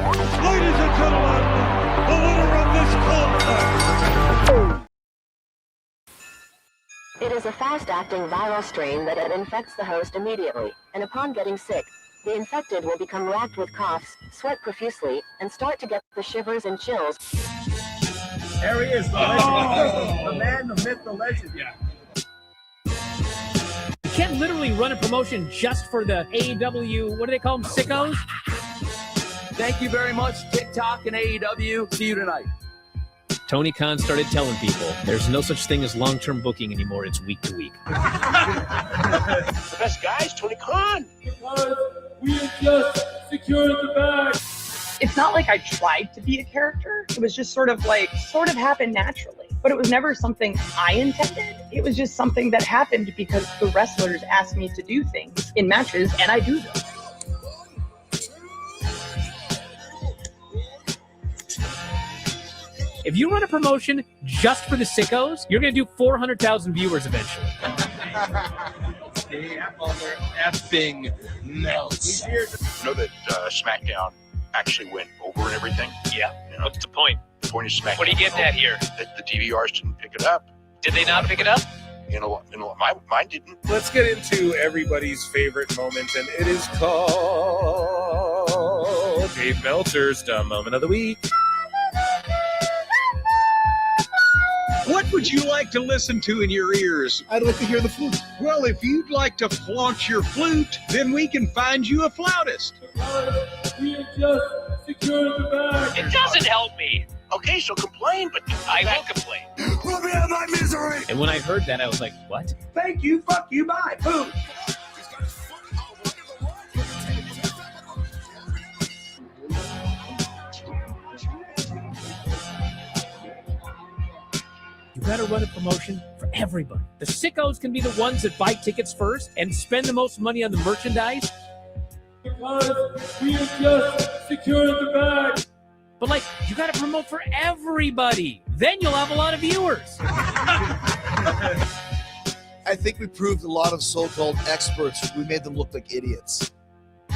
Ladies and gentlemen, the winner of this contest. It is a fast-acting viral strain that infects the host immediately, and upon getting sick, the infected will become racked with coughs, sweat profusely, and start to get the shivers and chills. There he is, the legend. The man, the myth, the legend. Yeah. You can't literally run a promotion just for the AEW, what do they call them, sickos? Thank you very much, TikTok and AEW. See you tonight. Tony Khan started telling people there's no such thing as long-term booking anymore. It's week to week. The best guy is Tony Khan. Because we have just secured the bag. It's not like I tried to be a character. It was just sort of happened naturally. But it was never something I intended. It was just something that happened because the wrestlers asked me to do things in matches, and I do them. If you run a promotion just for the sickos, you're going to do 400,000 viewers eventually. Effing melts. Know that SmackDown actually went over and everything? Yeah. You know, What's the point? the point of SmackDown. What are you getting at here? That the DVRs didn't pick it up. Did they not pick it up? Mine didn't. Let's get into everybody's favorite moment, and it is called Dave Meltzer's Dumb Moment of the Week. What would you like to listen to in your ears? I'd like to hear the flute. Well, if you'd like to flaunt your flute, then we can find you a flautist. We have just secured the bag. It doesn't help me. Okay, so complain, but I will complain. Let me have my misery. And when I heard that, I was like, what? Thank you, fuck you, bye, boom. You gotta run a promotion for everybody. The sickos can be the ones that buy tickets first and spend the most money on the merchandise. Because we have just secured the bag. But like, you gotta promote for everybody. Then you'll have a lot of viewers. I think we proved a lot of so-called experts. We made them look like idiots.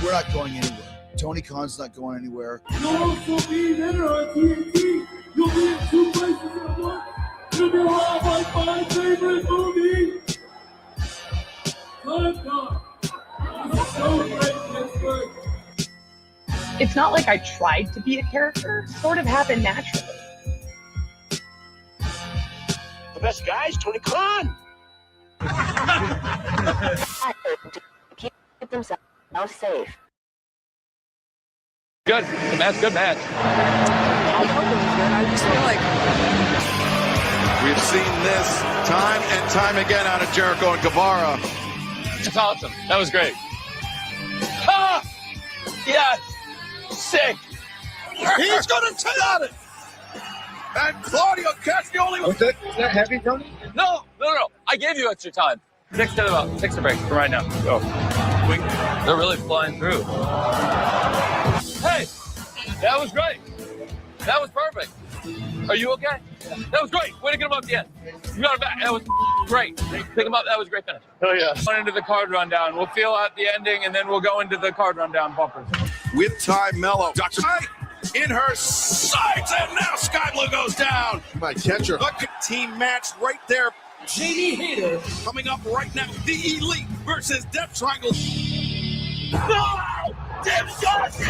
We're not going anywhere. Tony Khan's not going anywhere. You'll also be there on TNT. You'll be in 2 places at once. It'll be like my favorite movie. Time. It's so great, Pittsburgh. It's not like I tried to be a character. It sort of happened naturally. the best guy is Tony Khan. Keep themselves safe. Good match, good match. I just feel like we've seen this time and time again out of Jericho and Guevara. It's awesome. That was great. Ah! Yes! Sick! He's going to tell it! And Claudio Castagnoli was... Is that heavy, Tony? No. I gave you extra time. 6 to about 6 to break for right now. Go. They're really flying through. Hey! That was great. That was perfect. Are you okay? That was great. Way to get him up at the end. You got him back. That was great. Pick him up. That was a great finish. Oh, yeah. Going into the card rundown. We'll feel out the ending, and then we'll go into the card rundown bumpers. With Ty Mello. Dr. Mike in her sights, and now Sky Blue goes down. My catcher. The team match right there. JD Hater coming up right now. The Elite versus Death Triangle. No! Death Triangle!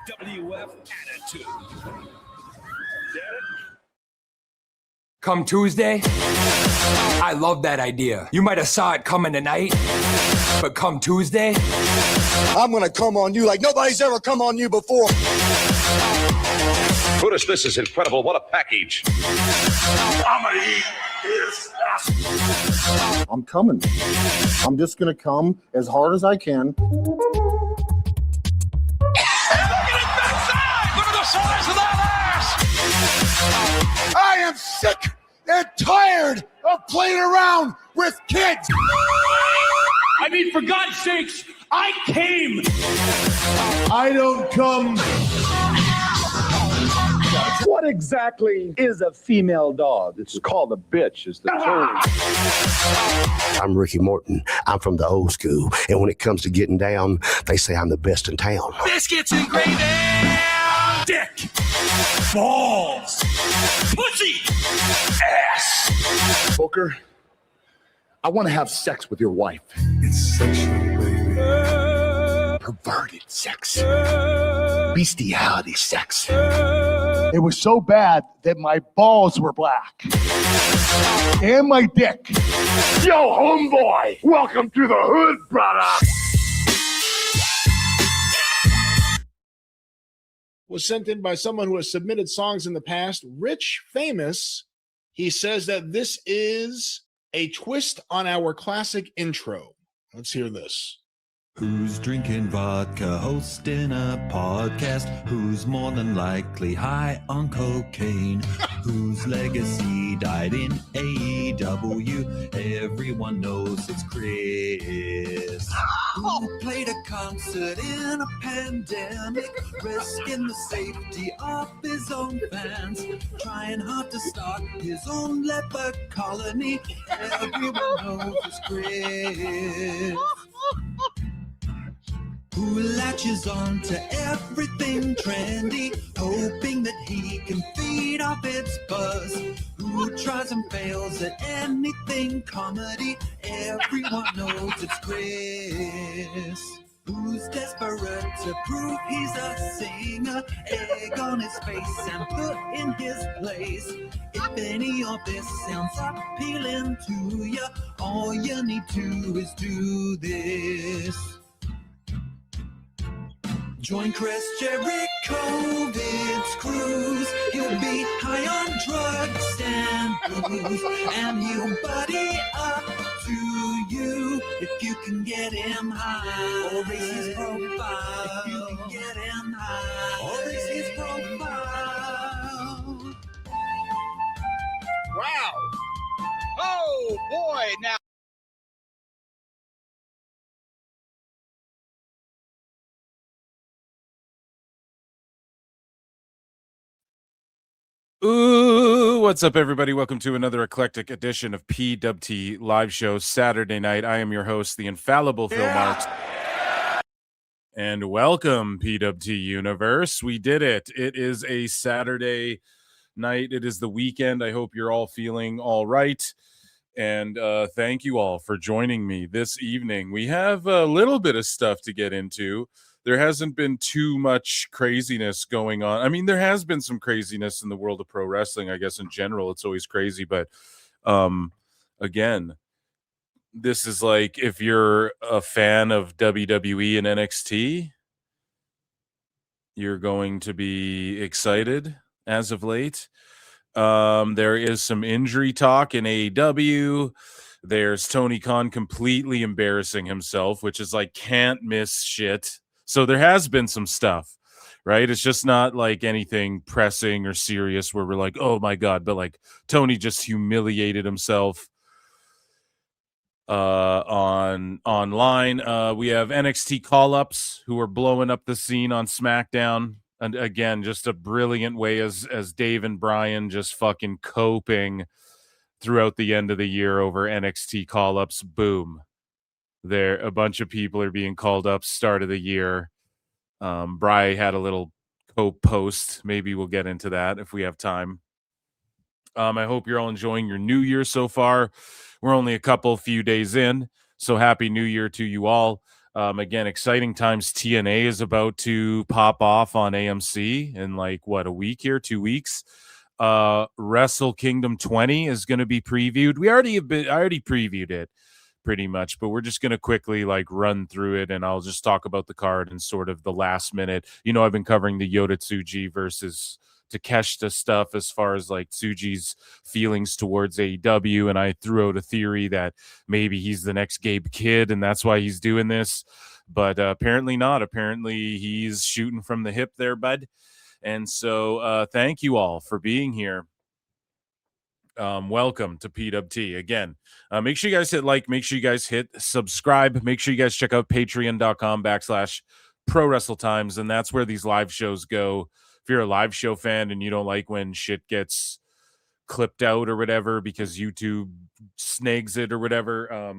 WWF Attitude. Come Tuesday, I love that idea. You might have saw it coming tonight, but come Tuesday, I'm gonna come on you like nobody's ever come on you before. Brutus, this is incredible. What a package. I'm gonna eat his ass. I'm coming. I'm just gonna come as hard as I can. Size of that ass! I am sick and tired of playing around with kids. I mean, for God's sakes, I came. I don't come. What exactly is a female dog? It's called a bitch, is the term. I'm Ricky Morton. I'm from the old school. And when it comes to getting down, they say I'm the best in town. Biscuits and gravy. Dick. Balls. Pussy. Ass. Booker, I want to have sex with your wife. It's sexual, baby. Perverted sex. Bestiality sex. It was so bad that my balls were black. And my dick. Yo, homeboy, welcome to the hood, brother. Was sent in by someone who has submitted songs in the past. Rich Famous, he says that this is a twist on our classic intro. Let's hear this. Who's drinking vodka, hosting a podcast? Who's more than likely high on cocaine? Whose legacy died in AEW? Everyone knows it's Chris. Who played a concert in a pandemic, risking the safety of his own fans, trying hard to start his own leper colony? Everyone knows it's Chris. Who latches on to everything trendy, hoping that he can feed off its buzz. Who tries and fails at anything comedy, everyone knows it's Chris. Who's desperate to prove he's a singer, egg on his face and put in his place. If any of this sounds appealing to you, all you need to is do this. Join Chris Jericho, Vince Cruz. He'll be high on drugs and booze, and he'll buddy up to you if you can get him high. Or raise his profile if you can get him high. Or raise his profile. Wow. Oh, boy. Now. Ooh, what's up, everybody? Welcome to another eclectic edition of PWT Live Show Saturday night. I am your host, the infallible Phil Marks. And welcome, PWT Universe. We did it. It is a Saturday night. It is the weekend. I hope you're all feeling all right. And thank you all for joining me this evening. We have a little bit of stuff to get into. There hasn't been too much craziness going on. I mean, there has been some craziness in the world of pro wrestling. I guess in general, it's always crazy. But again, this is like if you're a fan of WWE and NXT, you're going to be excited as of late. There is some injury talk in AEW. There's Tony Khan completely embarrassing himself, which is like can't miss shit. So there has been some stuff, right? It's just not like anything pressing or serious where we're like, oh my God, but like Tony just humiliated himself online. We have NXT call-ups who are blowing up the scene on SmackDown. And again, just a brilliant way as Dave and Brian just fucking coping throughout the end of the year over NXT call-ups. Boom. There, a bunch of people are being called up start of the year. Bri had a little post. Maybe we'll get into that if we have time. I hope you're all enjoying your new year so far. We're only a few days in, so happy new year to you all. Again, exciting times. TNA is about to pop off on AMC in like a week here, 2 weeks. Wrestle Kingdom 20 is going to be previewed. I already previewed it pretty much, but we're just going to quickly like run through it, and I'll just talk about the card and sort of the last minute. You know, I've been covering the Yota Tsuji versus Takeshita stuff as far as like Tsuji's feelings towards AEW, and I threw out a theory that maybe he's the next Gabe Kidd and that's why he's doing this, but apparently not. Apparently he's shooting from the hip there, bud. And so thank you all for being here. Welcome to PWT again. Make sure you guys hit like, make sure you guys hit subscribe, make sure you guys check out patreon.com/ProWrestleTimes, and that's where these live shows go if you're a live show fan and you don't like when shit gets clipped out or whatever because YouTube snags it or whatever,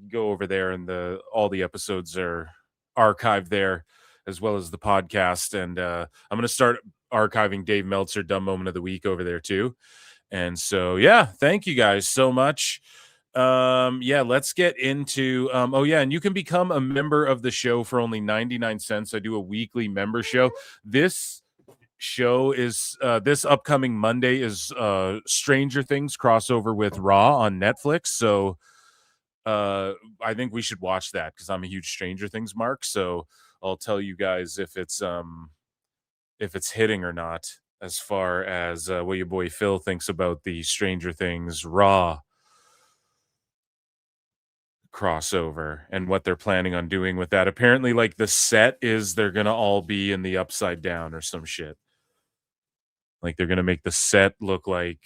go over there and all the episodes are archived there as well as the podcast. And I'm going to start archiving Dave Meltzer Dumb Moment of the Week over there too. And so, yeah, thank you guys so much. Let's get into and you can become a member of the show for only 99 cents. I do a weekly member show. This show is this upcoming Monday is Stranger Things crossover with Raw on Netflix. So I think we should watch that because I'm a huge Stranger Things mark. So I'll tell you guys if it's hitting or not, as far as what your boy Phil thinks about the Stranger Things Raw crossover and what they're planning on doing with that. Apparently, like, the set is they're gonna all be in the Upside Down or some shit. Like, they're gonna make the set look like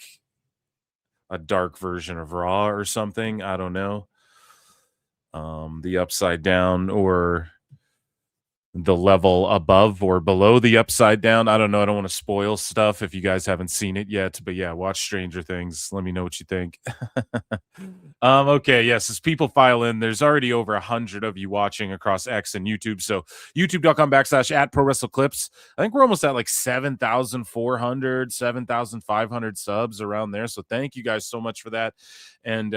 a dark version of Raw or something. I don't know. The Upside Down or the level above or below the Upside Down. I don't know. I don't want to spoil stuff if you guys haven't seen it yet, but yeah, watch Stranger Things. Let me know what you think. Okay. Yes. As people file in, there's already over 100 of you watching across X and YouTube. So youtube.com/@ProWrestleClips. I think we're almost at like 7,400, 7,500 subs around there. So thank you guys so much for that. And,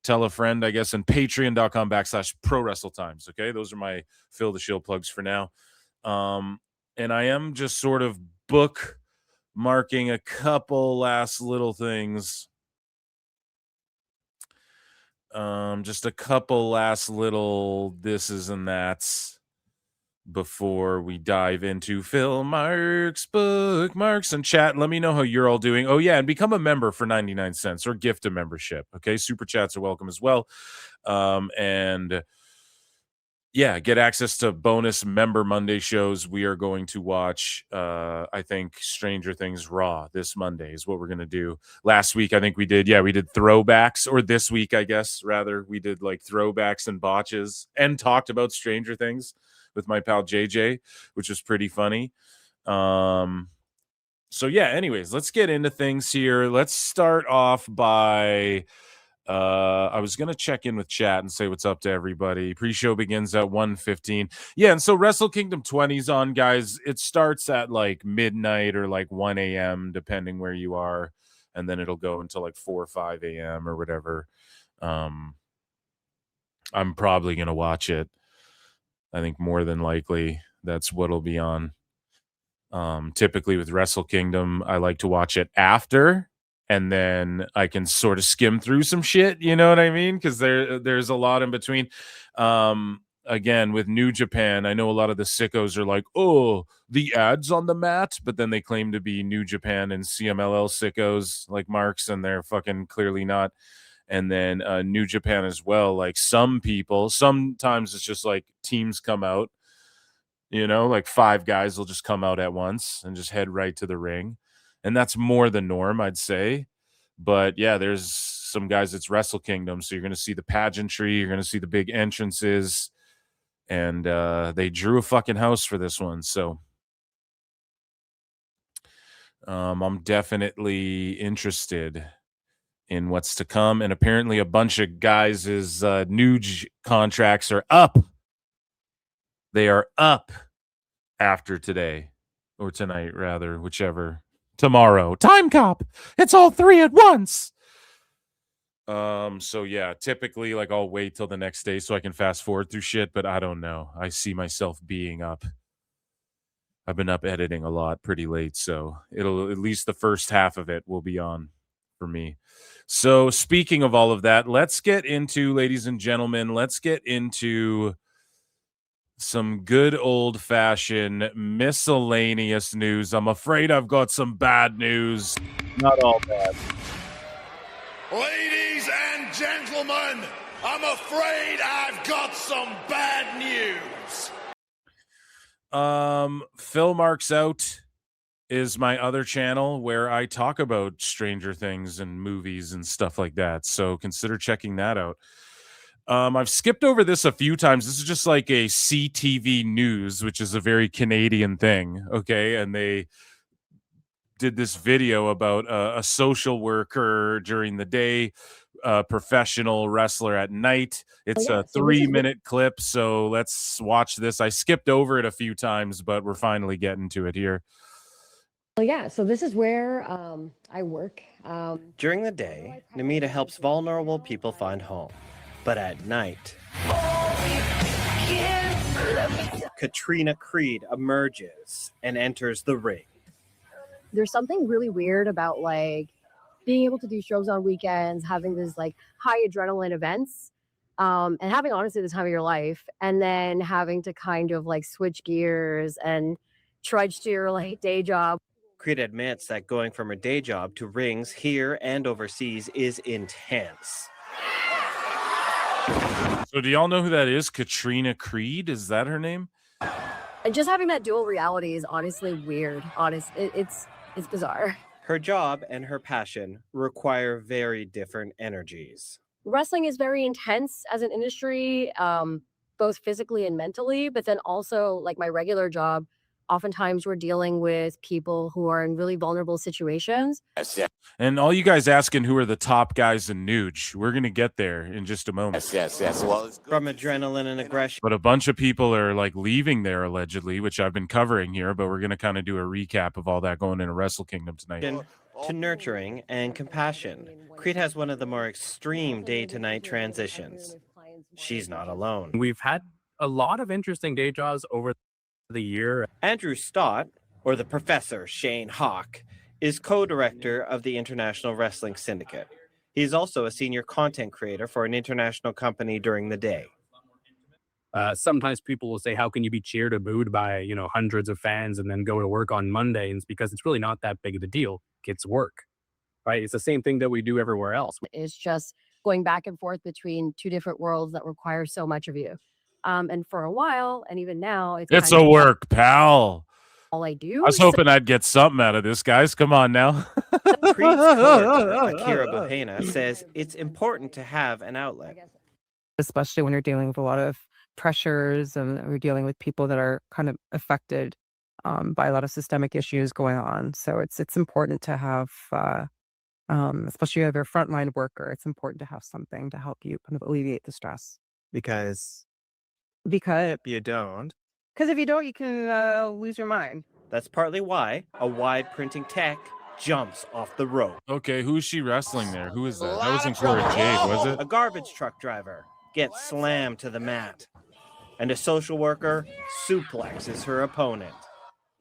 tell a friend, I guess, and patreon.com/ProWrestleTimes. Okay. Those are my Phil the Shield plugs for now. And I am just sort of bookmarking a couple last little things. Just a couple last little thises and that's before we dive into Phil Marks bookmarks. And chat, let me know how you're all doing. Oh yeah, and become a member for 99 cents or gift a membership. Okay, super chats are welcome as well. And yeah, get access to bonus member Monday shows. We are going to watch I think Stranger Things Raw this Monday is what we're gonna do. Last week I think we did throwbacks, or this week I guess rather we did like throwbacks and botches and talked about Stranger Things with my pal JJ, which was pretty funny. So yeah, anyways, let's get into things here. Let's start off by I was gonna check in with chat and say what's up to everybody. Pre-show begins at 1:15. Yeah, and so Wrestle Kingdom 20's on, guys. It starts at like midnight or like 1 a.m. depending where you are, and then it'll go until like 4 or 5 a.m. or whatever. I'm probably gonna watch it. I think more than likely that's what'll be on. Typically with Wrestle Kingdom, I like to watch it after, and then I can sort of skim through some shit. You know what I mean? Because there's a lot in between. Again, with New Japan, I know a lot of the sickos are like, oh, the ads on the mat, but then they claim to be New Japan and CMLL sickos like Marks, and they're fucking clearly not. And then New Japan as well. Like some people, sometimes it's just like teams come out, you know, like 5 guys will just come out at once and just head right to the ring. And that's more the norm, I'd say. But yeah, there's some guys, it's Wrestle Kingdom. So you're going to see the pageantry. You're going to see the big entrances. And they drew a fucking house for this one. So I'm definitely interested in what's to come. And apparently a bunch of guys' Nuge contracts are up. They are up after today, or tonight rather, whichever. Tomorrow. Time cop. It's all 3 at once. So yeah, typically like I'll wait till the next day so I can fast forward through shit, but I don't know. I see myself being up. I've been up editing a lot pretty late, so it'll at least the first half of it will be on for me. So speaking of all of that, let's get into, ladies and gentlemen, let's get into some good old-fashioned miscellaneous news. I'm afraid I've got some bad news. Not all bad. Ladies and gentlemen, I'm afraid I've got some bad news. Phil Marks Out is my other channel where I talk about Stranger Things and movies and stuff like that. So consider checking that out. I've skipped over this a few times. This is just like a CTV News, which is a very Canadian thing. Okay. And they did this video about a social worker during the day, a professional wrestler at night. It's a 3-minute clip. So let's watch this. I skipped over it a few times, but we're finally getting to it here. Well, yeah, so this is where I work. During the day, Namita helps vulnerable people find home. But at night, Katrina Creed emerges and enters the ring. There's something really weird about like being able to do shows on weekends, having these like high adrenaline events, and having honestly the time of your life, and then having to kind of like switch gears and trudge to your like day job. Creed admits that going from her day job to rings here and overseas is intense. So do y'all know who that is? Katrina Creed? Is that her name? And just having that dual reality is honestly weird. It's bizarre. Her job and her passion require very different energies. Wrestling is very intense as an industry, both physically and mentally, but then also like my regular job, oftentimes we're dealing with people who are in really vulnerable situations. And all you guys asking who are the top guys in Nuge. We're going to get there in just a moment. Yes. Well, it's from adrenaline and aggression. But a bunch of people are like leaving there allegedly, which I've been covering here, but we're going to kind of do a recap of all that going into Wrestle Kingdom tonight. To nurturing and compassion, Creed has one of the more extreme day-to-night transitions. She's not alone. We've had a lot of interesting day jobs over the year. Andrew Stott, or the Professor Shane Hawk, is co-director of the International Wrestling Syndicate. He's also a senior content creator for an international company during the day. Sometimes people will say, how can you be cheered or booed by, hundreds of fans and then go to work on Monday? And it's because it's really not that big of a deal. It's work, right? It's the same thing that we do everywhere else. It's just going back and forth between two different worlds that require so much of you. And for a while, and even now, it's a work, pal. All I do. I was hoping I'd get something out of this, guys. Come on now. Creed's coach, Akira Buhena, says it's important to have an outlet. Especially when you're dealing with a lot of pressures and we're dealing with people that are kind of affected by a lot of systemic issues going on. So it's important to have, especially if you're a frontline worker, it's important to have something to help you kind of alleviate the stress. Because if you don't, you can lose your mind. That's partly why a wide printing tech jumps off the rope. Okay, who's she wrestling there? Who is that? That wasn't Corey Jade, was it? A garbage truck driver gets slammed to the mat, and a social worker suplexes her opponent.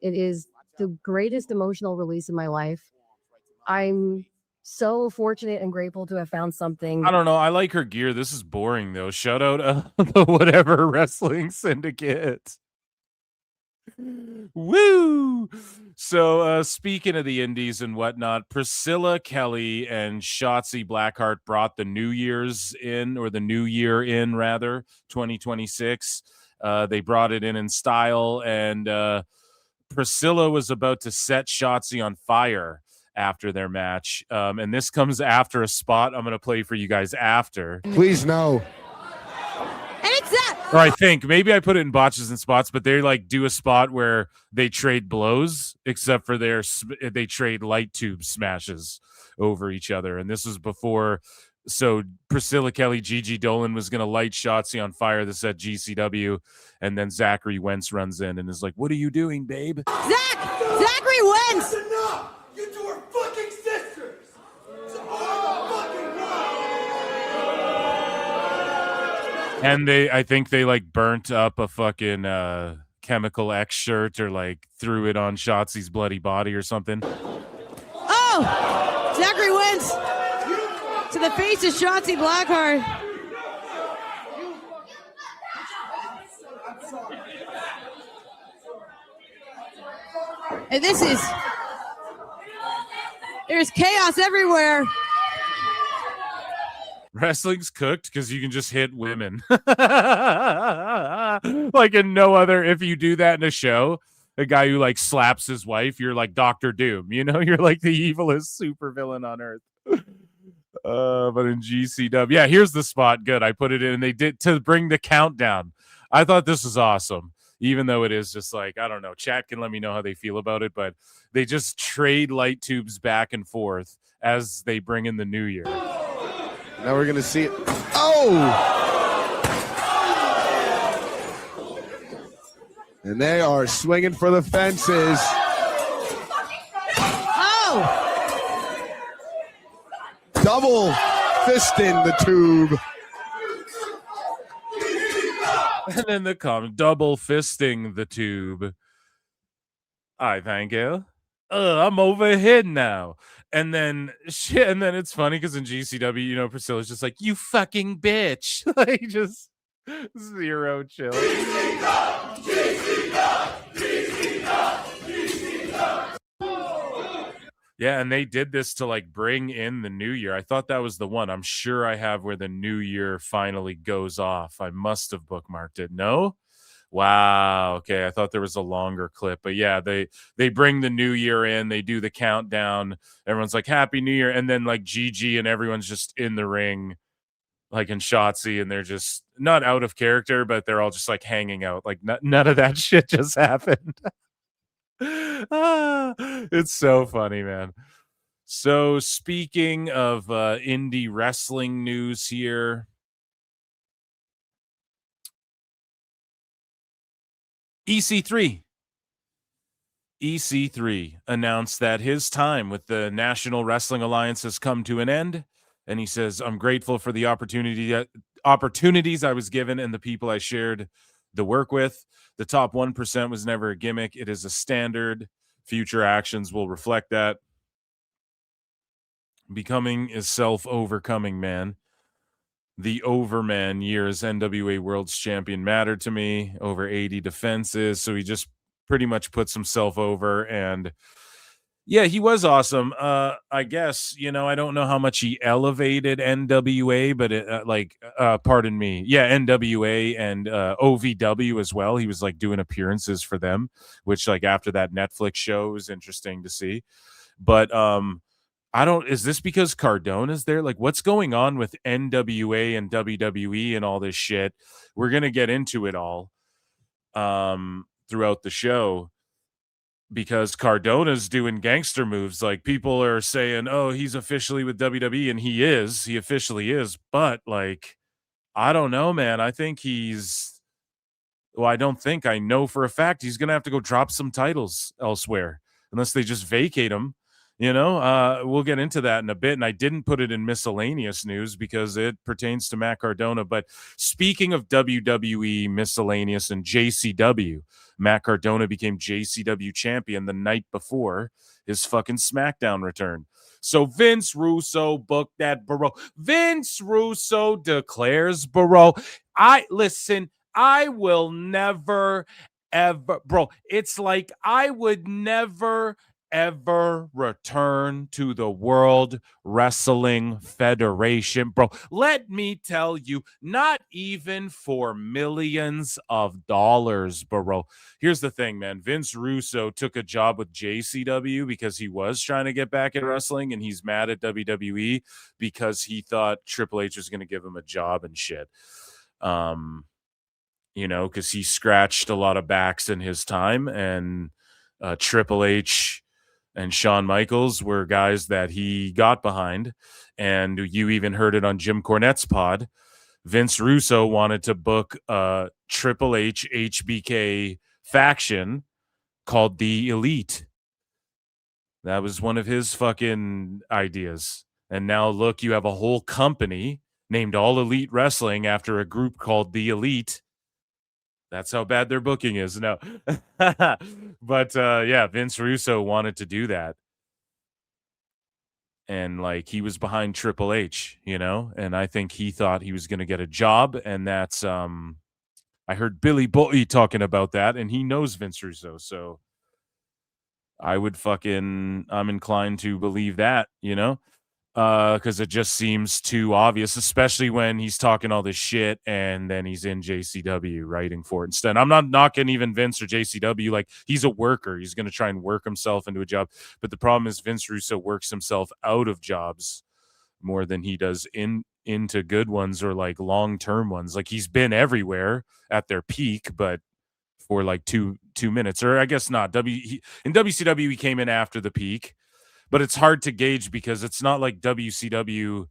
It is the greatest emotional release in my life. I'm so fortunate and grateful to have found something. I don't know. I like her gear. This is boring, though. Shout out the whatever wrestling syndicate. Woo! So, speaking of the indies and whatnot, Priscilla Kelly and Shotzi Blackheart brought the New Year's in, or the New Year in, rather, 2026. They brought it in style, and Priscilla was about to set Shotzi on fire after their match. And this comes after a spot I'm going to play for you guys after. Please no. Or I think maybe I put it in botches and spots, but they like do a spot where they trade blows, except for they trade light tube smashes over each other. And this was before. So Priscilla Kelly, Gigi Dolan was going to light Shotzi on fire. This at GCW. And then Zachary Wentz runs in and is like, "What are you doing, babe?" Zachary Wentz! Enough! You two are fucking sisters! And I think they like burnt up a fucking Chemical X shirt or like threw it on Shotzi's bloody body or something. Oh! Zachary Wentz! To the face of Shotzi Blackheart. And there's chaos everywhere. Wrestling's cooked because you can just hit women. Like in no other, if you do that in a show, a guy who like slaps his wife, you're like Dr. Doom, you're like the evilest supervillain on earth. But in GCW, yeah, here's the spot. Good. I put it in and they did to bring the countdown. I thought this was awesome, even though it is just like, I don't know. Chat can let me know how they feel about it, but they just trade light tubes back and forth as they bring in the new year. Now we're going to see it. Oh! And they are swinging for the fences. Oh! Double fisting the tube. And then the comment, double fisting the tube. I thank you. I'm over here now. And then shit, and then it's funny because in GCW, you know, Priscilla's just like, you fucking bitch. Like just zero chill. Yeah, and they did this to like bring in the new year. I thought that was the one. I'm sure I have where the new year finally goes off. I must have bookmarked it. No? Wow. Okay, I thought there was a longer clip, but yeah, they bring the new year in, they do the countdown. Everyone's like Happy New Year, and then like Gigi and everyone's just in the ring, like in Shotzi, and they're just not out of character, but they're all just like hanging out. Like none of that shit just happened. It's so funny, man. So speaking of indie wrestling news here. EC3 announced that his time with the National Wrestling Alliance has come to an end, and he says, I'm grateful for the opportunities I was given and the people I shared the work with. The top 1% was never a gimmick. It is a standard. Future actions will reflect that. Becoming is self-overcoming, man. The Overman years NWA World's Champion mattered to me. Over 80 defenses. So he just pretty much puts himself over. And yeah, he was awesome. I guess, you know, I don't know how much he elevated NWA, but pardon me. Yeah, NWA and OVW as well. He was like doing appearances for them, which like after that Netflix show was interesting to see. But is this because Cardona's there? Like, what's going on with NWA and WWE and all this shit? We're going to get into it all throughout the show because Cardona's doing gangster moves. Like, people are saying, oh, he's officially with WWE, and he officially is. But, like, I don't know, man. I think I know for a fact he's going to have to go drop some titles elsewhere unless they just vacate him. You know, we'll get into that in a bit. And I didn't put it in miscellaneous news because it pertains to Matt Cardona. But speaking of WWE miscellaneous and JCW, Matt Cardona became JCW champion the night before his fucking SmackDown return. So Vince Russo booked that, bro. Vince Russo declares, bro. I will never, ever, bro. It's like I would never ever return to the World Wrestling Federation, bro. Let me tell you, not even for millions of dollars, bro. Here's the thing, man. Vince Russo took a job with JCW because he was trying to get back in wrestling, and he's mad at WWE because he thought Triple H was going to give him a job and shit. You know, because he scratched a lot of backs in his time, and Triple H and Shawn Michaels were guys that he got behind. And you even heard it on Jim Cornette's pod. Vince Russo wanted to book a Triple H HBK faction called the Elite. That was one of his fucking ideas. And now look, you have a whole company named All Elite Wrestling after a group called the Elite. That's how bad their booking is. No. But yeah, Vince Russo wanted to do that. And like he was behind Triple H, you know, and I think he thought he was going to get a job. And that's I heard Billy Boy talking about that, and he knows Vince Russo. So I'm inclined to believe that, you know, because it just seems too obvious, especially when he's talking all this shit and then he's in JCW writing for it instead. I'm not knocking even Vince or JCW. Like, he's a worker. He's going to try and work himself into a job. But the problem is Vince Russo works himself out of jobs more than he does into good ones or like long-term ones. Like he's been everywhere at their peak, but for like two minutes, or I guess not. In WCW he came in after the peak, but it's hard to gauge because it's not like WCW.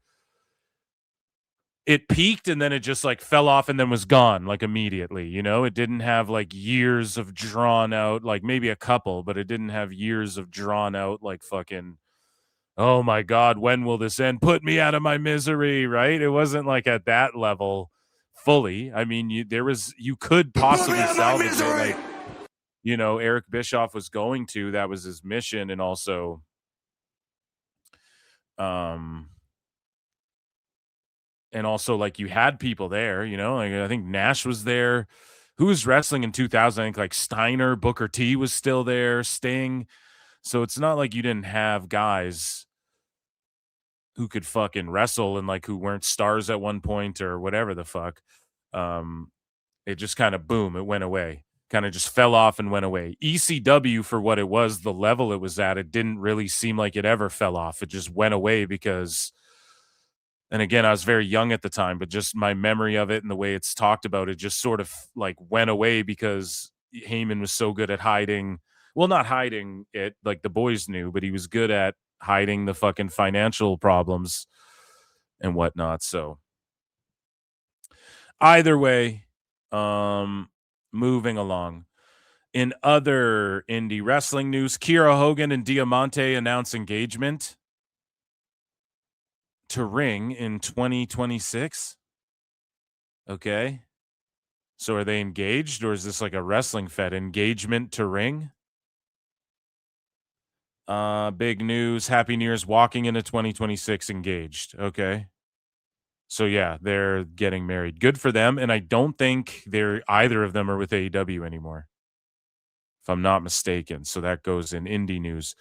It peaked and then it just like fell off and then was gone like immediately, you know? It didn't have like years of drawn out, like maybe a couple, but it didn't have years of drawn out like fucking, oh my God, when will this end? Put me out of my misery, right? It wasn't like at that level fully. I mean, you could possibly salvage it, like, you know, Eric Bischoff was going to, that was his mission, and also like you had people there, you know, like I think Nash was there. Who was wrestling in 2000? I think like Steiner, Booker T was still there, Sting. So it's not like you didn't have guys who could fucking wrestle and like who weren't stars at one point or whatever the fuck. It just kind of boom, it went away. Kind of just fell off and went away. ECW, for what it was, the level it was at, it didn't really seem like it ever fell off. It just went away because, and again, I was very young at the time, but just my memory of it and the way it's talked about, it just sort of like went away because Heyman was so good at hiding. Well, not hiding it, like the boys knew, but he was good at hiding the fucking financial problems and whatnot. So either way, moving along. In other indie wrestling news, Kiera Hogan and Diamante announce engagement to Ring in 2026. Okay. So are they engaged, or is this like a wrestling fed engagement to Ring? Big news. Happy New Year's, walking into 2026 engaged. Okay. So yeah, they're getting married. Good for them. And I don't think either of them are with AEW anymore, if I'm not mistaken. So that goes in indie news.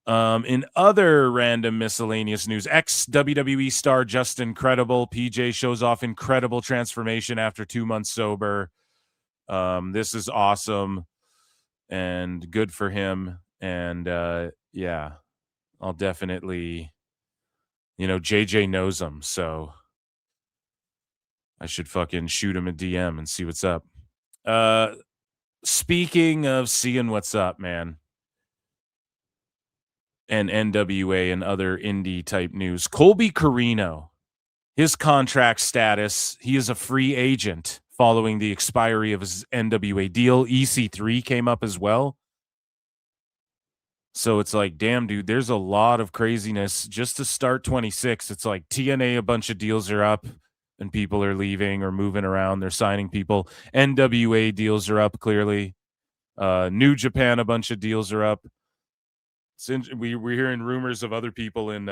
In other random miscellaneous news, ex-WWE star Justin Credible, PJ, shows off incredible transformation after 2 months sober. This is awesome and good for him. And yeah, I'll definitely, you know, JJ knows him, so I should fucking shoot him a DM and see what's up. Speaking of seeing what's up, man, and NWA and other indie type news, Colby Carino, his contract status, he is a free agent following the expiry of his NWA deal. EC3 came up as well. So it's like, damn, dude, there's a lot of craziness just to start 26. It's like TNA, a bunch of deals are up and people are leaving or moving around. They're signing people. NWA deals are up, clearly. New Japan, a bunch of deals are up. We're hearing rumors of other people in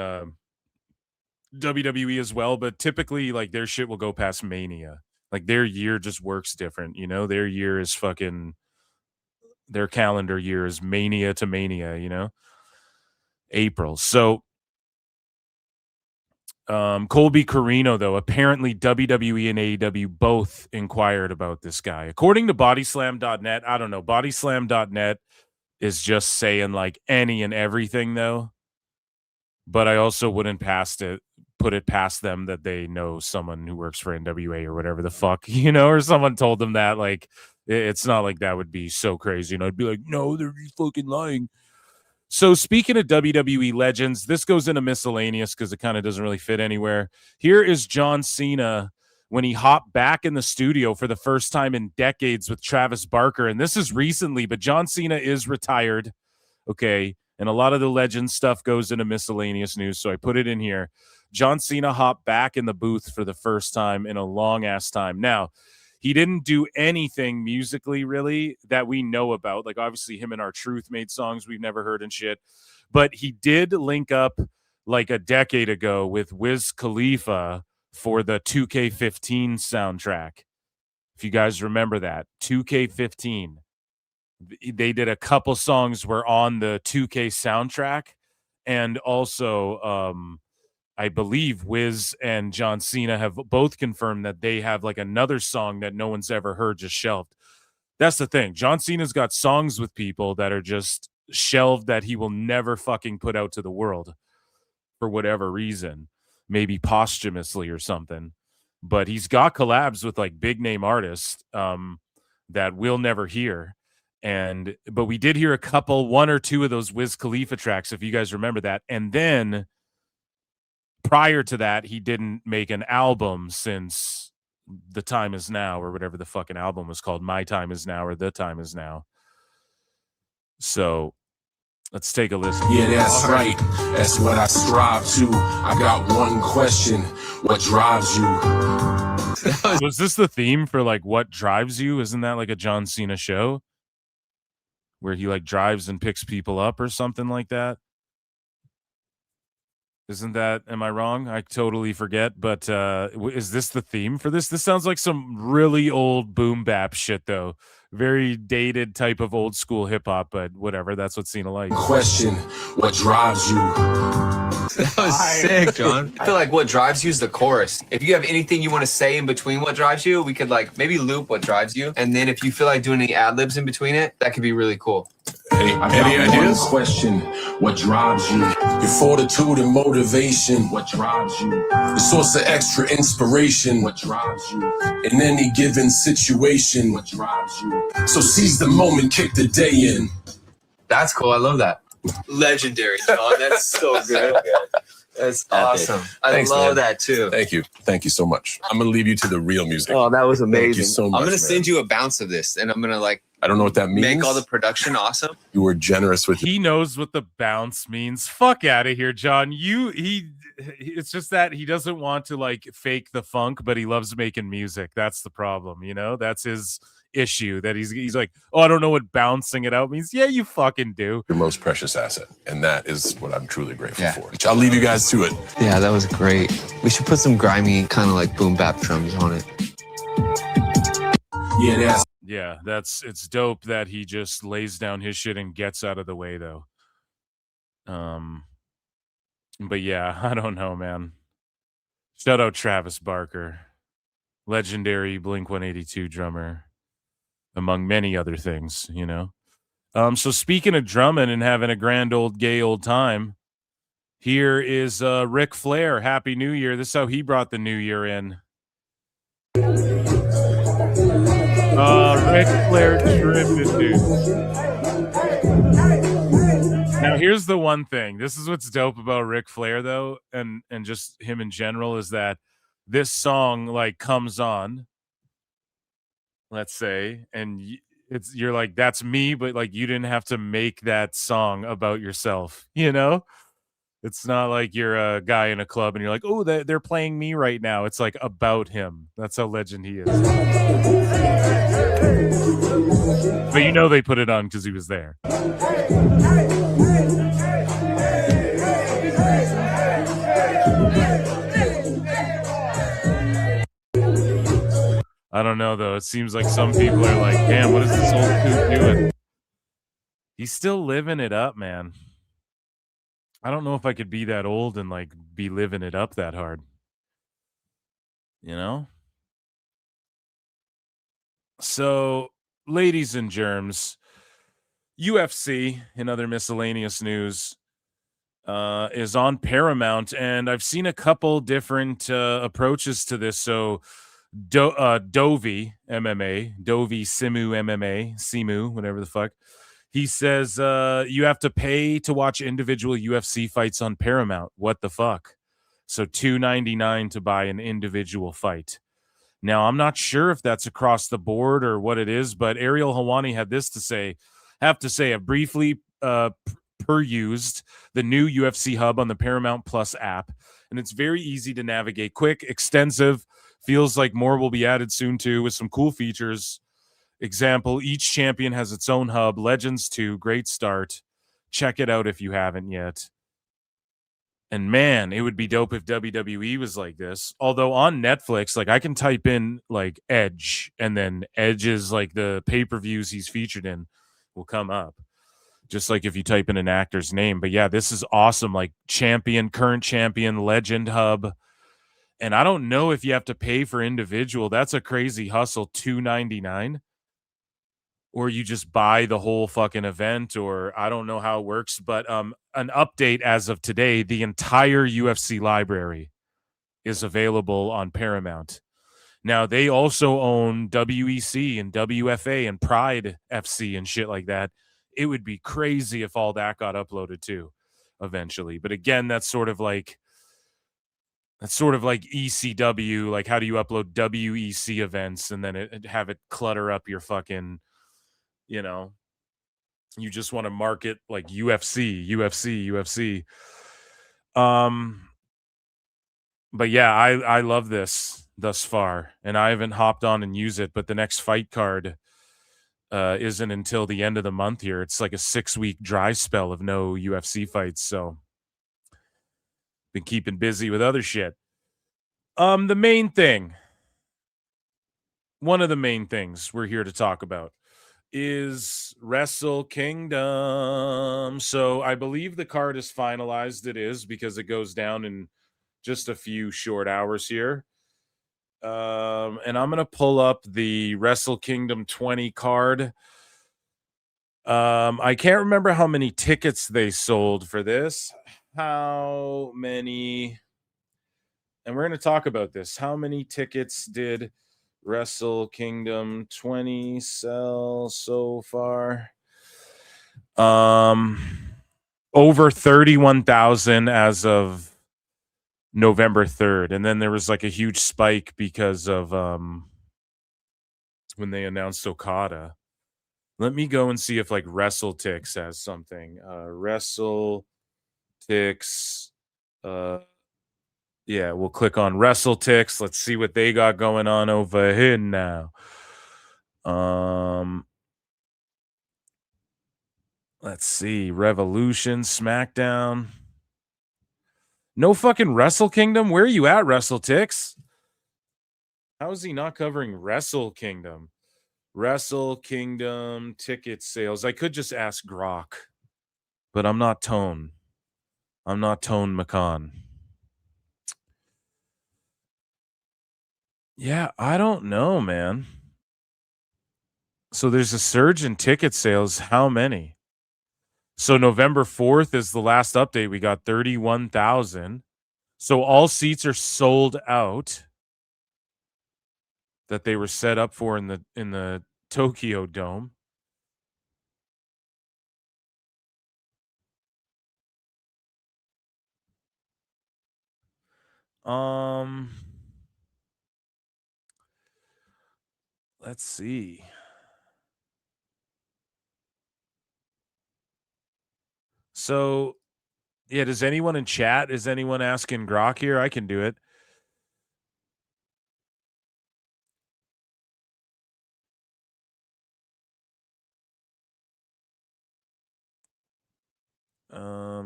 WWE as well, but typically, like, their shit will go past Mania. Like, their year just works different, you know? Their year is fucking... Their calendar year is Mania to Mania, you know? April. So, Colby Carino, though, apparently WWE and AEW both inquired about this guy. According to Bodyslam.net, I don't know, Bodyslam.net is just saying, like, any and everything, though. But I also wouldn't put it past them that they know someone who works for NWA or whatever the fuck, you know, or someone told them that. Like, it's not like that would be so crazy. And I'd be like, no, they're fucking lying. So speaking of WWE legends, this goes into miscellaneous because it kind of doesn't really fit anywhere. Here is John Cena when he hopped back in the studio for the first time in decades with Travis Barker. And this is recently, but John Cena is retired. Okay. And a lot of the legend stuff goes into miscellaneous news. So I put it in here. John Cena hopped back in the booth for the first time in a long ass time. Now, he didn't do anything musically really that we know about. Like, obviously him and R-Truth made songs we've never heard and shit. But he did link up like a decade ago with Wiz Khalifa for the 2K15 soundtrack. If you guys remember that, 2K15. They did a couple songs were on the 2K soundtrack. And also, I believe Wiz and John Cena have both confirmed that they have like another song that no one's ever heard just shelved. That's the thing. John Cena's got songs with people that are just shelved that he will never fucking put out to the world for whatever reason. maybe posthumously or something. But he's got collabs with like big name artists that we'll never hear. But we did hear one or two of those Wiz Khalifa tracks, if you guys remember that. And then prior to that, he didn't make an album since The Time Is Now, or whatever the fucking album was called, My Time Is Now or The Time Is Now. So let's take a listen. Yeah, that's right. That's what I strive to. I got one question. What drives you? Was this the theme for like What Drives You? Isn't that like a John Cena show where he like drives and picks people up or something like that? Isn't that, am I wrong? I totally forget, but is this the theme for this? This sounds like some really old boom bap shit, though. Very dated type of old school hip hop, but whatever. That's what Cena likes. Question, what drives you? That was sick, John. I feel like what drives you is the chorus. If you have anything you want to say in between what drives you, we could like maybe loop what drives you. And then if you feel like doing any ad-libs in between it, that could be really cool. Any ideas? Question, what drives you? Your fortitude and motivation, what drives you? The source of extra inspiration, what drives you? In any given situation, what drives you? So seize the moment, kick the day in. That's cool. I love that. Legendary, John. That's so good. That's awesome. Thanks, I love man. that too. Thank you. Thank you so much. I'm going to leave you to the real music. Oh, that was amazing. Thank you so much, I'm going to man. send you a bounce of this and I'm going to like, I don't know what that means. make all the production awesome. You were generous with He knows what the bounce means. Fuck out of here, John. It's just that he doesn't want to like fake the funk, but he loves making music. That's the problem, you know? That's his issue, that he's like, oh, I don't know what bouncing it out means. Yeah, you fucking do. your most precious asset, and that is what I'm truly grateful for. I'll leave you guys to it. Yeah, that was great. We should put some grimy kind of like boom bap drums on it. Yeah, It's dope that he just lays down his shit and gets out of the way, though. But yeah, I don't know, man. Shout out Travis Barker, legendary Blink-182 drummer, among many other things, you know. So speaking of drumming and having a grand old gay old time, here is Ric Flair. Happy New Year. This is how he brought the new year in. Ric Flair tripping, dude. Now, here's the one thing. This is what's dope about Ric Flair, though, and just him in general, is that this song like comes on, let's say, and you're like, that's me, but like you didn't have to make that song about yourself, you know? It's not like you're a guy in a club and you're like, oh, they're playing me right now. It's like about him. That's how legend he is. But you know they put it on because he was there. I don't know, though. It seems like some people are like, damn, what is this old coot doing? He's still living it up, man. I don't know if I could be that old and like be living it up that hard. You know? So, ladies and germs, UFC and other miscellaneous news is on Paramount, and I've seen a couple different approaches to this. So, Dovey MMA, Dovey Simu MMA, Simu, whatever the fuck. He says you have to pay to watch individual UFC fights on Paramount. What the fuck? So $2.99 to buy an individual fight. Now, I'm not sure if that's across the board or what it is, but Ariel Helwani had this to say. I've briefly perused the new UFC hub on the Paramount Plus app, and it's very easy to navigate. Quick, extensive, feels like more will be added soon too, with some cool features. Example, each champion has its own hub. Legends 2, great start. Check it out if you haven't yet. And man, it would be dope if WWE was like this. Although on Netflix, like I can type in like Edge, and then Edge's like the pay-per-views he's featured in will come up. Just like if you type in an actor's name. But yeah, this is awesome. Like champion, current champion, legend hub. And I don't know if you have to pay for individual. That's a crazy hustle, $2.99. Or you just buy the whole fucking event, or I don't know how it works. But an update as of today, the entire UFC library is available on Paramount. Now, they also own WEC and WFA and Pride FC and shit like that. It would be crazy if all that got uploaded too eventually. But again, that's sort of like ECW. Like, how do you upload WEC events and then have it clutter up your fucking, you know, you just want to market like UFC. But yeah, I love this thus far, and I haven't hopped on and used it, but the next fight card isn't until the end of the month here. It's like a 6-week dry spell of no UFC fights, so been keeping busy with other shit. The main thing, one of the main things we're here to talk about is Wrestle Kingdom. So I believe the card is finalized. It is, because it goes down in just a few short hours here. And I'm gonna pull up the Wrestle Kingdom 20 card. I can't remember how many tickets they sold for this. How many? And we're gonna talk about this. How many tickets did Wrestle Kingdom 20 sell so far? Over 31,000 as of November 3rd, and then there was like a huge spike because of when they announced Okada. Let me go and see if like WrestleTix has something. WrestleTix, yeah, we'll click on WrestleTix. Let's see what they got going on over here now. Let's see, Revolution, SmackDown. No fucking Wrestle Kingdom? Where are you at, WrestleTix? How is he not covering Wrestle Kingdom? Wrestle Kingdom ticket sales. I could just ask Grok, but I'm not Tone. I'm not Tone McCon. Yeah, I don't know, man. So there's a surge in ticket sales. How many? So November 4th is the last update. We got 31,000. So all seats are sold out that they were set up for in the Tokyo Dome. Let's see. So, yeah, does anyone in chat, is anyone asking Grok here? I can do it.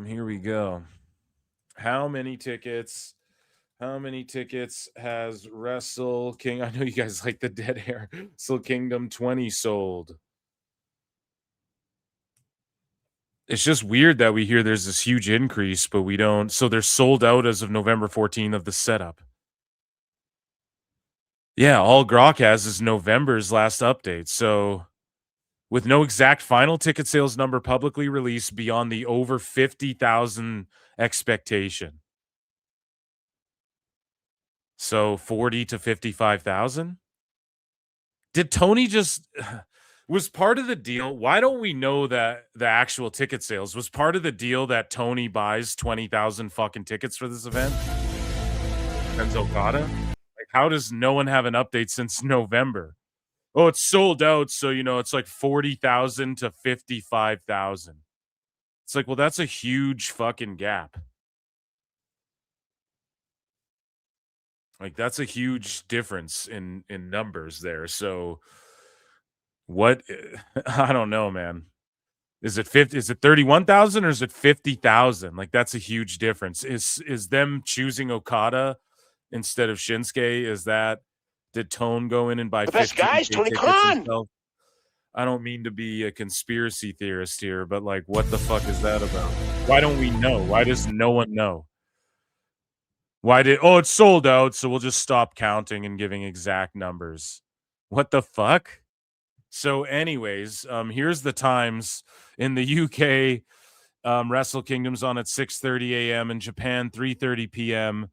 Here we go. How many tickets has Wrestle King? I know you guys like the dead air. Wrestle Kingdom 20 sold. It's just weird that we hear there's this huge increase, but we don't. So they're sold out as of November 14th of the setup. Yeah, all Grok has is November's last update. So with no exact final ticket sales number publicly released beyond the over 50,000 expectation. So 40 to 55,000? Did Tony just was part of the deal? Why don't we know that the actual ticket sales was part of the deal that Tony buys 20,000 fucking tickets for this event? And Okada? Like, how does no one have an update since November? Oh, it's sold out, so it's like 40,000 to 55,000. It's like, well, that's a huge fucking gap. Like, that's a huge difference in numbers there. So what I don't know, man. Is it 31,000 or is it 50,000? Like, that's a huge difference. Is them choosing Okada instead of Shinsuke, did Tone go in and buy 50 guys, Tony tickets Khan. himself? I don't mean to be a conspiracy theorist here, but like, what the fuck is that about? Why don't we know? Why does no one know? It's sold out, so we'll just stop counting and giving exact numbers. What the fuck? So anyways, here's the times. In the UK, Wrestle Kingdom's on at 6:30 a.m. In Japan, 3:30 p.m.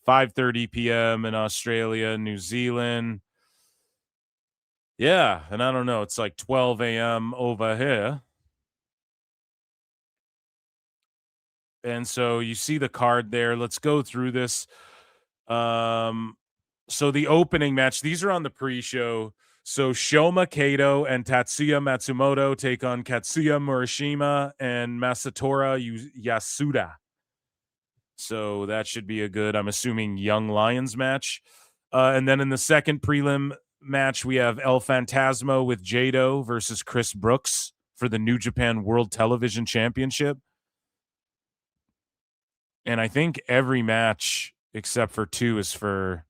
5:30 p.m. in Australia, New Zealand. Yeah, and I don't know, it's like 12 a.m. over here. And so you see the card there. Let's go through this. So the opening match, these are on the pre-show. So Shoma Kato and Tatsuya Matsumoto take on Katsuya Murashima and Masatora Yasuda. So that should be a good, I'm assuming, Young Lions match. And then in the second prelim match, we have El Phantasmo with Jado versus Chris Brooks for the New Japan World Television Championship. And I think every match except for 2 is for,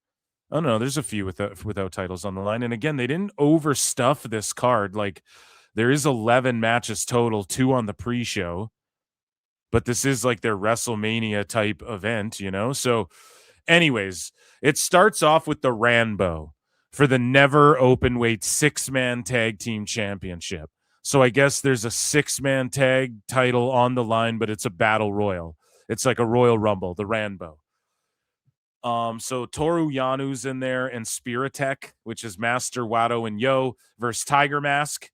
oh no, there's a few without titles on the line. And again, they didn't overstuff this card. Like, there is 11 matches total, 2 on the pre-show. But this is like their WrestleMania type event, you know? So anyways, it starts off with the Rambo for the never open weight 6-man tag team championship. So I guess there's a 6-man tag title on the line, but it's a battle royal. It's like a Royal Rumble, the Rambo. So Toru Yanu's in there and Spiritek, which is Master Wato and Yo versus Tiger Mask.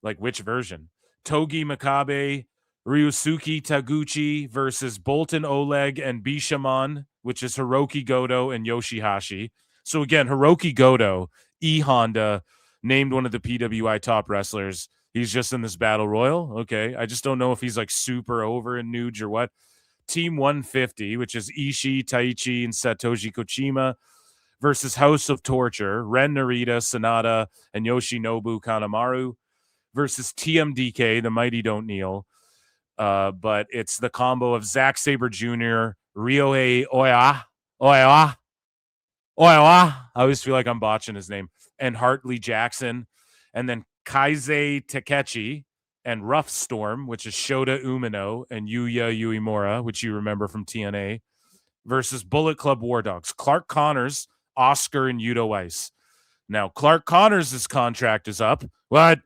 Like, which version? Togi Makabe, Ryusuke Taguchi versus Bolton Oleg and Bishamon, which is Hiroki Goto and Yoshihashi. So again, Hiroki Goto, E Honda, named one of the PWI top wrestlers. He's just in this battle royal. Okay. I just don't know if he's like super over in Nuge or what. Team 150, which is Ishii, Taichi, and Satoshi Kojima versus House of Torture, Ren Narita, Sanada, and Yoshinobu Kanemaru versus TMDK, the Mighty Don't Kneel. But it's the combo of Zack Sabre Jr., Ryohei Oiwa. I always feel like I'm botching his name. And Hartley Jackson. And then Kaizei Takechi and Rough Storm, which is Shota Umino and Yuya Uemura, which you remember from TNA, versus Bullet Club War Dogs, Clark Connors, Oscar, and Yuto Weiss. Now, Clark Connors' contract is up. What?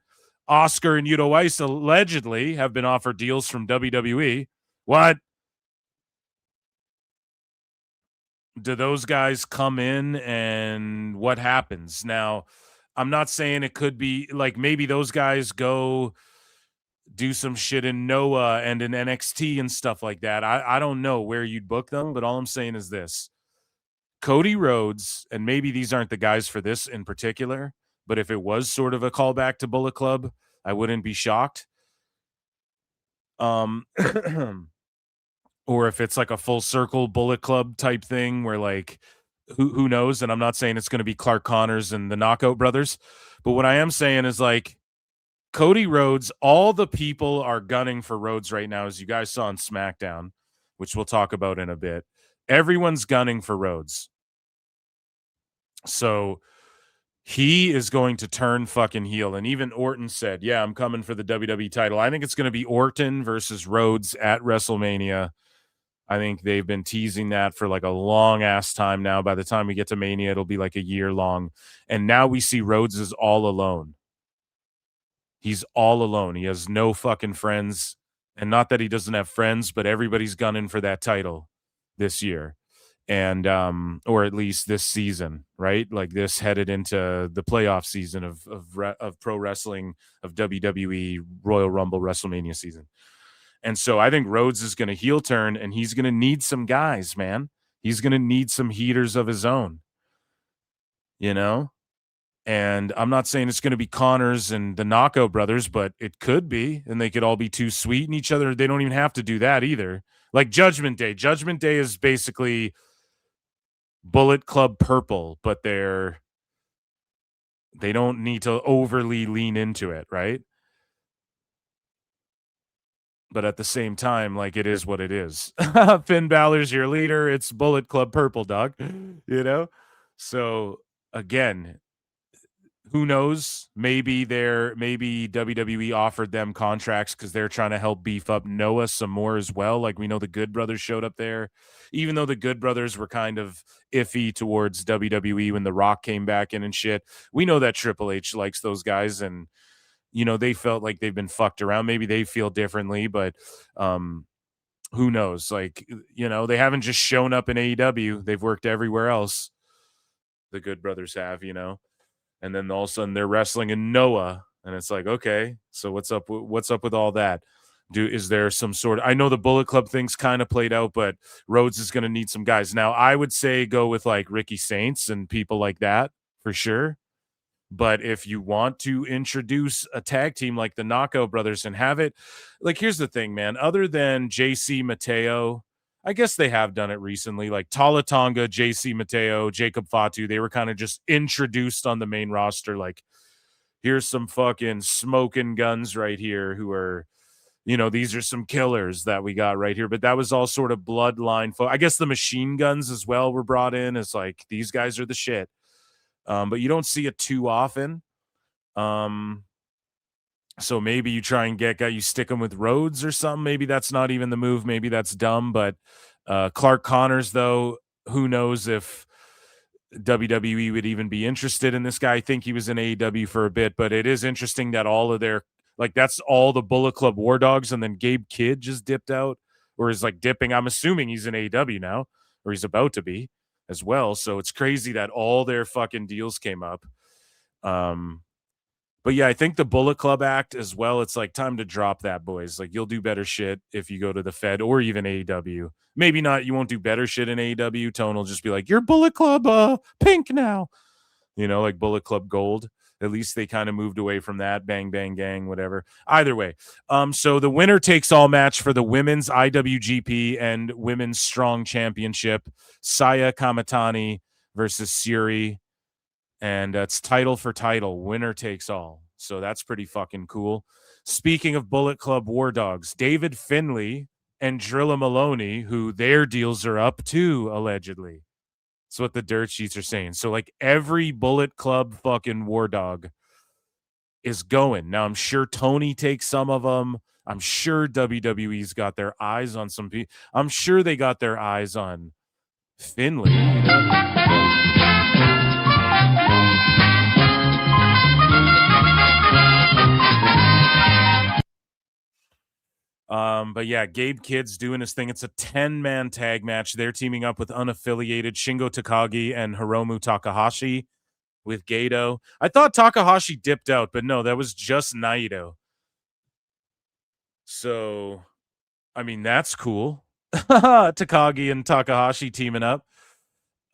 Oscar and Yuto Weiss allegedly have been offered deals from WWE. What? Do those guys come in and what happens? Now, I'm not saying it could be like maybe those guys go do some shit in Noah and in NXT and stuff like that. I don't know where you'd book them, but all I'm saying is this. Cody Rhodes, and maybe these aren't the guys for this in particular, but if it was sort of a callback to Bullet Club, I wouldn't be shocked. Or if it's like a full circle Bullet Club type thing where like, who knows? And I'm not saying it's going to be Clark Connors and the Knockout Brothers, but what I am saying is like Cody Rhodes, all the people are gunning for Rhodes right now, as you guys saw on SmackDown, which we'll talk about in a bit. Everyone's gunning for Rhodes. So he is going to turn fucking heel. And even Orton said, yeah, I'm coming for the WWE title. I think it's going to be Orton versus Rhodes at WrestleMania. I think they've been teasing that for like a long ass time now. By the time we get to Mania, it'll be like a year long. And now we see Rhodes is all alone. He's all alone. He has no fucking friends. And not that he doesn't have friends, but everybody's gunning for that title this year. And or at least this season, right? Like this headed into the playoff season of pro wrestling, of WWE Royal Rumble WrestleMania season. And so I think Rhodes is going to heel turn, and he's going to need some guys, man. He's going to need some heaters of his own, you know? And I'm not saying it's going to be Connors and the Knockout Brothers, but it could be, and they could all be too sweet in each other. They don't even have to do that either. Like Judgment Day. Judgment Day is basically Bullet Club Purple, but they don't need to overly lean into it, right? But at the same time, like, it is what it is. Finn Balor's your leader. It's Bullet Club Purple, dog. You know? So again, who knows? Maybe WWE offered them contracts because they're trying to help beef up Noah some more as well. Like, we know the Good Brothers showed up there, even though the Good Brothers were kind of iffy towards WWE when The Rock came back in and shit. We know that Triple H likes those guys, and you know, they felt like they've been fucked around. Maybe they feel differently, but who knows? Like, you know, they haven't just shown up in AEW. They've worked everywhere else. The Good Brothers have, you know. And then all of a sudden they're wrestling in Noah, and it's like, okay, so what's up with all that? Is there some sort of, I know the Bullet Club thing's kind of played out, but Rhodes is going to need some guys. Now, I would say go with like Ricky Saints and people like that for sure. But if you want to introduce a tag team like the Knockout Brothers and have it, like, here's the thing, man. Other than JC Mateo, I guess they have done it recently. Like Tala Tonga, JC Mateo, Jacob Fatu, they were kind of just introduced on the main roster. Like, here's some fucking smoking guns right here who are, you know, these are some killers that we got right here. But that was all sort of bloodline. I guess the Machine Guns as well were brought in as like, these guys are the shit. But you don't see it too often. So maybe you try and you stick them with Rhodes or something. Maybe that's not even the move. Maybe that's dumb. But Clark Connors, though, who knows if WWE would even be interested in this guy. I think he was in AEW for a bit, but it is interesting that all of their, like, that's all the Bullet Club War Dogs, and then Gabe Kidd just dipped out, or is like dipping. I'm assuming he's in AEW now, or he's about to be as well. So it's crazy that all their fucking deals came up. But yeah, I think the Bullet Club act as well, it's like time to drop that, boys. Like, you'll do better shit if you go to the Fed or even AEW. Maybe not, you won't do better shit in AEW. Tone will just be like, you're Bullet Club pink now. You know, like Bullet Club Gold. At least they kind of moved away from that. Bang, bang, gang, whatever. Either way. So the winner takes all match for the women's IWGP and women's strong championship. Saya Kamatani versus Suri. And it's title for title. Winner takes all. So that's pretty fucking cool. Speaking of Bullet Club War Dogs, David Finlay and Drilla Maloney, who their deals are up too, allegedly. That's what the dirt sheets are saying. So, like, every Bullet Club fucking War Dog is going. Now, I'm sure Tony takes some of them. I'm sure WWE's got their eyes on some people. I'm sure they got their eyes on Finlay. You know? But yeah, Gabe Kidd's doing his thing. It's a 10-man tag match. They're teaming up with unaffiliated Shingo Takagi and Hiromu Takahashi with Gato. I thought Takahashi dipped out, but no, that was just Naito. So, I mean, that's cool. Takagi and Takahashi teaming up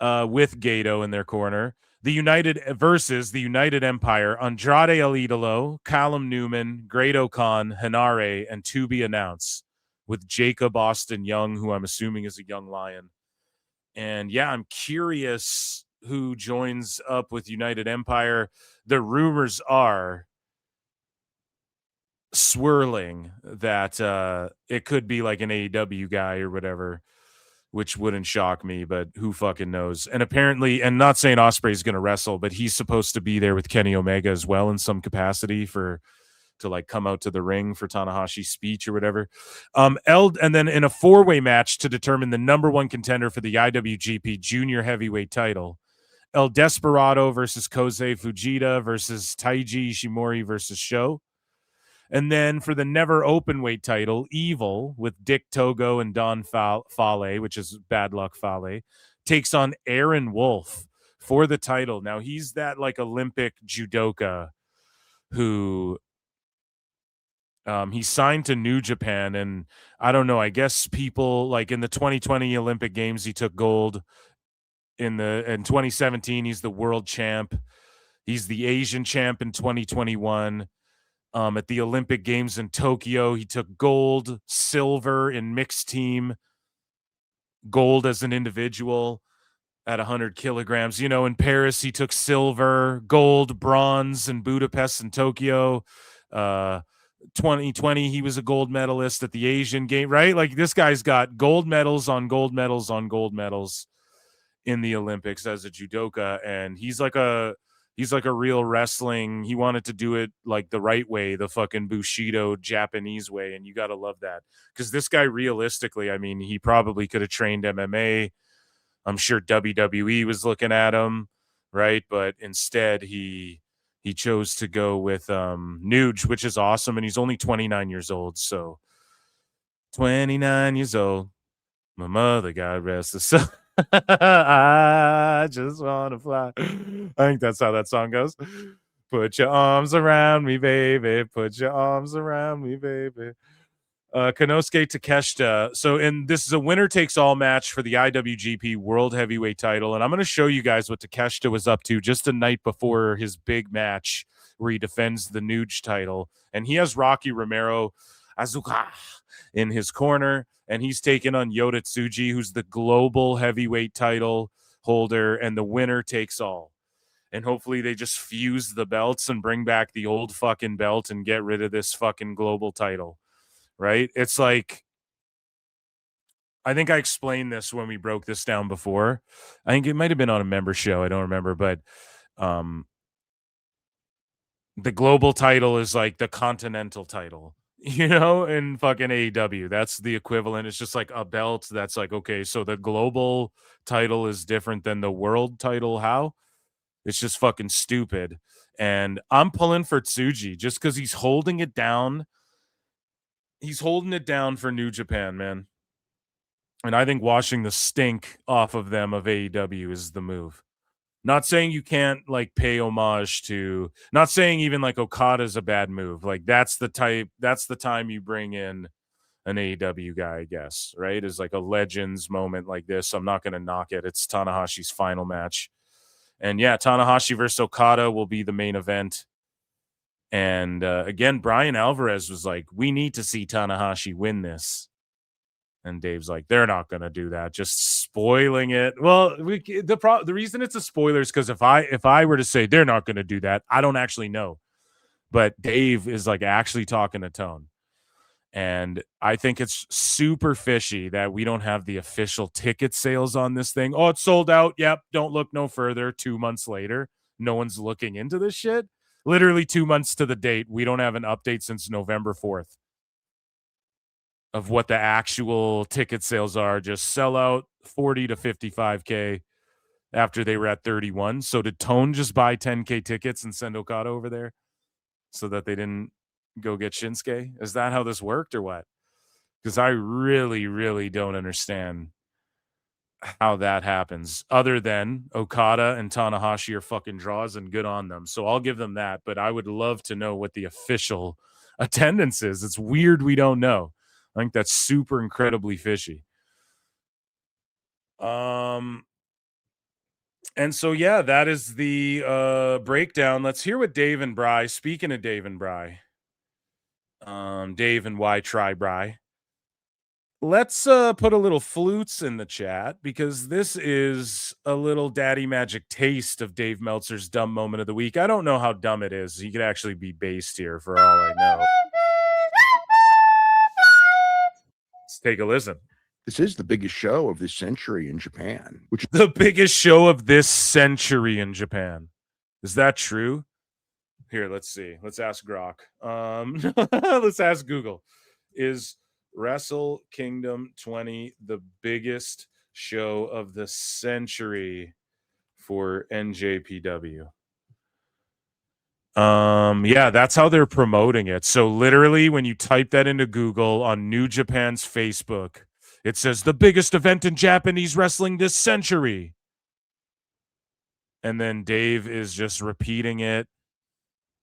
with Gato in their corner. The United versus the United Empire, Andrade El Idolo, Callum Newman, Great O'Khan, Hanare, and to be announced, with Jacob Austin Young, who I'm assuming is a young lion. And yeah, I'm curious who joins up with United Empire. The rumors are swirling that it could be like an AEW guy or whatever, which wouldn't shock me, but who fucking knows? And apparently, and not saying Ospreay's going to wrestle, but he's supposed to be there with Kenny Omega as well in some capacity to like come out to the ring for Tanahashi's speech or whatever. And then in a 4-way match to determine the number 1 contender for the IWGP Junior Heavyweight title, El Desperado versus Kosei Fujita versus Taiji Ishimori versus Sho. And then for the never open weight title, Evil with Dick Togo and Don Fale, which is Bad Luck Fale, takes on Aaron Wolf for the title. Now, he's that like Olympic judoka who he signed to New Japan. And I don't know, I guess people like in the 2020 Olympic Games, he took gold. In 2017, he's the world champ. He's the Asian champ in 2021. At the Olympic Games in Tokyo, he took gold, silver in mixed team, gold as an individual at 100 kilograms. You know, in Paris, he took silver, gold, bronze in Budapest and Tokyo. 2020, he was a gold medalist at the Asian game, right? Like, this guy's got gold medals on gold medals on gold medals in the Olympics as a judoka, and he's like a real wrestling. He wanted to do it like the right way, the fucking Bushido Japanese way. And you got to love that. Because this guy, realistically, I mean, he probably could have trained MMA. I'm sure WWE was looking at him, right? But instead, he chose to go with Nuge, which is awesome. And he's only 29 years old. So 29 years old. My mother, God rest her soul. I just want to fly. I think that's how that song goes. Put your arms around me, baby. Put your arms around me, baby. Konosuke Takeshita. So, this is a winner-takes-all match for the IWGP World Heavyweight title, and I'm going to show you guys what Takeshita was up to just a night before his big match where he defends the Nuge title, and he has Rocky Romero Azuka in his corner, and he's taking on Yota Tsuji, who's the global heavyweight title holder, and the winner takes all. And hopefully they just fuse the belts and bring back the old fucking belt and get rid of this fucking global title, right? It's like, I think I explained this when we broke this down before. I think it might have been on a member show. I don't remember, but the global title is like the continental title, in fucking AEW. That's the equivalent. It's just like a belt that's like, okay, so the global title is different than the world title. How? It's just fucking stupid. And I'm pulling for Tsuji just because he's holding it down. He's holding it down for New Japan, man. And I think washing the stink off of them of AEW is the move. Not saying you can't like pay homage to, not saying even like Okada's a bad move. Like that's the time you bring in an AEW guy, I guess, right? Is like a Legends moment like this. I'm not going to knock it. It's Tanahashi's final match. And yeah, Tanahashi versus Okada will be the main event. And again, Brian Alvarez was like, we need to see Tanahashi win this. And Dave's like, they're not going to do that. Just spoiling it. Well, the reason it's a spoiler is because if I were to say they're not going to do that, I don't actually know. But Dave is like actually talking to Tone. And I think it's super fishy that we don't have the official ticket sales on this thing. Oh, it's sold out. Yep. Don't look no further. 2 months later, no one's looking into this shit. Literally 2 months to the date. We don't have an update since November 4th. Of what the actual ticket sales are. Just sell out 40 to 55K after they were at 31. So did Tone just buy 10K tickets and send Okada over there so that they didn't go get Shinsuke? Is that how this worked or what? Because I really, really don't understand how that happens other than Okada and Tanahashi are fucking draws and good on them. So I'll give them that. But I would love to know what the official attendance is. It's weird we don't know. I think that's super incredibly fishy. And so, yeah, that is the breakdown. Let's hear what Dave and Bry, speaking of Dave and Bry, Dave and Why Try Bry. Let's put a little flutes in the chat because this is a little daddy magic taste of Dave Meltzer's dumb moment of the week. I don't know how dumb it is. He could actually be based here for all I know. Let's take a listen. This is the biggest show of this century in Japan. Which is the biggest show of this century in Japan. Is that true? Here, let's see. Let's ask Grok. Let's ask Google. Is Wrestle Kingdom 20 the biggest show of the century for NJPW? Yeah, that's how they're promoting it. So literally when you type that into Google on New Japan's Facebook, it says the biggest event in Japanese wrestling this century. And then Dave is just repeating it.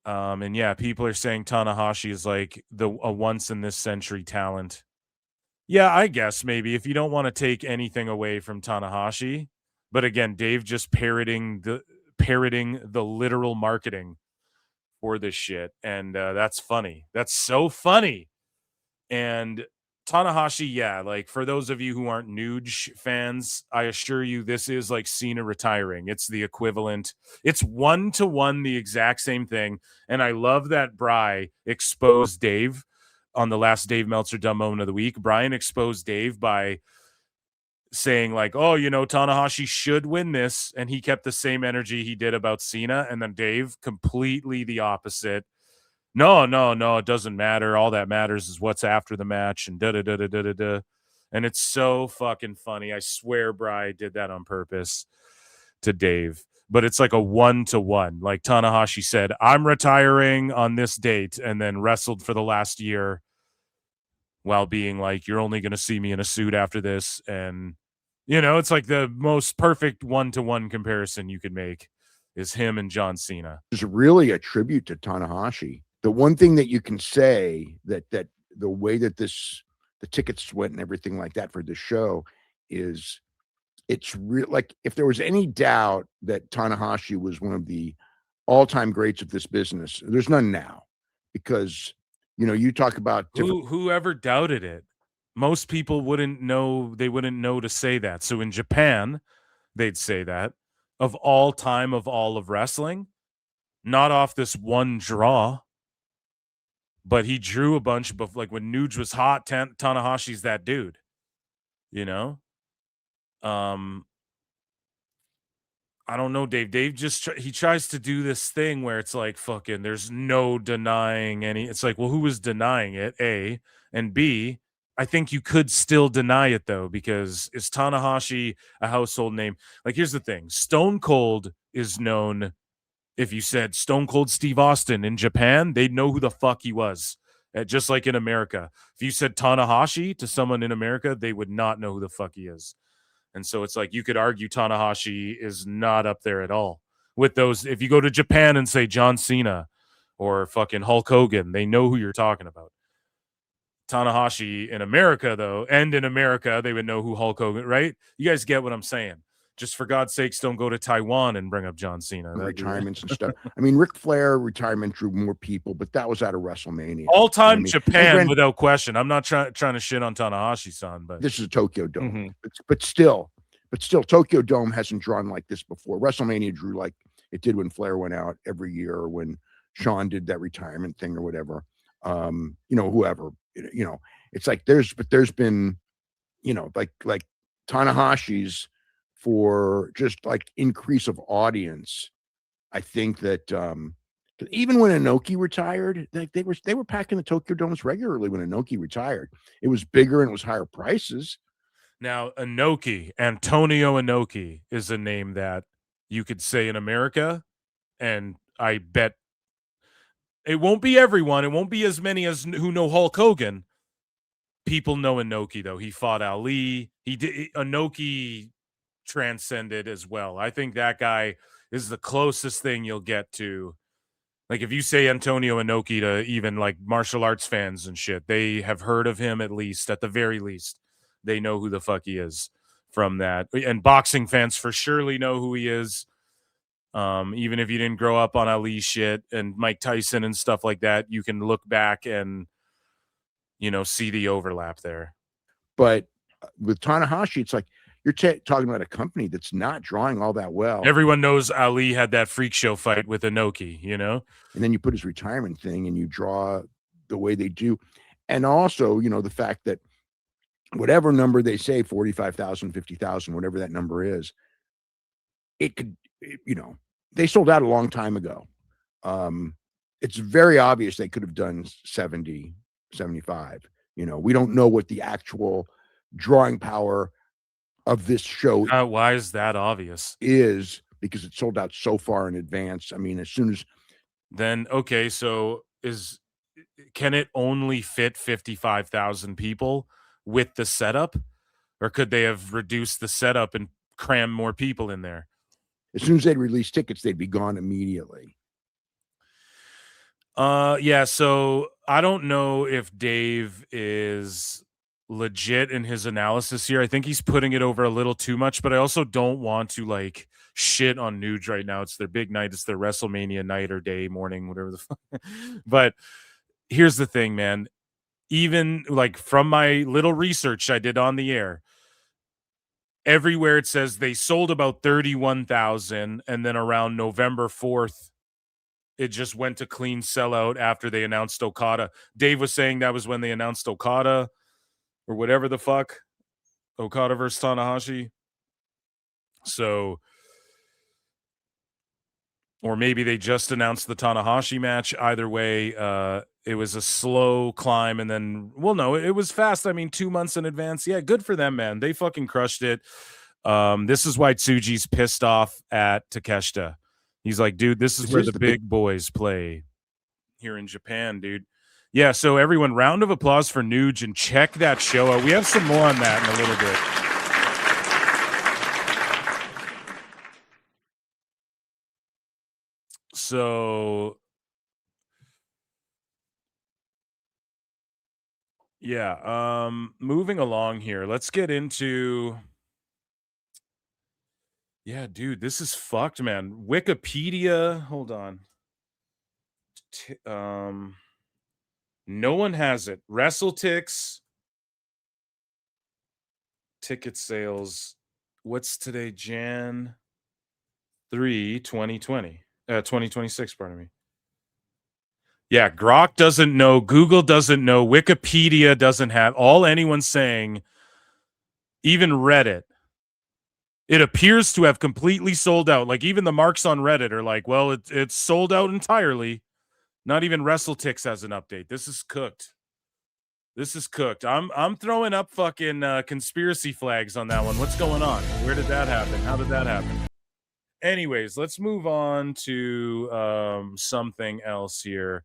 And yeah, people are saying Tanahashi is like a once in this century talent. Yeah, I guess maybe if you don't want to take anything away from Tanahashi, but again, Dave just parroting the literal marketing for this shit, and that's funny. That's so funny. And Tanahashi, yeah, like for those of you who aren't Nuge fans, I assure you this is like Cena retiring. It's the equivalent. It's 1-to-1 the exact same thing. And I love that Bry exposed Dave on the last Dave Meltzer dumb moment of the week. Brian exposed Dave by saying like, oh, Tanahashi should win this. And he kept the same energy he did about Cena. And then Dave completely the opposite. No, it doesn't matter. All that matters is what's after the match and da-da-da-da-da-da. And it's so fucking funny. I swear Bry did that on purpose to Dave. But it's like a 1-to-1. Like Tanahashi said, I'm retiring on this date and then wrestled for the last year while being like, you're only going to see me in a suit after this. And, it's like the most perfect one-to-one comparison you could make is him and John Cena. It's really a tribute to Tanahashi. The one thing that you can say that the way that the tickets went and everything like that for the show is it's real. Like if there was any doubt that Tanahashi was one of the all-time greats of this business, there's none now, because you talk about whoever doubted it. Most people wouldn't know. They wouldn't know to say that. So in Japan, they'd say that of all time of all of wrestling, not off this one draw, but he drew a bunch of, like, when Nuge was hot, Tanahashi's that dude, I don't know, Dave. Dave just he tries to do this thing where it's like, fucking, there's no denying any. It's like, well, who was denying it? A, and B, I think you could still deny it though, because is Tanahashi a household name? Like, here's the thing: Stone Cold is known. If you said Stone Cold Steve Austin in Japan, they'd know who the fuck he was. Just like in America, if you said Tanahashi to someone in America, they would not know who the fuck he is. And so it's like, you could argue Tanahashi is not up there at all with those. If you go to Japan and say John Cena or fucking Hulk Hogan, they know who you're talking about. Tanahashi in America, though, and in America, they would know who Hulk Hogan, right? You guys get what I'm saying. Just for God's sakes, don't go to Taiwan and bring up John Cena. Retirements and stuff. I mean, Ric Flair retirement drew more people, but that was out of WrestleMania. All-time Japan, without question. I'm not trying to shit on Tanahashi-san, but this is a Tokyo Dome. But still, Tokyo Dome hasn't drawn like this before. WrestleMania drew like it did when Flair went out every year, or when Shawn did that retirement thing or whatever. Whoever, it's like there's been, like Tanahashi's, for just like increase of audience. I think that even when Inoki retired, they were packing the Tokyo Domes regularly when Inoki retired. It was bigger and it was higher prices. Now, Antonio Inoki is a name that you could say in America, and I bet it won't be everyone. It won't be as many as who know Hulk Hogan. People know Inoki, though. He fought Ali. Inoki transcended as well. I think that guy is the closest thing you'll get to, like, if you say Antonio Inoki to even like martial arts fans and shit, they have heard of him, at the very least. They know who the fuck he is from that. And boxing fans for surely know who he is. Even if you didn't grow up on Ali shit and Mike Tyson and stuff like that, you can look back and see the overlap there. But with Tanahashi, it's like you're talking about a company that's not drawing all that well. Everyone knows Ali had that freak show fight with Inoki, And then you put his retirement thing and you draw the way they do. And also, the fact that whatever number they say, 45,000, 50,000, whatever that number is, it could, they sold out a long time ago. It's very obvious they could have done 70, 75. We don't know what the actual drawing power of this show why is that obvious? Is because it sold out so far in advance. I mean, as soon as then, okay, so can it only fit 55,000 people with the setup, or could they have reduced the setup and crammed more people in there? As soon as they'd release tickets, they'd be gone immediately. Yeah, so I don't know if Dave is legit in his analysis here. I think he's putting it over a little too much, but I also don't want to like shit on Nuge right now. It's their big night. It's their WrestleMania night or day, morning, whatever the fuck. But here's the thing, man. Even like from my little research I did on the air, everywhere it says they sold about 31,000, and then around November 4th, it just went to clean sellout after they announced Okada. Dave was saying that was when they announced Okada or whatever the fuck. Okada versus Tanahashi. So, or maybe they just announced the Tanahashi match. Either way, it was a slow climb, and then, well, no, it was fast. I mean, 2 months in advance. Yeah, good for them, man. They fucking crushed it. This is why Tsuji's pissed off at Takeshita. He's like, dude, this is where the big boys play here in Japan, dude. Yeah, so everyone, round of applause for Nuge and check that show out. We have some more on that in a little bit. So, yeah, moving along here. Let's get into... Yeah, dude, this is fucked, man. Wikipedia, hold on. No one has it. WrestleTix ticket sales. What's today? Jan 3, 2020. 2026, pardon me. Yeah, Grok doesn't know. Google doesn't know. Wikipedia doesn't have. All anyone's saying, even Reddit, it appears to have completely sold out. Like, even the marks on Reddit are like, well, it's sold out entirely. Not even WrestleTix has an update. This is cooked. This is cooked. I'm throwing up fucking conspiracy flags on that one. What's going on? Where did that happen? How did that happen? Anyways, let's move on to something else here.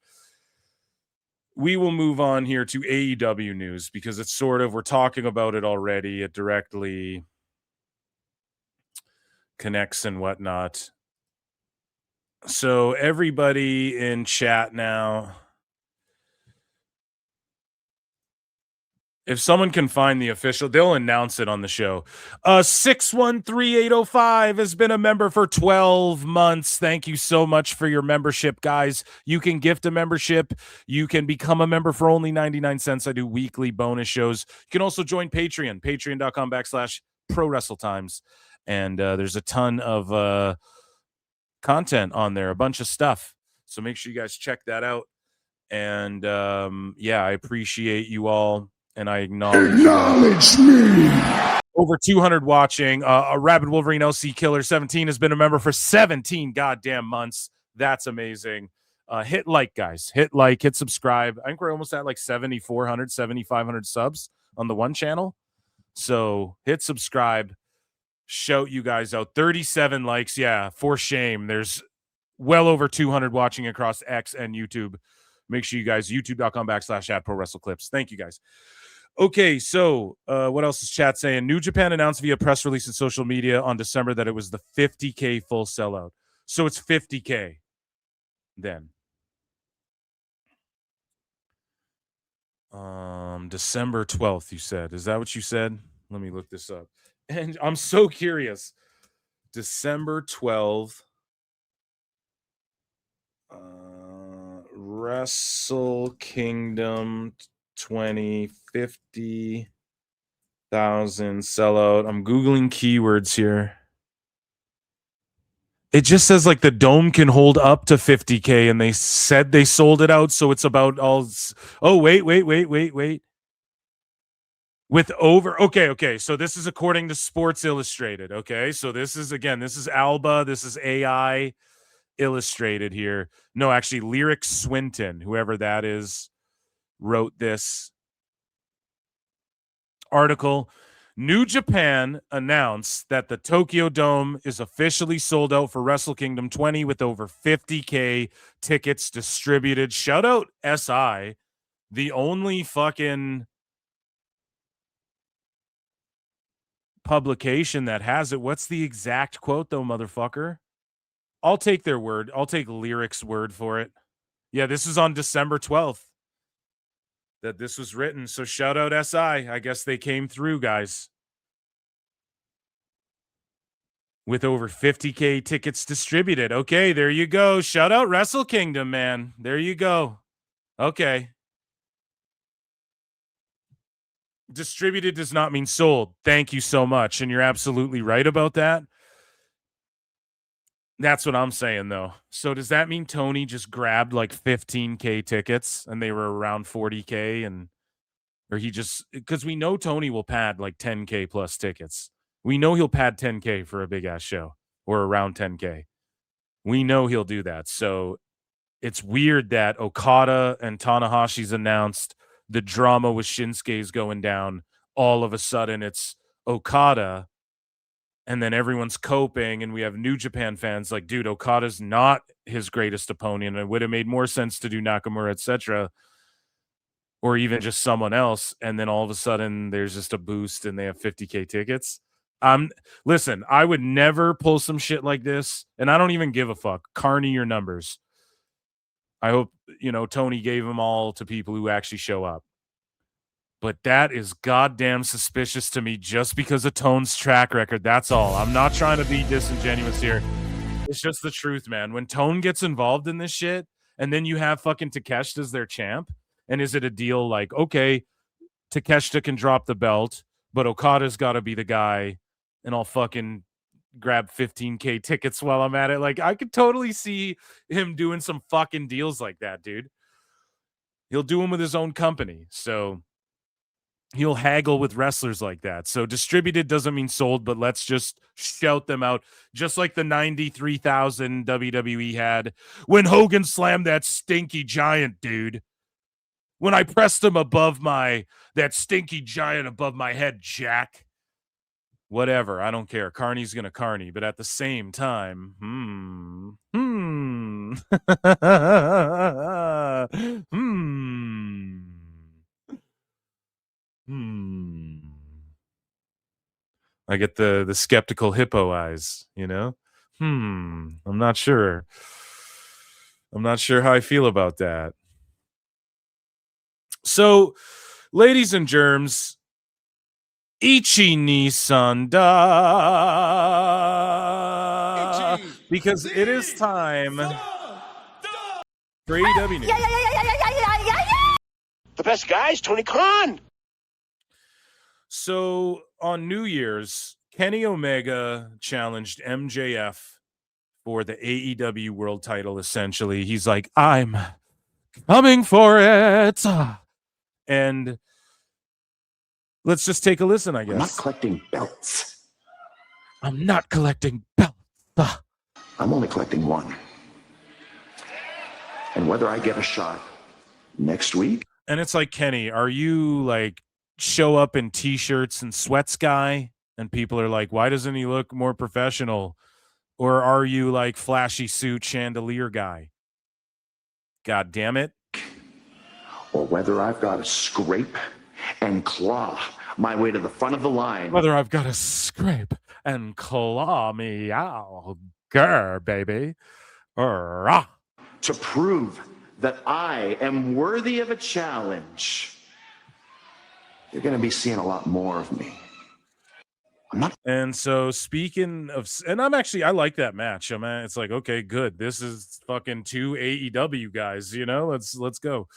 We will move on here to AEW news because it's sort of, we're talking about it already. It directly connects and whatnot. So everybody in chat now, if someone can find the official, they'll announce it on the show. 613805 has been a member for 12 months. Thank you so much for your membership, guys. You can gift a membership. You can become a member for only 99 cents. I do weekly bonus shows. You can also join Patreon, patreon.com/ProWrestleTimes. And there's a ton of content on there, a bunch of stuff. So make sure you guys check that out. And yeah, I appreciate you all. And I acknowledge me. Over 200 watching. A Rabid Wolverine LC Killer 17 has been a member for 17 goddamn months. That's amazing. Hit like, guys. Hit like, hit subscribe. I think we're almost at like 7,400, 7,500 subs on the one channel. So hit subscribe. Shout you guys out. 37 likes. Yeah, for shame. There's well over 200 watching across X and YouTube. Make sure you guys, youtube.com/@ProWrestleClips. Thank you guys. Okay, so what else is chat saying? New Japan announced via press release and social media on December that it was the 50K full sellout. So it's 50K then. December 12th, you said. Is that what you said? Let me look this up. And I'm so curious. December 12th. Wrestle Kingdom 50,000 sellout. I'm Googling keywords here. It just says like the dome can hold up to 50K and they said they sold it out. So it's about all. Oh, wait. With over. Okay. So this is according to Sports Illustrated. Okay. So this is Alba. This is AI Illustrated here. No, actually, Lyric Swinton, whoever that is, wrote this article. New Japan announced that the Tokyo Dome is officially sold out for Wrestle Kingdom 20 with over 50K tickets distributed. Shout out SI, the only fucking publication that has it. What's the exact quote though, motherfucker? I'll take their word. I'll take Lyric's word for it. Yeah, this is on December 12th that this was written. So shout out SI. I guess they came through, guys. With over 50K tickets distributed. Okay, there you go. Shout out Wrestle Kingdom, man. There you go. Okay. Distributed does not mean sold. Thank you so much. And you're absolutely right about that. That's what I'm saying, though. So does that mean Tony just grabbed like 15K tickets and they were around 40K or he just, because we know Tony will pad like 10K plus tickets. We know he'll pad 10K for a big ass show or around 10K. We know he'll do that. So it's weird that Okada and Tanahashi's announced the drama with Shinsuke's going down. All of a sudden it's Okada. And then everyone's coping, and we have New Japan fans like, dude, Okada's not his greatest opponent. It would have made more sense to do Nakamura, etc. or even just someone else, and then all of a sudden there's just a boost and they have 50K tickets. Listen, I would never pull some shit like this, and I don't even give a fuck. Carney your numbers. I hope, Tony gave them all to people who actually show up. But that is goddamn suspicious to me just because of Tone's track record. That's all. I'm not trying to be disingenuous here. It's just the truth, man. When Tone gets involved in this shit, and then you have fucking Takeshita as their champ, and is it a deal like, okay, Takeshita can drop the belt, but Okada's got to be the guy, and I'll fucking grab 15K tickets while I'm at it. Like, I could totally see him doing some fucking deals like that, dude. He'll do them with his own company, so he'll haggle with wrestlers like that. So distributed doesn't mean sold, but let's just shout them out. Just like the 93,000 WWE had when Hogan slammed that stinky giant, dude. When I pressed him above that stinky giant above my head, Jack. Whatever, I don't care. Carney's gonna Carney, but at the same time, I get the skeptical hippo eyes, I'm not sure. I'm not sure how I feel about that. So, ladies and germs, Ichi Nissan da, because it is time for AEW news. The best guys, Tony Khan. So on New Year's, Kenny Omega challenged MJF for the AEW world title, essentially. He's like, I'm coming for it. And let's just take a listen, I guess. I'm not collecting belts. I'm not collecting belts. I'm only collecting one. And whether I get a shot next week. And it's like, Kenny, are you like show up in t-shirts and sweats guy? And people are like, why doesn't he look more professional? Or are you like flashy suit chandelier guy? God damn it. Or whether I've got to scrape and claw my way to the front of the line. Whether I've got to scrape and claw me out, grr, baby. Rah. To prove that I am worthy of a challenge. You're going to be seeing a lot more of me. And so speaking of, and I like that match. It's like, okay, good. This is fucking two AEW guys, let's go.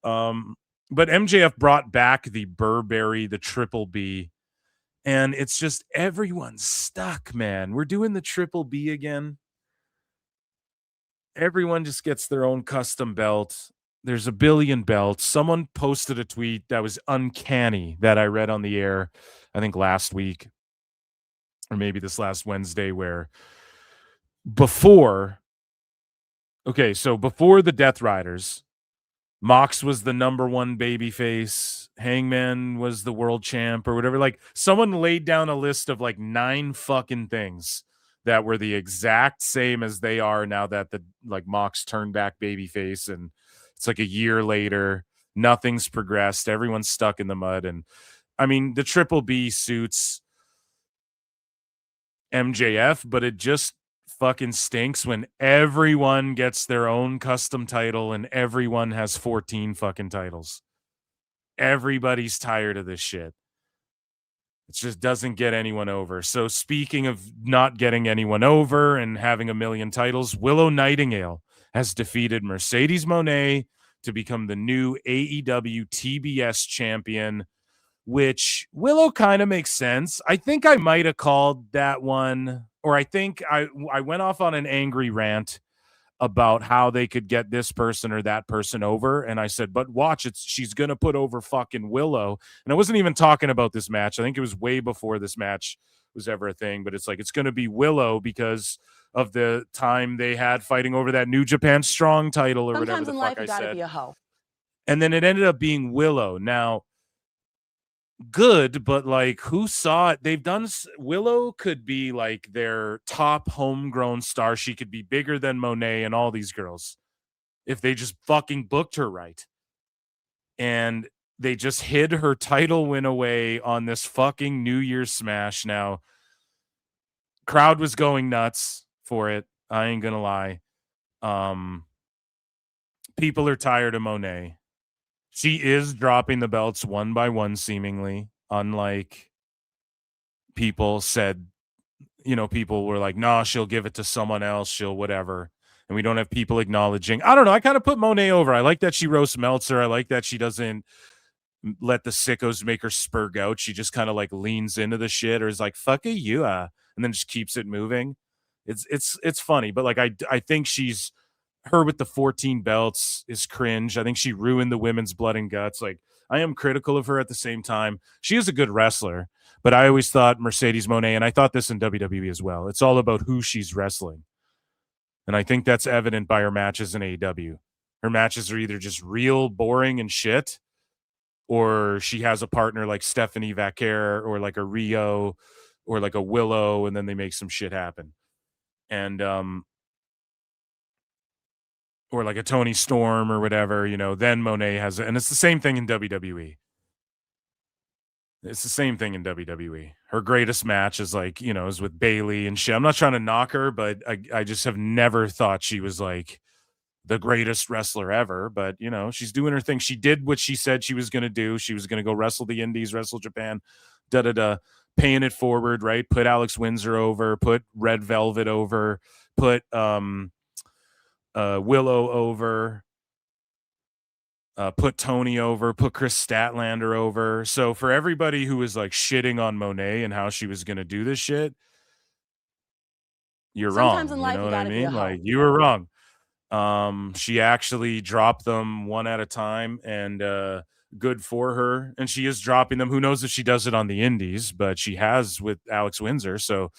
But MJF brought back the Burberry, the Triple B, and it's just everyone's stuck, man. We're doing the Triple B again. Everyone just gets their own custom belt. There's a billion belts. Someone posted a tweet that was uncanny that I read on the air, I think last week, or maybe this last Wednesday, where before the Death Riders, Mox was the number one babyface, Hangman was the world champ or whatever. Like, someone laid down a list of like 9 fucking things that were the exact same as they are now that the Mox turned back babyface, and it's like a year later, nothing's progressed. Everyone's stuck in the mud. And I mean, the Triple B suits MJF, but it just fucking stinks when everyone gets their own custom title and everyone has 14 fucking titles. Everybody's tired of this shit. It just doesn't get anyone over. So speaking of not getting anyone over and having a million titles, Willow Nightingale has defeated Mercedes Moné to become the new AEW TBS champion, which Willow kind of makes sense. I think I might have called that one, or I think I went off on an angry rant about how they could get this person or that person over. And I said, but watch, she's going to put over fucking Willow. And I wasn't even talking about this match. I think it was way before this match was ever a thing, but it's like, it's going to be Willow because of the time they had fighting over that New Japan Strong title or Sometimes whatever the in fuck life, I you gotta said. be a hoe. And then it ended up being Willow. Now, good, but like, who saw it? They've done, Willow could be like their top homegrown star. She could be bigger than Monet and all these girls if they just fucking booked her right. and they just hid her title win away on this fucking New Year's Smash. Now, crowd was going nuts for it. I ain't gonna lie. People are tired of Monet. She is dropping the belts one by one, seemingly, unlike people said. People were like, nah, she'll give it to someone else. She'll whatever. And we don't have people acknowledging. I don't know. I kind of put Monet over. I like that she roasts Meltzer. I like that she doesn't let the sickos make her spurg out. She just kind of like leans into the shit or is like, fuck you, and then just keeps it moving. It's funny, but like I think her with the 14 belts is cringe. I think she ruined the women's blood and guts. Like, I am critical of her at the same time. She is a good wrestler, but I always thought Mercedes Moné, and I thought this in WWE as well, it's all about who she's wrestling. And I think that's evident by her matches in AEW. Her matches are either just real boring and shit, or she has a partner like Stephanie Vaquer or like a Rio or like a Willow, and then they make some shit happen. And or like a Tony Storm or whatever, then Monet has it. And it's the same thing in WWE. It's the same thing in WWE. Her greatest match is like, is with Bayley and shit. I'm not trying to knock her, but I just have never thought she was like the greatest wrestler ever. But, she's doing her thing. She did what she said she was going to do. She was going to go wrestle the Indies, wrestle Japan, paying it forward, right? Put Alex Windsor over, put Red Velvet over, put Willow over, put Tony over, put Chris Statlander over. So for everybody who was like shitting on Monet and how she was going to do this shit, you're Sometimes wrong. in life, you know you what I gotta be a mean? hoe. Like, you were wrong. She actually dropped them one at a time, and good for her. And she is dropping them. Who knows if she does it on the Indies, but she has with Alex Windsor. So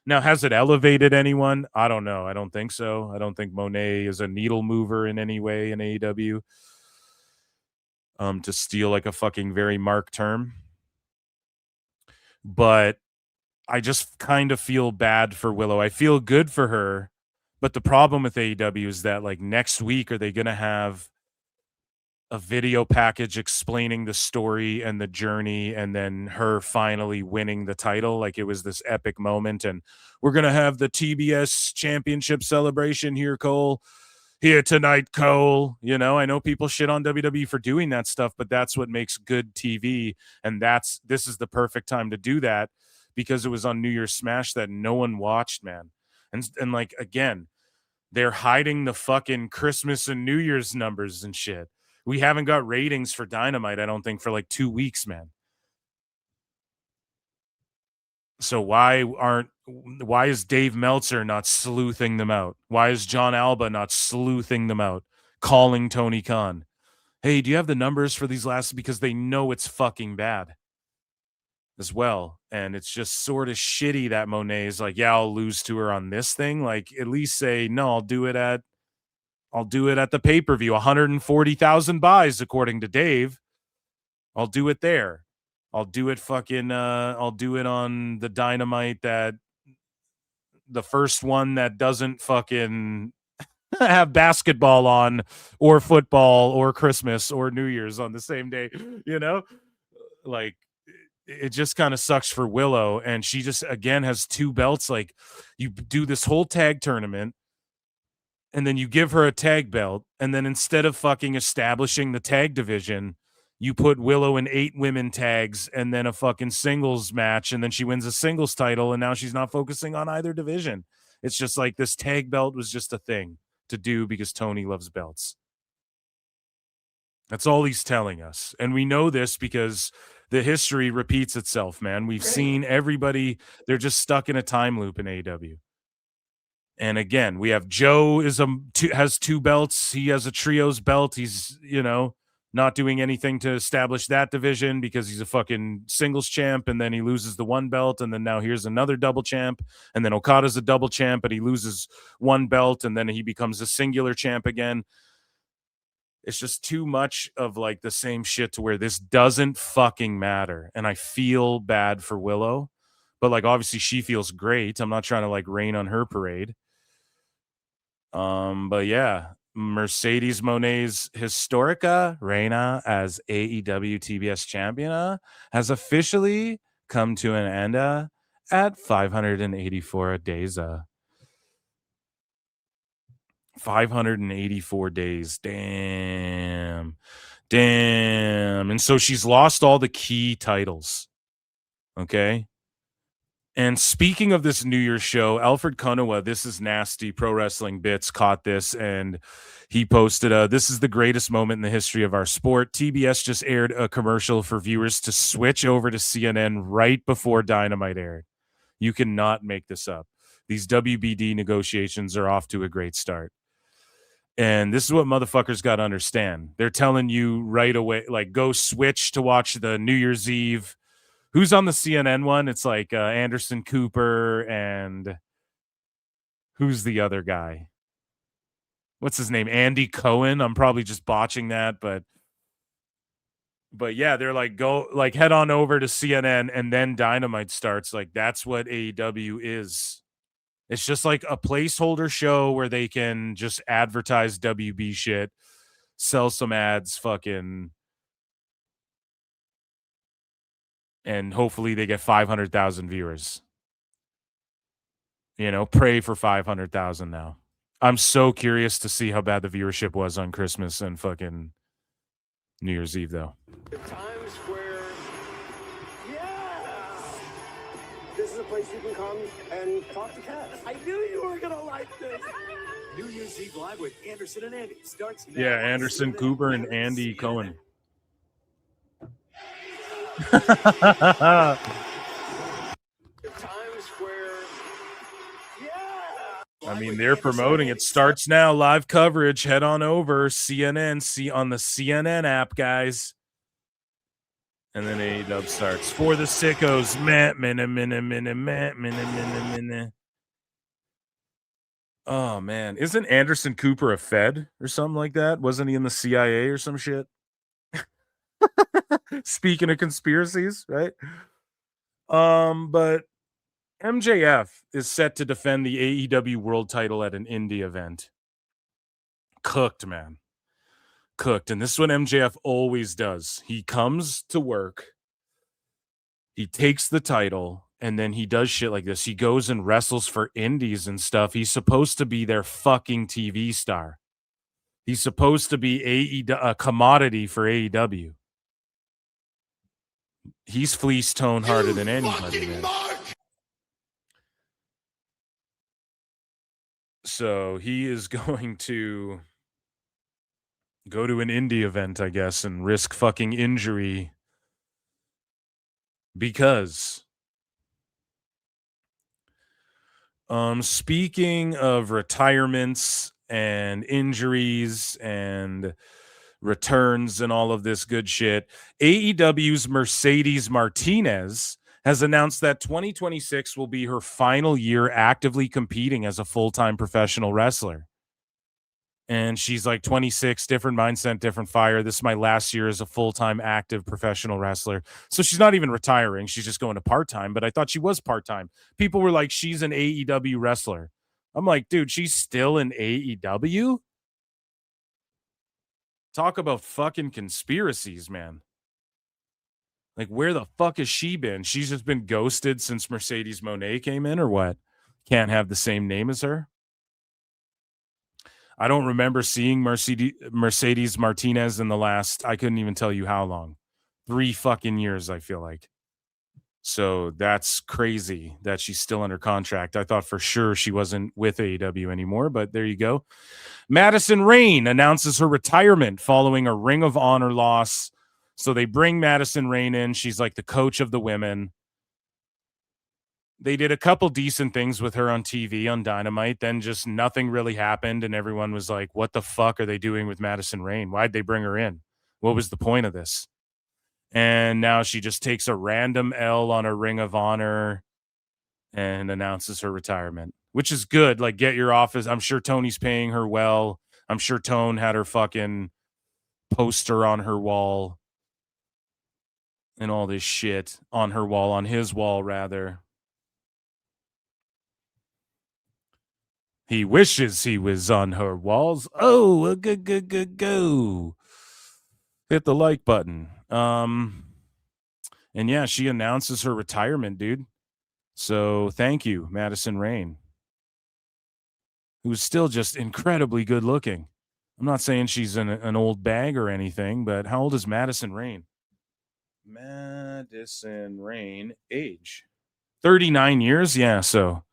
now, has it elevated anyone? I don't know. I don't think so. I don't think Monet is a needle mover in any way in AEW. To steal like a fucking very Mark term. But I just kind of feel bad for Willow. I feel good for her. But the problem with AEW is that like next week, are they going to have a video package explaining the story and the journey, and then her finally winning the title? Like, it was this epic moment, and we're going to have the TBS championship celebration here, Cole. Here tonight, Cole. I know people shit on WWE for doing that stuff, but that's what makes good TV. And this is the perfect time to do that, because it was on New Year's Smash that no one watched, man. And like, again, they're hiding the fucking Christmas and New Year's numbers and shit. We haven't got ratings for Dynamite, I don't think, for like 2 weeks, man. So why is Dave Meltzer not sleuthing them out? Why is John Alba not sleuthing them out, calling Tony Khan? Hey, do you have the numbers for these last? Because they know it's fucking bad as well. And it's just sort of shitty that Monet is like, yeah, I'll lose to her on this thing. Like, at least say, no, I'll do it at the pay-per-view. 140,000 buys, according to Dave. I'll do it there. I'll do it I'll do it on the Dynamite, that the first one that doesn't fucking have basketball on, or football, or Christmas, or New Year's on the same day, Like, it just kind of sucks for Willow. And she just, again, has 2 belts. Like, you do this whole tag tournament, and then you give her a tag belt, and then instead of fucking establishing the tag division, you put Willow in 8 women tags and then a fucking singles match, and then she wins a singles title, and now she's not focusing on either division. It's just like, this tag belt was just a thing to do because Tony loves belts. That's all he's telling us. And we know this because the history repeats itself, man. We've seen everybody, they're just stuck in a time loop in AEW. And again, we have Joe has 2 belts. He has a trios belt. He's, not doing anything to establish that division because he's a fucking singles champ, and then he loses the 1 belt, and then now here's another double champ, and then Okada's a double champ, but he loses 1 belt, and then he becomes a singular champ again. It's just too much of like the same shit to where this doesn't fucking matter. And I feel bad for Willow, but like, obviously she feels great. I'm not trying to like rain on her parade. But yeah, Mercedes Monet's Historica Reina as AEW TBS champion has officially come to an end at 584 days. 584 days. Damn. And so she's lost all the key titles. Okay. And speaking of this New Year's show, Alfred Konuwa, This Is Nasty Pro Wrestling Bits, caught this, and he posted, this is the greatest moment in the history of our sport. TBS just aired a commercial for viewers to switch over to CNN right before Dynamite aired. You cannot make this up. These WBD negotiations are off to a great start. And this is what motherfuckers got to understand. They're telling you right away, like, go switch to watch the New Year's Eve. Who's on the CNN one? It's like Anderson Cooper and who's the other guy? What's his name? Andy Cohen. I'm probably just botching that, but yeah, they're like, go, like, head on over to CNN and then Dynamite starts. Like, that's what AEW is. It's just like a placeholder show where they can just advertise WB shit, sell some ads, fucking, and hopefully they get 500,000 viewers. You know, pray for 500,000 now. I'm so curious to see how bad the viewership was on Christmas and fucking New Year's Eve, though. Times Square. Yeah! This is a place you can come and talk to cats. I knew you were going to like this. New Year's Eve Live with Anderson and Andy starts now. Yeah, Anderson Cooper and Andy Cohen. Times Square. Yeah! I mean, they're promoting it. Starts now. Live coverage. Head on over. CNN. See on the CNN app, guys. And then AEW starts. For the sickos. Oh, man. Isn't Anderson Cooper a Fed or something like that? Wasn't he in the CIA or some shit? Speaking of conspiracies, right? But MJF is set to defend the AEW world title at an indie event. Cooked, man. Cooked. And this is what MJF always does. He comes to work, he takes the title, and then he does shit like this. He goes and wrestles for indies and stuff. He's supposed to be their fucking TV star. He's supposed to be a commodity for AEW. He's fleeced Tone harder than anybody. So he is going to go to an indie event, I guess, and risk fucking injury because speaking of retirements and injuries and returns and all of this good shit, AEW's Mercedes Martinez has announced that 2026 will be her final year actively competing as a full-time professional wrestler. And she's like 26, different mindset, different fire. This is my last year as a full-time active professional wrestler. So she's not even retiring. She's just going to part-time, but I thought she was part-time. People were like, she's an AEW wrestler. I'm like, dude, she's still in AEW? Talk about fucking conspiracies, man. Like, where the fuck has she been? She's just been ghosted since Mercedes Moné came in, or what? Can't have the same name as her? I don't remember seeing Mercedes Martinez in the last, I couldn't even tell you how long. 3 fucking years, I feel like. So that's crazy that she's still under contract. I thought for sure she wasn't with AEW anymore, but there you go. Madison Rayne announces her retirement following a Ring of Honor loss. So they bring Madison Rayne in. She's like the coach of the women. They did a couple decent things with her on TV on Dynamite. Then just nothing really happened. And everyone was like, what the fuck are they doing with Madison Rayne? Why'd they bring her in? What was the point of this? And now she just takes a random L on a Ring of Honor and announces her retirement, which is good. Like, get your office. I'm sure Tony's paying her well. I'm sure Tone had her fucking poster on her wall and all this shit on her wall, on his wall, rather. He wishes he was on her walls. Oh, go. Hit the like button. And yeah, she announces her retirement, dude. So thank you, Madison Rayne, who's still just incredibly good looking. I'm not saying she's an old bag or anything, but how old is Madison Rayne? Madison Rayne, age 39 years. Yeah. So,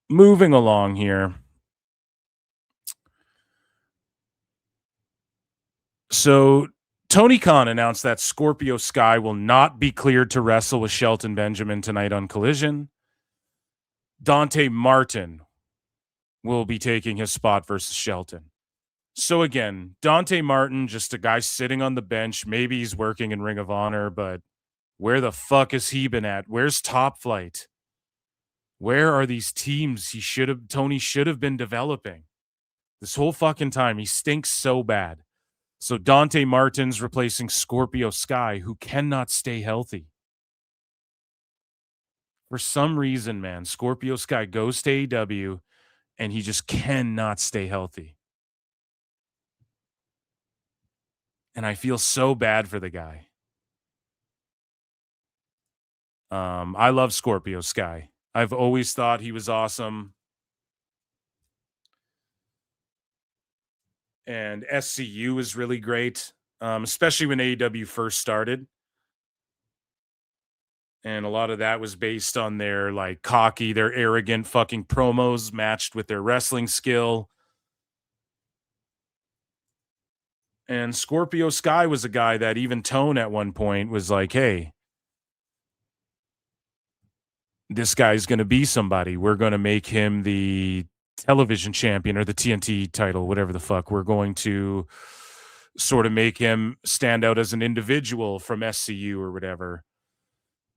moving along here. So Tony Khan announced that Scorpio Sky will not be cleared to wrestle with Shelton Benjamin tonight on Collision. Dante Martin will be taking his spot versus Shelton. So again, Dante Martin, just a guy sitting on the bench. Maybe he's working in Ring of Honor, but where the fuck has he been at? Where's Top Flight? Where are these teams Tony should have been developing this whole fucking time? He stinks so bad. So Dante Martin's replacing Scorpio Sky, who cannot stay healthy. For some reason, man, Scorpio Sky goes to AEW and he just cannot stay healthy. And I feel so bad for the guy. I love Scorpio Sky. I've always thought he was awesome. And SCU is really great, especially when AEW first started. And a lot of that was based on their like cocky, their arrogant fucking promos matched with their wrestling skill. And Scorpio Sky was a guy that even Tone at one point was like, hey, this guy's going to be somebody. We're going to make him the television champion or the TNT title, whatever the fuck. We're going to sort of make him stand out as an individual from SCU or whatever.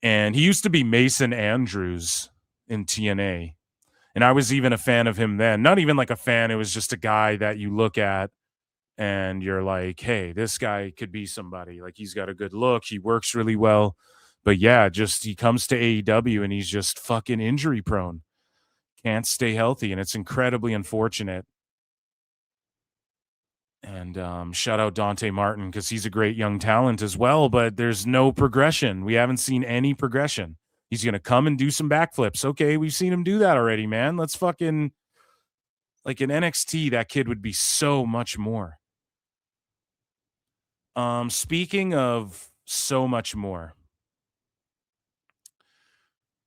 And he used to be Mason Andrews in TNA. And I was even a fan of him then. Not even like a fan. It was just a guy that you look at and you're like, hey, this guy could be somebody. Like, he's got a good look. He works really well. But yeah, just he comes to AEW and he's just fucking injury prone. Can't stay healthy. And it's incredibly unfortunate. And shout out Dante Martin because he's a great young talent as well. But there's no progression. We haven't seen any progression. He's going to come and do some backflips. Okay, we've seen him do that already, man. Let's fucking, like in NXT, that kid would be so much more. Speaking of so much more,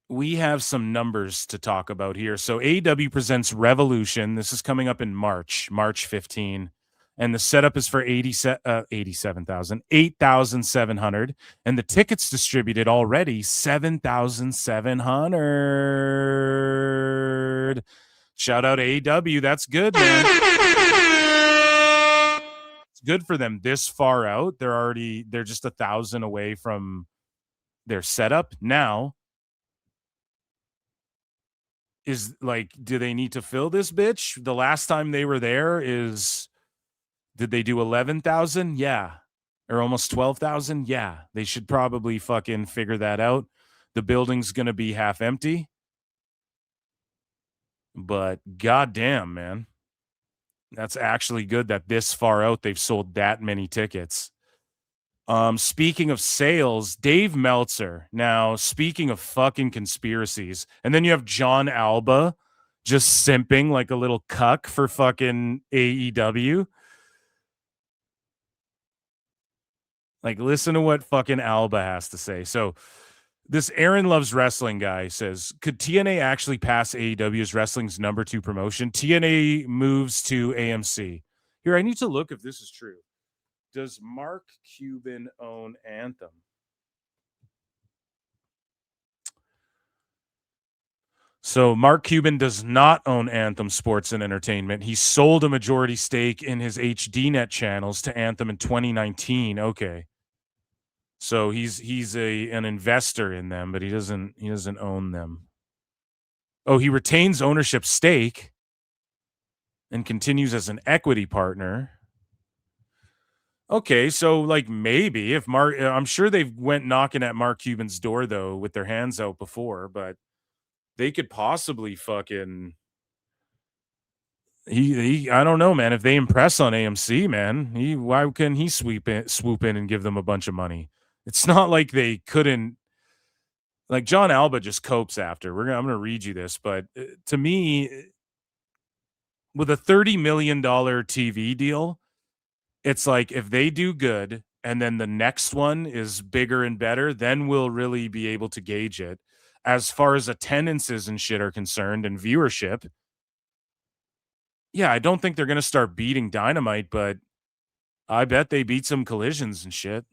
we have some numbers to talk about here. So AEW presents Revolution. This is coming up in March 15. And the setup is for 8,700. And the tickets distributed already, 7,700. Shout out AEW. That's good, man. It's good for them this far out. They're just 1,000 away from their setup. Now, is like, do they need to fill this bitch? The last time they were there did they do 11,000? Yeah. Or almost 12,000? Yeah. They should probably fucking figure that out. The building's going to be half empty. But goddamn, man. That's actually good that this far out they've sold that many tickets. Speaking of sales, Dave Meltzer. Now, speaking of fucking conspiracies, and then you have John Alba just simping like a little cuck for fucking AEW. Like, listen to what fucking Alba has to say. So, this Aaron Loves Wrestling guy says, could TNA actually pass AEW as wrestling's number 2 promotion? TNA moves to AMC. Here, I need to look if this is true. Does Mark Cuban own Anthem? So Mark Cuban does not own Anthem Sports and Entertainment. He sold a majority stake in his HDNet channels to Anthem in 2019. Okay. So he's an investor in them, but he doesn't own them. Oh, he retains ownership stake and continues as an equity partner. Okay, so like maybe if Mark, I'm sure they've went knocking at Mark Cuban's door though with their hands out before, but they could possibly fucking he I don't know, man. If they impress on AMC, man, why couldn't he swoop in and give them a bunch of money? It's not like they couldn't. Like John Alba just copes after. I'm gonna read you this, but to me, with a $30 million TV deal, it's like if they do good and then the next one is bigger and better, then we'll really be able to gauge it. As far as attendances and shit are concerned and viewership, yeah, I don't think they're going to start beating Dynamite, but I bet they beat some Collisions and shit.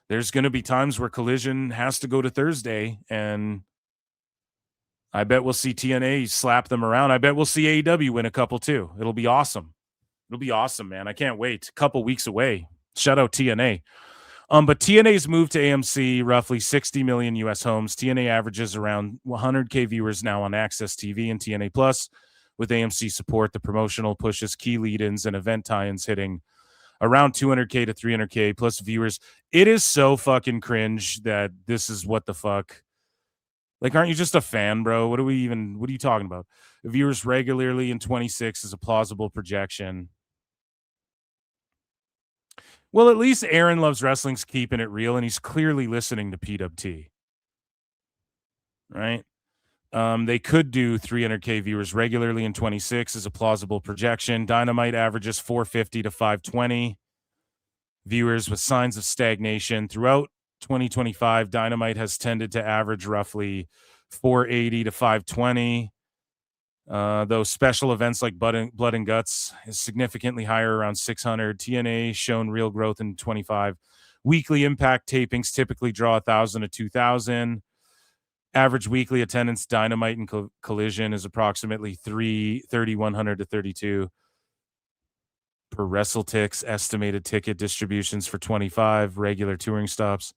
There's going to be times where Collision has to go to Thursday, and I bet we'll see TNA slap them around. I bet we'll see AEW win a couple too. It'll be awesome. It'll be awesome, man. I can't wait. A couple weeks away. Shout out TNA. But TNA's moved to AMC, roughly 60 million US homes. TNA averages around 100K viewers now on Access TV and TNA Plus. With AMC support, the promotional pushes, key lead-ins, and event tie-ins hitting around 200K to 300K plus viewers. It is so fucking cringe that this is what the fuck. Like, aren't you just a fan, bro? What are you talking about? Viewers regularly in 26 is a plausible projection. Well, at least Aaron Loves Wrestling's keeping it real, and he's clearly listening to PWT. Right? They could do 300K viewers regularly in 26 is a plausible projection. Dynamite averages 450 to 520 viewers with signs of stagnation. Throughout 2025, Dynamite has tended to average roughly 480 to 520. Though special events like Blood and Guts is significantly higher, around 600. TNA shown real growth in 25. Weekly Impact tapings typically draw 1,000 to 2,000. Average weekly attendance, Dynamite and Collision is approximately 3,100 to 32. Per WrestleTix, estimated ticket distributions for 25 regular touring stops.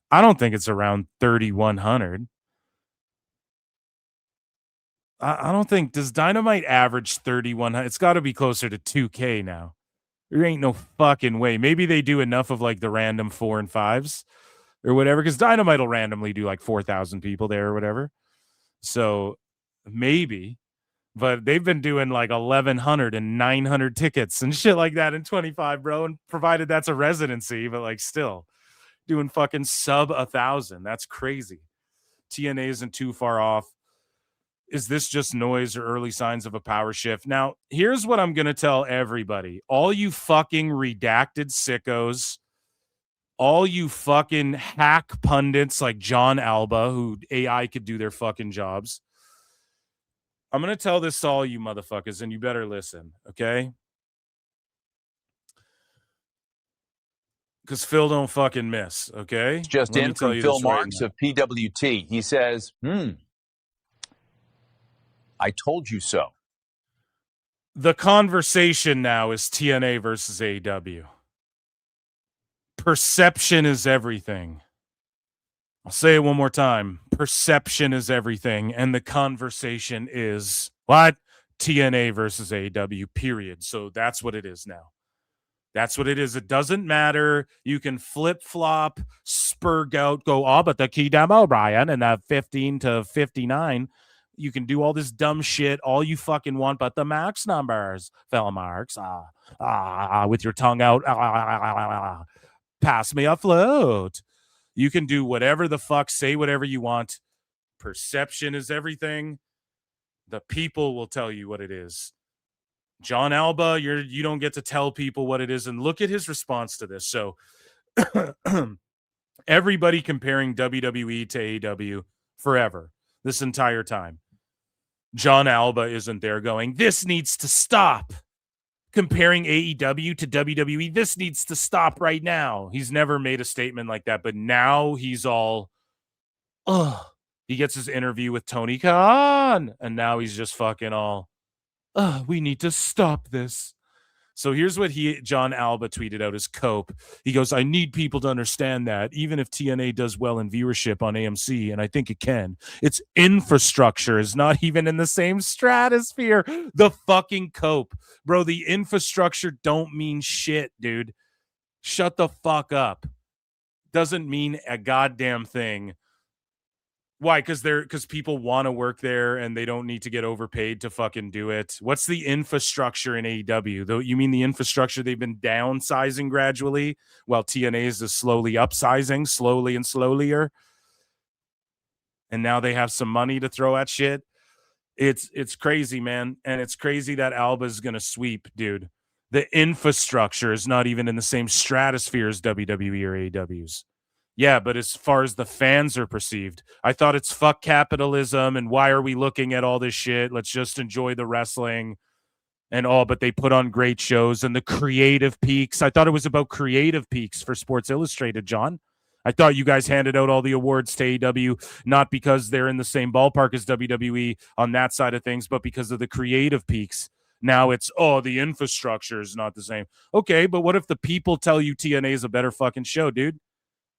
I don't think it's around 3,100. I don't think, does Dynamite average 3,100? It's got to be closer to 2K now. There ain't no fucking way. Maybe they do enough of like the random 4 and 5s or whatever, because Dynamite will randomly do like 4,000 people there or whatever. So maybe, but they've been doing like 1,100 and 900 tickets and shit like that in 25, bro. And provided that's a residency, but like still doing fucking sub 1,000. That's crazy. TNA isn't too far off. Is this just noise or early signs of a power shift? Now, here's what I'm going to tell everybody. All you fucking redacted sickos, all you fucking hack pundits like John Alba, who AI could do their fucking jobs. I'm going to tell this to all you motherfuckers, and you better listen, okay? Because Phil don't fucking miss, okay? Just in from Phil Marks of PWT. He says, I told you so. The conversation now is TNA versus AEW. Perception is everything. I'll say it one more time. Perception is everything. And the conversation is what? TNA versus AEW, period. So that's what it is now. That's what it is. It doesn't matter. You can flip-flop, spurg out, go, but the key demo, Brian, and 15 to 59. You can do all this dumb shit, all you fucking want, but the max numbers, Phil Marks, with your tongue out, pass me a float. You can do whatever the fuck, say whatever you want. Perception is everything. The people will tell you what it is. John Alba, you don't get to tell people what it is. And look at his response to this. So everybody comparing WWE to AEW forever, this entire time. John Alba isn't there going, this needs to stop. Comparing AEW to WWE, this needs to stop right now. He's never made a statement like that, but now he's all, he gets his interview with Tony Khan, and now he's just fucking all, we need to stop this. So here's what John Alba tweeted out as cope. He goes, I need people to understand that even if TNA does well in viewership on AMC, and I think it can, its infrastructure is not even in the same stratosphere. The fucking cope. Bro, the infrastructure don't mean shit, dude. Shut the fuck up. Doesn't mean a goddamn thing. Why? Because people want to work there and they don't need to get overpaid to fucking do it. What's the infrastructure in AEW? Though you mean the infrastructure they've been downsizing gradually, while TNA is slowly upsizing, slowly and slowlier. And now they have some money to throw at shit. It's crazy, man. And it's crazy that Alba's gonna sweep, dude. The infrastructure is not even in the same stratosphere as WWE or AEW's. Yeah, but as far as the fans are perceived, I thought it's fuck capitalism and why are we looking at all this shit? Let's just enjoy the wrestling and all, but they put on great shows and the creative peaks. I thought it was about creative peaks for Sports Illustrated, John. I thought you guys handed out all the awards to AEW, not because they're in the same ballpark as WWE on that side of things, but because of the creative peaks. Now it's, the infrastructure is not the same. Okay, but what if the people tell you TNA is a better fucking show, dude?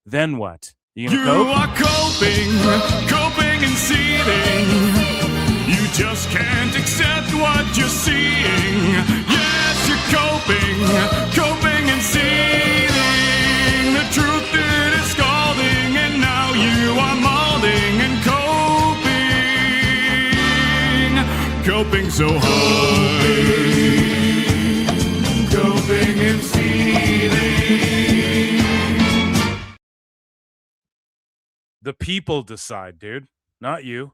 Then what? You are coping and seething. You just can't accept what you're seeing. Yes, you're coping and seething. The truth it is scalding, and now you are molding and coping so hard. Coping and seething. The people decide, dude, not you.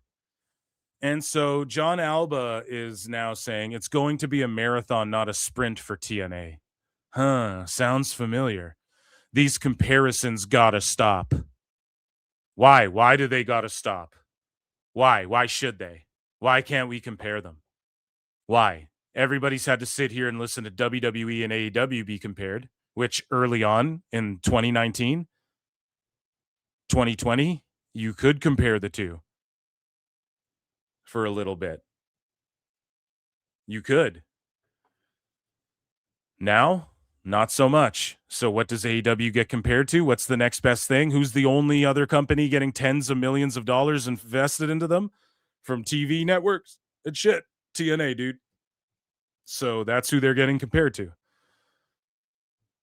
And so John Alba is now saying it's going to be a marathon, not a sprint for TNA. Sounds familiar. These comparisons gotta stop. Why? Why do they gotta stop? Why? Why should they? Why can't we compare them? Why? Everybody's had to sit here and listen to WWE and AEW be compared, which early on in 2019, 2020, you could compare the two for a little bit. You could. Now, not so much. So what does AEW get compared to? What's the next best thing? Who's the only other company getting tens of millions of dollars invested into them from TV networks and shit? TNA, dude. So that's who they're getting compared to.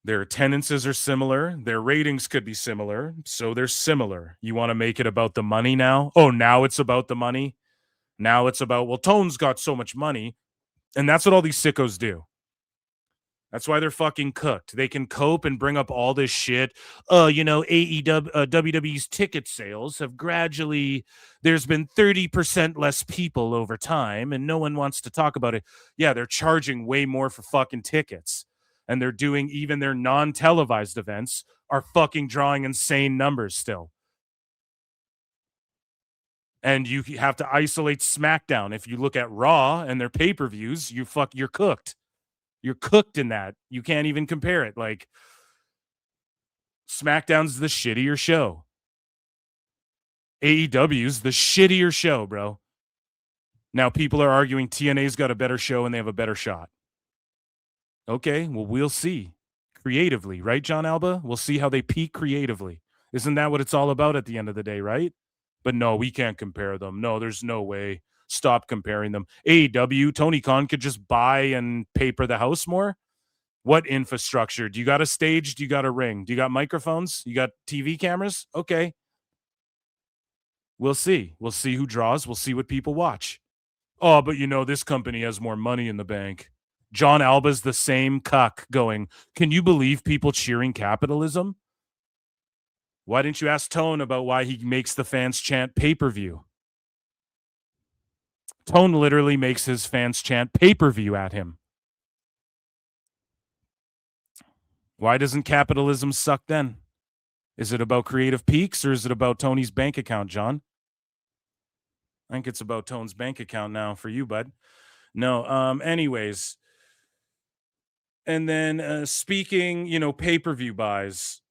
Their attendances are similar. Their ratings could be similar. So they're similar. You want to make it about the money now? Oh, now it's about the money? Now it's about, well, Tone's got so much money. And that's what all these sickos do. That's why they're fucking cooked. They can cope and bring up all this shit. WWE's ticket sales have gradually, there's been 30% less people over time, and no one wants to talk about it. Yeah, they're charging way more for fucking tickets. And they're doing, even their non-televised events are fucking drawing insane numbers still. And you have to isolate SmackDown. If you look at Raw and their pay-per-views, you're cooked. You're cooked in that. You can't even compare it. Like, SmackDown's the shittier show. AEW's the shittier show, bro. Now people are arguing TNA's got a better show and they have a better shot. Okay, well, we'll see. Creatively, right, John Alba? We'll see how they peak creatively. Isn't that what it's all about at the end of the day, right? But no, we can't compare them. No, there's no way. Stop comparing them. AEW, Tony Khan could just buy and paper the house more. What infrastructure? Do you got a stage? Do you got a ring? Do you got microphones? You got TV cameras? Okay. We'll see. We'll see who draws. We'll see what people watch. Oh, but this company has more money in the bank. John Alba's the same cuck going, can you believe people cheering capitalism? Why didn't you ask Tone about why he makes the fans chant pay-per-view? Tone literally makes his fans chant pay-per-view at him. Why doesn't capitalism suck then? Is it about creative peaks or is it about Tony's bank account, John? I think it's about Tone's bank account now for you, bud. No, anyways. And then speaking, pay-per-view buys,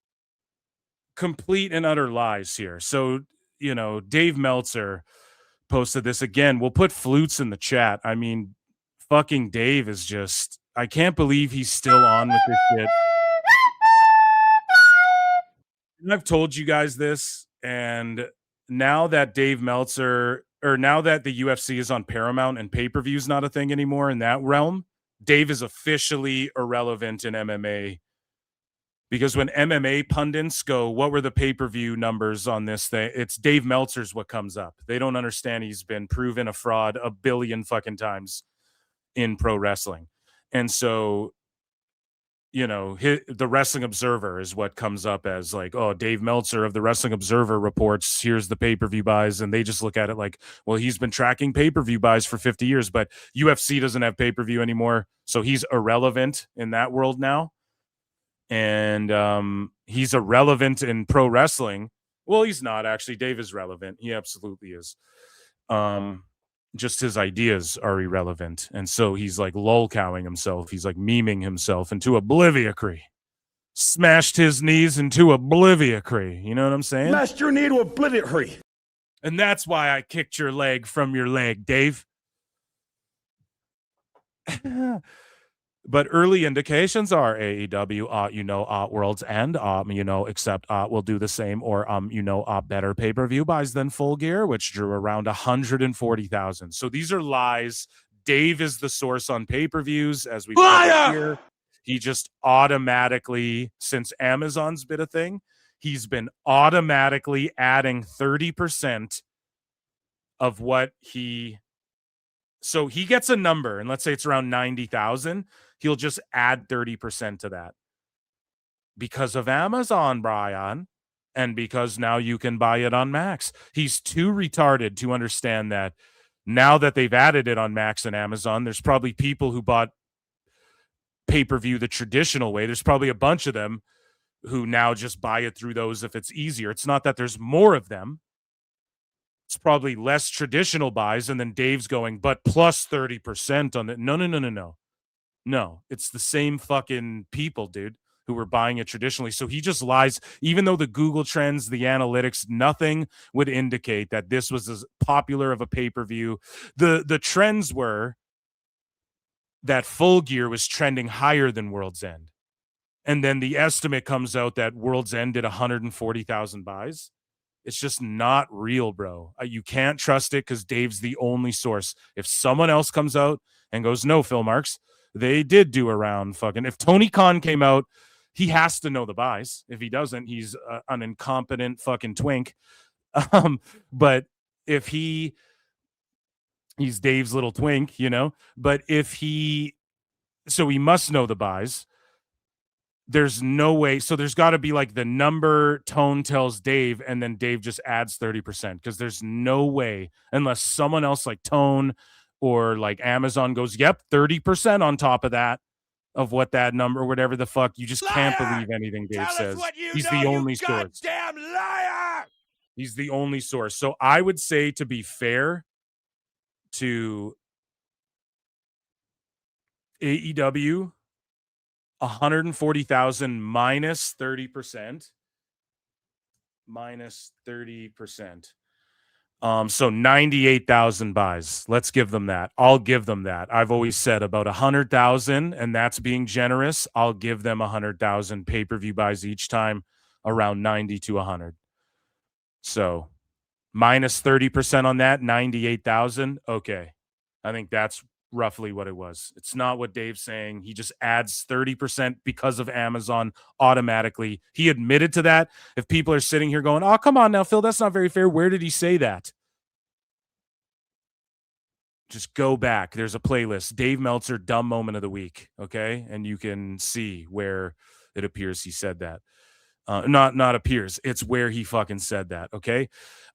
complete and utter lies here. So, Dave Meltzer posted this again. We'll put Flutes in the chat. I mean, fucking Dave is just, I can't believe he's still on with this shit. And I've told you guys this, and now that Dave Meltzer, or now that the UFC is on Paramount and pay-per-view is not a thing anymore in that realm, Dave is officially irrelevant in MMA Because when MMA pundits go, what were the pay-per-view numbers on this thing? It's Dave Meltzer's what comes up. They don't understand he's been proven a fraud a billion fucking times in pro wrestling. And so, you know, the Wrestling Observer is what comes up as like, oh, Dave Meltzer of the Wrestling Observer reports, here's the pay-per-view buys. And they just look at it like, well, he's been tracking pay-per-view buys for 50 years, but UFC doesn't have pay-per-view anymore. So he's irrelevant in that world now. And he's irrelevant in pro wrestling. Well, he's not actually. Dave is relevant. He absolutely is. Just his ideas are irrelevant. And so he's like lolcowing himself. He's like memeing himself into obliviacry. Smashed his knees into obliviacry. You know what I'm saying? Smashed your knee to obliviacry. And that's why I kicked your leg from your leg, Dave. But early indications are AEW, Worlds and, except will do the same or, better pay-per-view buys than Full Gear, which drew around 140,000. So these are lies. Dave is the source on pay-per-views, as we here. He just automatically, since Amazon's been a thing, he's been automatically adding 30% of what he... So he gets a number, and let's say it's around 90,000. He'll just add 30% to that because of Amazon, Brian, and because now you can buy it on Max. He's too retarded to understand that now that they've added it on Max and Amazon, there's probably people who bought pay-per-view the traditional way. There's probably a bunch of them who now just buy it through those if it's easier. It's not that there's more of them. It's probably less traditional buys, and then Dave's going, but plus 30% on it. No, it's the same fucking people, dude, who were buying it traditionally. So he just lies. Even though the Google Trends, the analytics, nothing would indicate that this was as popular of a pay-per-view. The trends were that Full Gear was trending higher than World's End. And then the estimate comes out that World's End did 140,000 buys. It's just not real, bro. You can't trust it because Dave's the only source. If someone else comes out and goes, no, Phil Marks, they did do around fucking... If Tony Khan came out, he has to know the buys. If he doesn't, he's an incompetent fucking twink. But if he's Dave's little twink, you know? But if he... So he must know the buys. There's no way. So there's got to be like the number Tone tells Dave, and then Dave just adds 30%, because there's no way, unless someone else like Tone or like Amazon goes, yep, 30% on top of that, of what that number, whatever the fuck. You just can't believe anything Dave says. He's the only source. Goddamn liar! He's the only source. So I would say, to be fair to AEW, 140,000 minus 30%. So 98,000 buys. Let's give them that. I'll give them that. I've always said about 100,000, and that's being generous. I'll give them 100,000 pay-per-view buys each time, around 90 to 100. So minus 30% on that, 98,000. Okay. I think that's roughly what it was. It's not what Dave's saying. He just adds 30% because of Amazon automatically. He admitted to that. If people are sitting here going, oh, come on now, Phil, that's not very fair. Where did he say that? Just go back. There's a playlist, Dave Meltzer, dumb moment of the week. Okay. And you can see where it appears he said that. Not appears. It's where he fucking said that. Okay.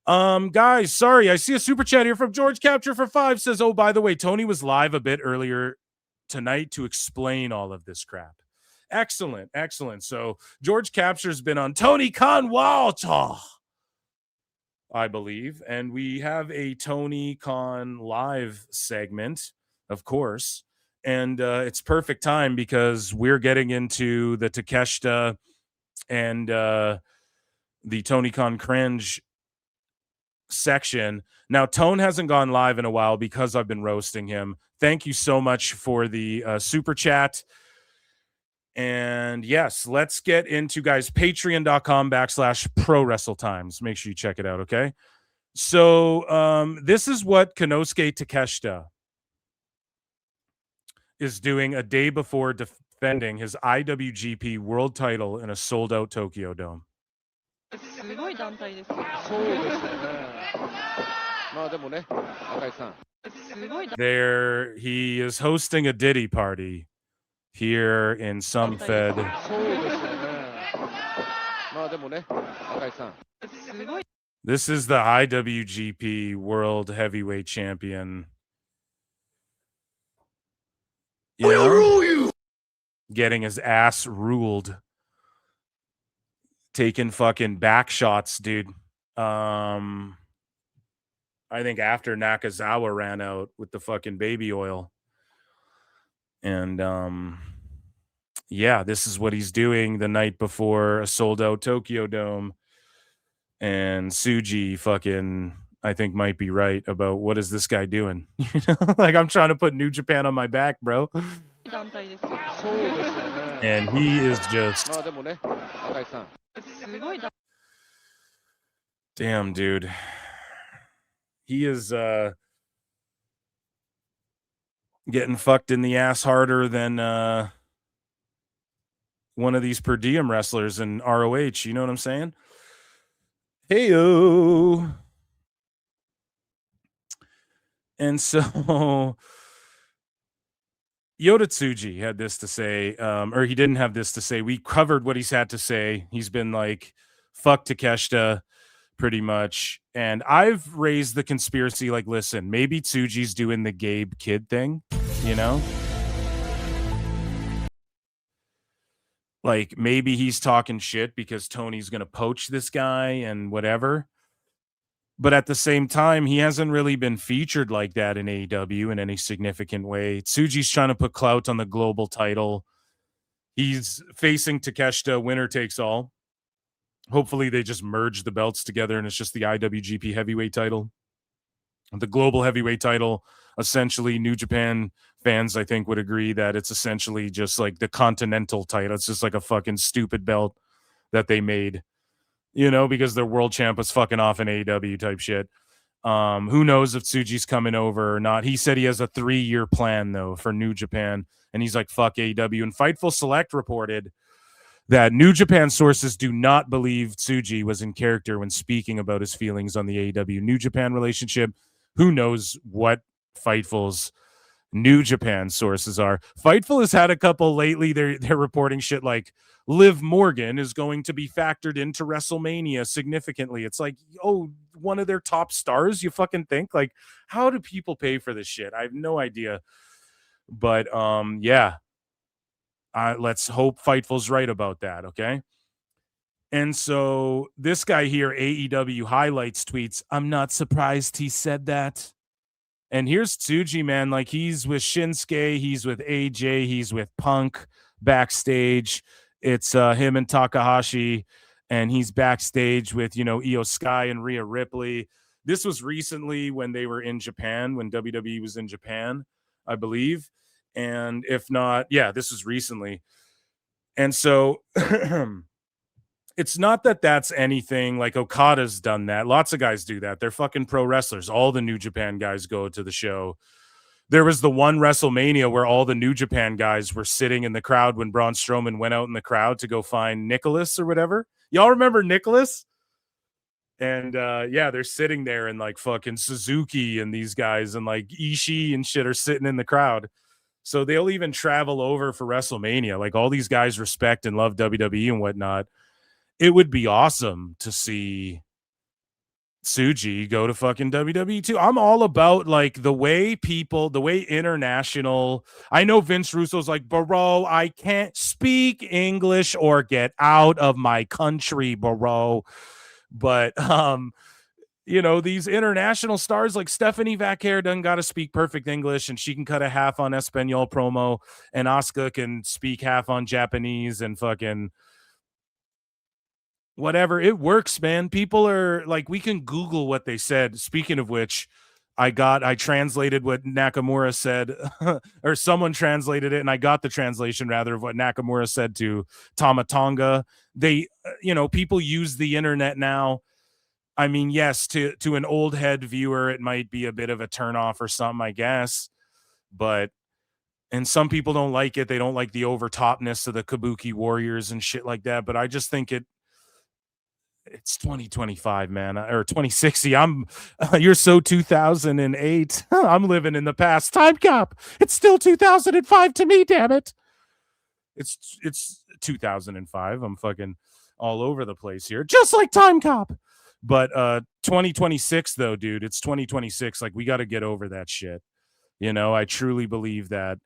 Guys, sorry, I see a super chat here from George Capture for 5. Says, oh, by the way, Tony was live a bit earlier tonight to explain all of this crap. Excellent. So George Capture's been on Tony Khan Walter, I believe, and we have a Tony Khan live segment, of course, and it's perfect time because we're getting into the Takeshita and the Tony Khan Cringe section. Now, Tone hasn't gone live in a while because I've been roasting him. Thank you so much for the super chat. And yes, let's get into, guys, patreon.com/Pro Wrestle Times. Make sure you check it out, okay? So this is what Konosuke Takeshita is doing a day before defending his IWGP World Title in a sold-out Tokyo Dome. すごい団体ですよ。そうですよね。まあでもね、赤井さん。 There, he is hosting a Diddy party here in some Fed. そうですよね。まあでもね、赤井さん。 This is the IWGP World Heavyweight Champion. We'll rule you. Getting his ass ruled. Taking fucking back shots, dude. I think after Nakazawa ran out with the fucking baby oil. And yeah, this is what he's doing the night before a sold out Tokyo Dome. And Tsuji fucking, I think, might be right about what is this guy doing? You know, like, I'm trying to put New Japan on my back, bro. And he is just, damn, dude. He is getting fucked in the ass harder than one of these per diem wrestlers in ROH. You know what I'm saying? Heyo. And so Yota Tsuji had this to say, or he didn't have this to say. We covered what he's had to say. He's been like, fuck Takeshita, pretty much. And I've raised the conspiracy, like, listen, maybe Tsuji's doing the Gabe Kid thing, you know? Like, maybe he's talking shit because Tony's going to poach this guy and whatever. But at the same time, he hasn't really been featured like that in AEW in any significant way. Tsuji's trying to put clout on the global title. He's facing Takeshita, winner takes all. Hopefully they just merge the belts together and it's just the IWGP heavyweight title. The global heavyweight title, essentially, New Japan fans, I think, would agree that it's essentially just like the continental title. It's just like a fucking stupid belt that they made, you know, because their world champ was fucking off in AEW type shit. Who knows if Tsuji's coming over or not. He said he has a 3-year plan, though, for New Japan. And he's like, fuck AEW. And Fightful Select reported that New Japan sources do not believe Tsuji was in character when speaking about his feelings on the AEW New Japan relationship. Who knows what Fightful's New Japan sources are. Fightful has had a couple lately. They're reporting shit like Liv Morgan is going to be factored into WrestleMania significantly. It's like, oh, one of their top stars, you fucking think? Like, how do people pay for this shit? I have no idea. But yeah. Let's hope Fightful's right about that, okay? And so this guy here, AEW Highlights, tweets, I'm not surprised he said that. And here's Tsuji, man. Like, he's with Shinsuke, he's with AJ, he's with Punk backstage. It's him and Takahashi, and he's backstage with, you know, Io Sky and Rhea Ripley. This was recently when they were in Japan, when WWE was in Japan, I believe. And if not, yeah, this was recently. And so it's not that that's anything like Okada's done that. Lots of guys do that. They're fucking pro wrestlers. All the New Japan guys go to the show. There was the one WrestleMania where all the New Japan guys were sitting in the crowd when Braun Strowman went out in the crowd to go find Nicholas or whatever. Y'all remember Nicholas? And yeah, they're sitting there and like fucking Suzuki and these guys and like Ishii and shit are sitting in the crowd. So they'll even travel over for WrestleMania. Like, all these guys respect and love WWE and whatnot. It would be awesome to see Tsuji go to fucking WWE too. I'm all about like the way international. I know Vince Russo's like, bro, I can't speak English or get out of my country, bro. But you know, these international stars like Stephanie Vaquer doesn't got to speak perfect English, and she can cut a half on Espanol promo, and Asuka can speak half on Japanese and fucking whatever. It works, man. People are like, we can Google what they said. Speaking of which, I translated what Nakamura said, or someone translated it, and I got the translation rather of what Nakamura said to Tama Tonga. They, you know, people use the internet now. I mean, yes, to an old head viewer, it might be a bit of a turnoff or something, I guess. But And some people don't like it. They don't like the overtopness of the Kabuki Warriors and shit like that. But I just think it's 2025, man, or 2060. You're so 2008. I'm living in the past. Time Cop. It's still 2005 to me, damn it. It's 2005. I'm fucking all over the place here, just like Time Cop. But 2026 though, dude, it's 2026. Like, we got to get over that shit. You know, I truly believe that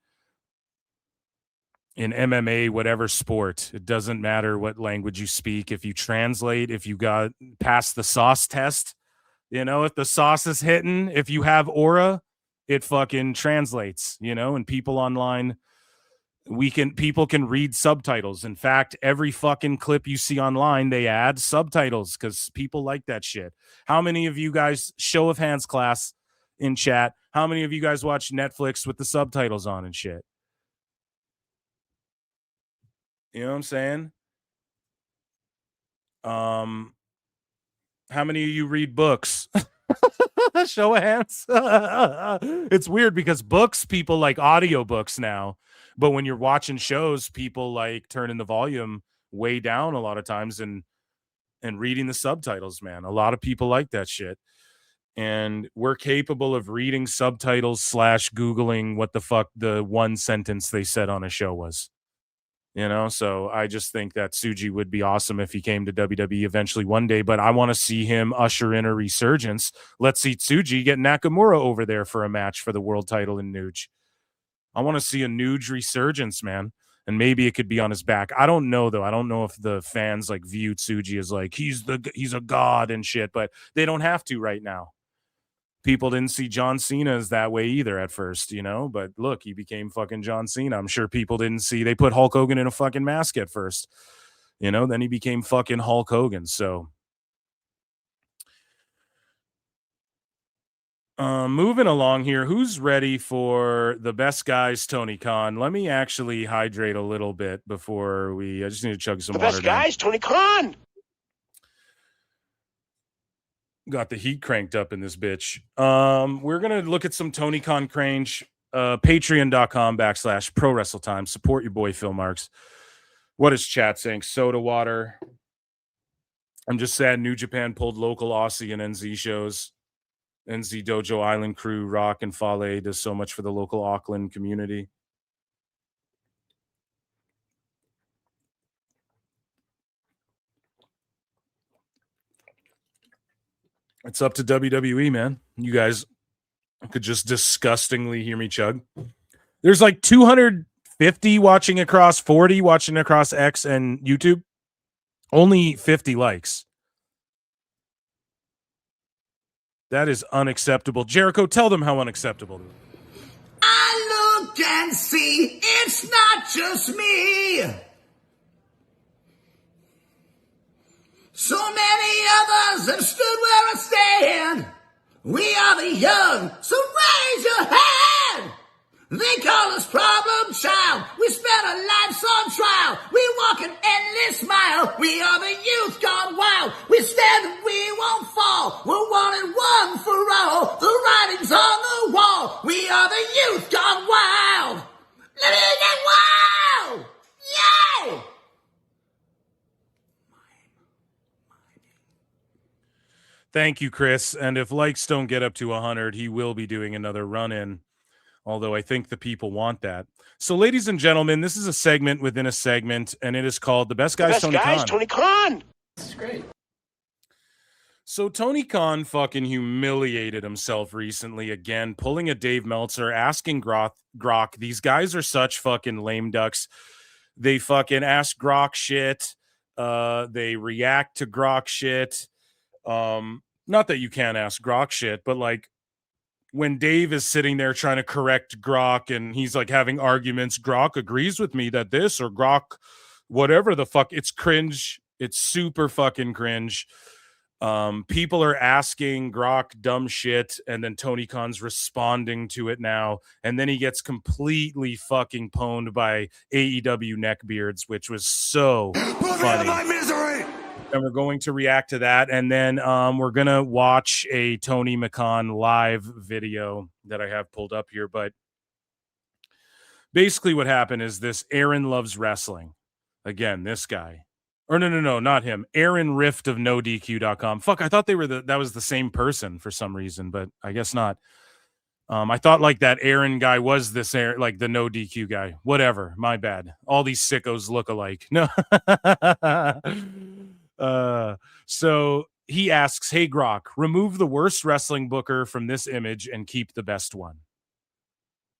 in MMA, whatever sport, it doesn't matter what language you speak. If you translate, if you got past the sauce test, you know, if the sauce is hitting, if you have aura, it fucking translates, you know, and people online, people can read subtitles. In fact, every fucking clip you see online, they add subtitles because people like that shit. How many of you guys, show of hands class in chat, how many of you guys watch Netflix with the subtitles on and shit? You know what I'm saying? How many of you read books? Show of hands. It's weird because books, people like audiobooks now, but when you're watching shows, people like turning the volume way down a lot of times and reading the subtitles, man. A lot of people like that shit. And we're capable of reading subtitles / Googling what the fuck the one sentence they said on a show was. You know, so I just think that Tsuji would be awesome if he came to WWE eventually one day, but I want to see him usher in a resurgence. Let's see Tsuji get Nakamura over there for a match for the world title in Nuge. I want to see a Nuge resurgence, man. And maybe it could be on his back. I don't know, though. I don't know if the fans like view Tsuji as like he's a god and shit, but they don't have to right now. People didn't see John Cena as that way either at first, you know, but look, he became fucking John Cena. I'm sure people didn't see, they put Hulk Hogan in a fucking mask at first, you know, then he became fucking Hulk Hogan. So moving along here, who's ready for the best guys, Tony Khan? Let me actually hydrate a little bit before I just need to chug some water. The best guys, Tony Khan. Got the heat cranked up in this bitch. We're going to look at some Tony Khan Cringe, patreon.com/Pro Wrestle Time. Support your boy, Phil Marks. What is chat saying? Soda water. I'm just sad New Japan pulled local Aussie and NZ shows. NZ Dojo Island Crew, Rock, and Fale does so much for the local Auckland community. It's up to WWE, man. You guys could just disgustingly hear me chug. There's like 250 watching across 40 watching across X and YouTube. Only 50 likes. That is unacceptable. Jericho, tell them how unacceptable. I look and see it's not just me. So many others have stood where I stand. We are the young, so raise your hand. They call us problem child. We spent our lives on trial. We walk an endless mile. We are the youth gone wild. We stand and we won't fall. We're one and one for all. The writing's on the wall. We are the youth gone wild. Let me get wild. Yay! Thank you, Chris. And if likes don't get up to 100, he will be doing another run-in. Although I think the people want that. So, ladies and gentlemen, this is a segment within a segment, and it is called The Best Guys, Tony Khan. Tony Khan. This is great. So Tony Khan fucking humiliated himself recently again, pulling a Dave Meltzer, asking Grok, these guys are such fucking lame ducks. They fucking ask Grok shit. They react to Grok shit. Not that you can't ask Grok shit, but like, when Dave is sitting there trying to correct Grok and he's like having arguments, Grok agrees with me that this or Grok, whatever the fuck, it's cringe. It's super fucking cringe. People are asking Grok dumb shit and then Tony Khan's responding to it now. And then he gets completely fucking pwned by AEW neckbeards, which was so funny. My misery! And we're going to react to that. And then we're going to watch a Tony McCon live video that I have pulled up here. But basically what happened is this Aaron Loves Wrestling. Again, this guy. Or no, not him. Aaron Rift of NoDQ.com. Fuck, I thought that was the same person for some reason, but I guess not. I thought like that Aaron guy was this like the No DQ guy. Whatever, my bad. All these sickos look alike. No. So he asks, "Hey Grok, remove the worst wrestling booker from this image and keep the best one."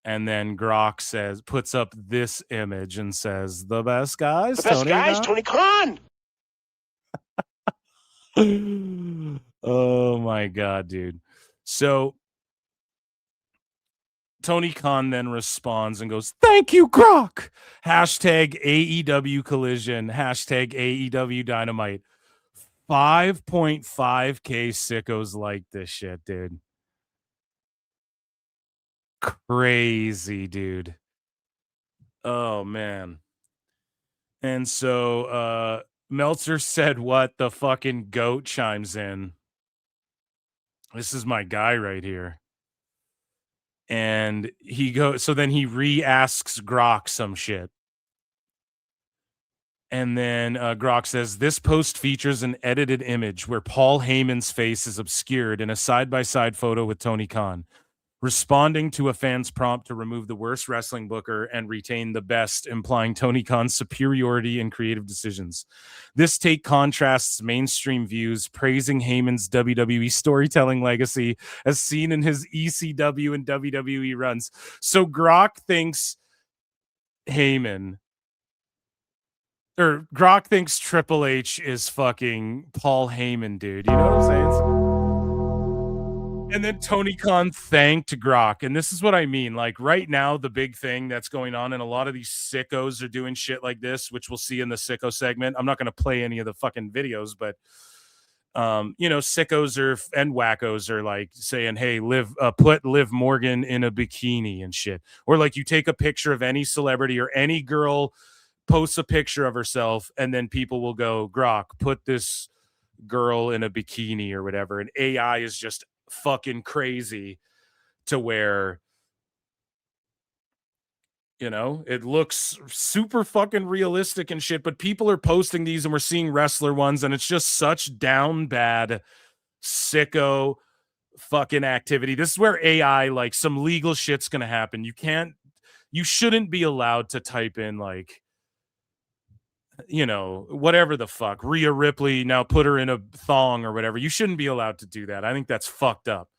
And then Grok puts up this image and says, "The best guys, The best guys, Tony Khan. Oh my god, dude. So Tony Khan then responds and goes, "Thank you, Grok. Hashtag AEW Collision. Hashtag AEW Dynamite." 5.5K sickos like this shit, dude. Crazy, dude. Oh, man. And so Meltzer said, "What the fucking goat?" chimes in. This is my guy right here. And so then he re-asks Grok some shit. And then Grok says, "This post features an edited image where Paul Heyman's face is obscured in a side-by-side photo with Tony Khan, responding to a fan's prompt to remove the worst wrestling booker and retain the best, implying Tony Khan's superiority in creative decisions. This take contrasts mainstream views, praising Heyman's WWE storytelling legacy as seen in his ECW and WWE runs." So Grok thinks Grok thinks Triple H is fucking Paul Heyman, dude. You know what I'm saying? And then Tony Khan thanked Grok. And this is what I mean. Like right now, the big thing that's going on, and a lot of these sickos are doing shit like this, which we'll see in the sicko segment. I'm not going to play any of the fucking videos, but sickos and wackos are like saying, "Hey, put Liv Morgan in a bikini and shit." Or like you take a picture of any celebrity or any girl posts a picture of herself, and then people will go, "Grok, put this girl in a bikini," or whatever. And AI is just fucking crazy to where, it looks super fucking realistic and shit, but people are posting these and we're seeing wrestler ones, and it's just such down bad sicko fucking activity. This is where AI, like some legal shit's gonna happen. You shouldn't be allowed to type in like, whatever the fuck, Rhea Ripley, now put her in a thong or whatever. You shouldn't be allowed to do that. I think that's fucked up.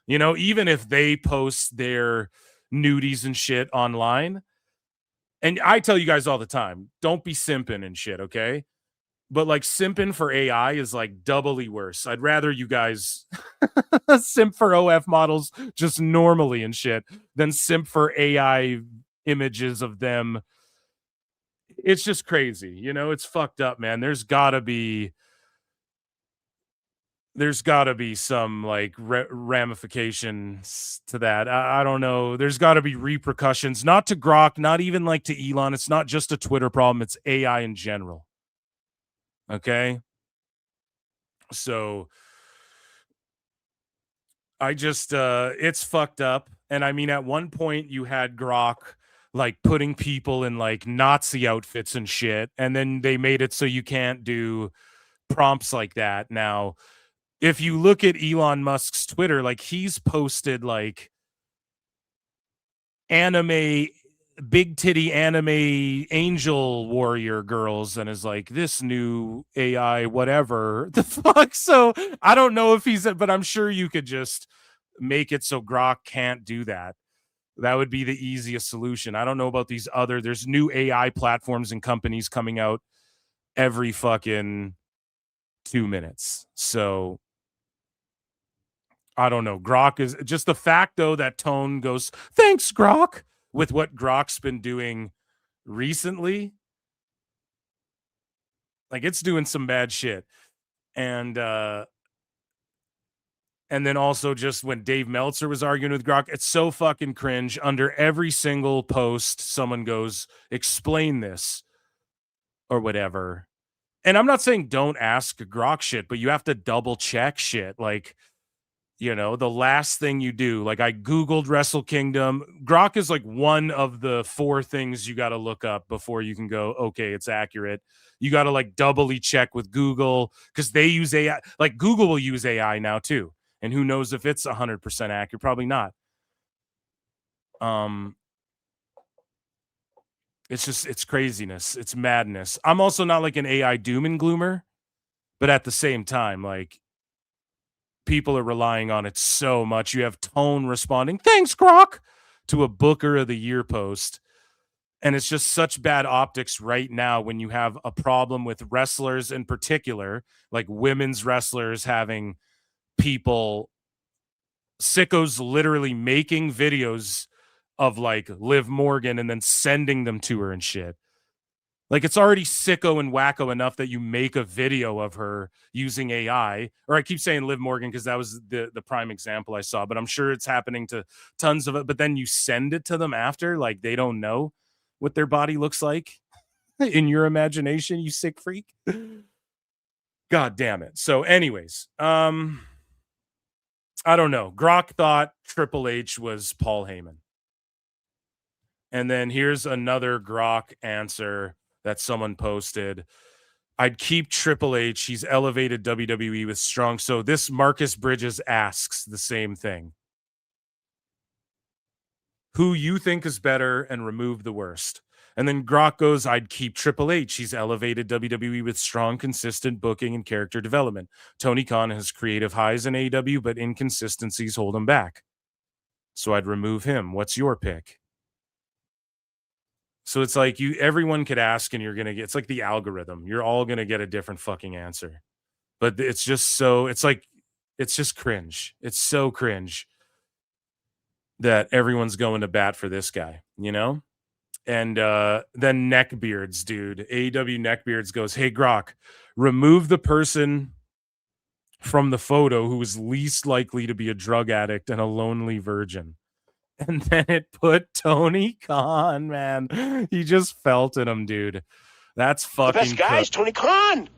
Even if they post their nudies and shit online, and I tell you guys all the time, don't be simping and shit, okay? But like simping for AI is like doubly worse. I'd rather you guys simp for OF models just normally and shit than simp for AI images of them. It's just crazy. It's fucked up, man. There's gotta be some like ramifications to that. I don't know. There's gotta be repercussions, not to Grok, not even like to Elon. It's not just a Twitter problem. It's AI in general. Okay. So I just, it's fucked up. And I mean, at one point you had Grok like putting people in like Nazi outfits and shit. And then they made it so you can't do prompts like that. Now, if you look at Elon Musk's Twitter, like he's posted like big titty anime angel warrior girls and is like, "This new AI, whatever the fuck." So I don't know if but I'm sure you could just make it so Grok can't do that. That would be the easiest solution. I don't know about there's new AI platforms and companies coming out every fucking 2 minutes. So I don't know. Grok is just the fact though that Tone goes, "Thanks, Grok," with what Grok's been doing recently. Like it's doing some bad shit. And then also just when Dave Meltzer was arguing with Grok, it's so fucking cringe. Under every single post, someone goes, "Explain this," or whatever. And I'm not saying don't ask Grok shit, but you have to double check shit. Like, You know, the last thing you do, like I Googled Wrestle Kingdom. Grok is like one of the 4 things you got to look up before you can go, okay, it's accurate. You got to like doubly check with Google because they use AI. Like Google will use AI now too. And who knows if it's 100% accurate? Probably not. It's craziness. It's madness. I'm also not like an AI doom and gloomer, but at the same time, like, people are relying on it so much. You have Tone responding, "Thanks, Grok," to a Booker of the Year post. And it's just such bad optics right now when you have a problem with wrestlers in particular, like women's wrestlers having people, sickos literally making videos of like Liv Morgan and then sending them to her and shit. Like, it's already sicko and wacko enough that you make a video of her using AI. Or I keep saying Liv Morgan because that was the prime example I saw, but I'm sure it's happening to tons of it. But then you send it to them after, like they don't know what their body looks like in your imagination, you sick freak. God damn it. So anyways, I don't know. Grok thought Triple H was Paul Heyman. And then here's another Grok answer that someone posted. I'd keep Triple H. He's elevated WWE with strong. So this Marcus Bridges asks the same thing. Who you think is better and remove the worst. And then Grok goes, I'd keep Triple H. He's elevated WWE with strong, consistent booking and character development. Tony Khan has creative highs in AEW, but inconsistencies hold him back. So I'd remove him. What's your pick? So it's like everyone could ask and you're going to get, it's like the algorithm. You're all going to get a different fucking answer. But it's just so, it's just cringe. It's so cringe that everyone's going to bat for this guy, you know? And then Neckbeards, dude. AEW Neckbeards goes, hey, Grok, remove the person from the photo who is least likely to be a drug addict and a lonely virgin. And then it put Tony Khan, man. He just felt in him, dude. That's fucking the best guy's Tony Khan.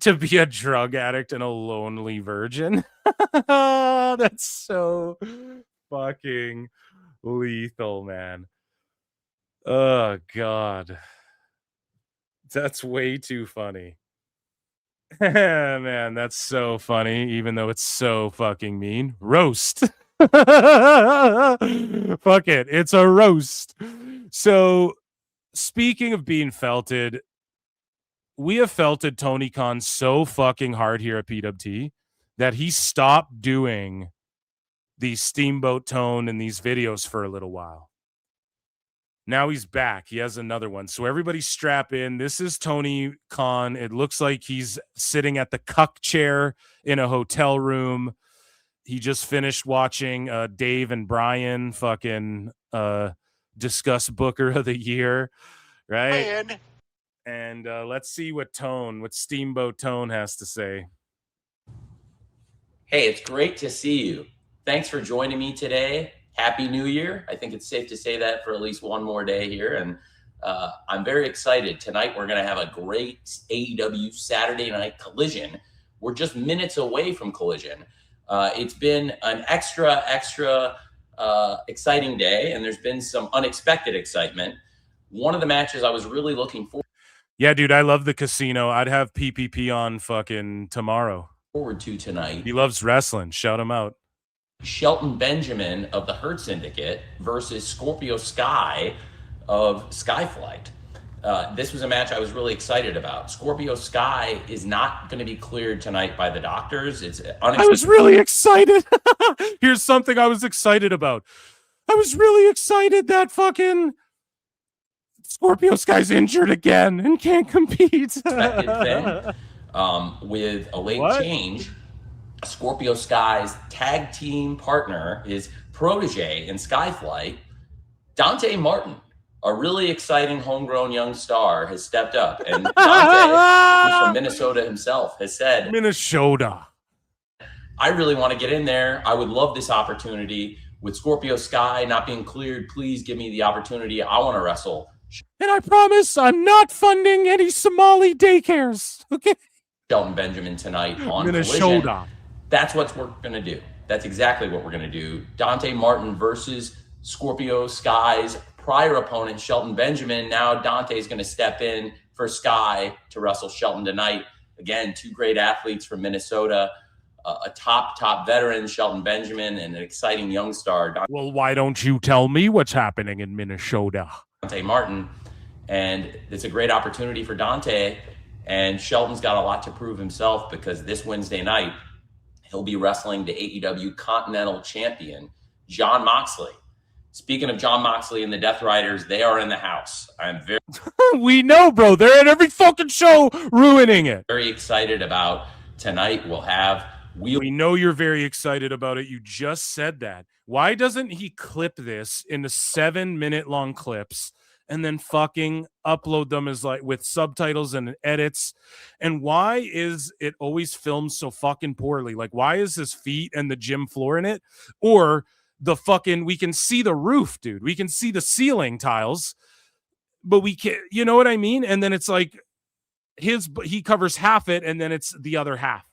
To be a drug addict and a lonely virgin. That's so fucking lethal, man. Oh, God. That's way too funny. Man, that's so funny, even though it's so fucking mean. Roast. Fuck it, it's a roast. So speaking of being felted, we have felted Tony Khan so fucking hard here at PWT that he stopped doing the Steamboat Tone and these videos for a little while. Now he's back. He has another one. So everybody strap in. This is Tony Khan. It looks like he's sitting at the cuck chair in a hotel room. He just finished watching Dave and Brian fucking discuss Booker of the Year, right? And let's see what Steamboat Tone has to say. Hey, it's great to see you. Thanks for joining me today. Happy New Year. I think it's safe to say that for at least one more day here. And I'm very excited. Tonight, we're going to have a great AEW Saturday Night Collision. We're just minutes away from Collision. It's been an extra exciting day, and there's been some unexpected excitement. One of the matches I was really looking Yeah, dude, I love the casino. I'd have PPP on fucking tomorrow. Forward to tonight. He loves wrestling. Shout him out. Shelton Benjamin of the Hurt Syndicate versus Scorpio Sky of Skyflight. This was a match I was really excited about. Scorpio Sky is not going to be cleared tonight by the doctors. It's I was really excited. Here's something I was excited about. I was really excited that fucking Scorpio Sky's injured again and can't compete. thing. With a late change, Scorpio Sky's tag team partner, his protege in Skyflight, Dante Martin, a really exciting homegrown young star, has stepped up. And Dante, who's from Minnesota himself, has said, Minnesota, I really want to get in there. I would love this opportunity. With Scorpio Sky not being cleared, please give me the opportunity. I want to wrestle. And I promise I'm not funding any Somali daycares. Okay. Shelton Benjamin tonight on Minnesota. Collision. That's what we're going to do. that's exactly what we're going to do. Dante Martin versus Scorpio Sky's prior opponent, Shelton Benjamin. Now Dante is going to step in for Sky to wrestle Shelton tonight. Again, two great athletes from Minnesota, a top veteran, Shelton Benjamin, and an exciting young star. Well, why don't you tell me what's happening in Minnesota? Dante Martin. And it's a great opportunity for Dante. And Shelton's got a lot to prove himself, because this Wednesday night, he'll be wrestling the AEW Continental Champion, Jon Moxley. Speaking of Jon Moxley and the Death Riders, they are in the house. I'm very we know, bro. They're at every fucking show ruining it. Very excited about tonight. We'll have We know you're very excited about it. You just said that. Why doesn't he clip this into 7-minute long clips and then fucking upload them as like with subtitles and edits? And why is it always filmed so fucking poorly? Like, why is his feet and the gym floor in it? Or the fucking, we can see the roof, dude. We can see the ceiling tiles, but we can't, you know what I mean? And then it's like he covers half it and then it's the other half.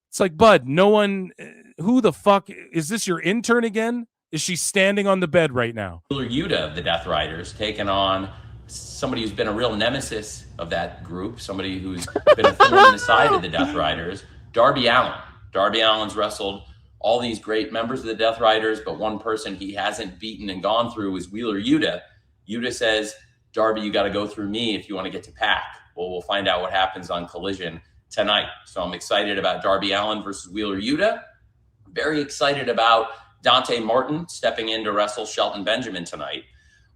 It's like, bud, no one, who the fuck, is this your intern again? Is she standing on the bed right now? Wheeler Yuta of the Death Riders taking on somebody who's been a real nemesis of that group, somebody who's been a thorn in the side of the Death Riders, Darby Allin. Darby Allin's wrestled all these great members of the Death Riders, but one person he hasn't beaten and gone through is Wheeler Yuta. Yuta says, Darby, you got to go through me if you want to get to Pac. Well, we'll find out what happens on Collision tonight. So I'm excited about Darby Allin versus Wheeler Yuta. Very excited about Dante Martin stepping in to wrestle Shelton Benjamin tonight.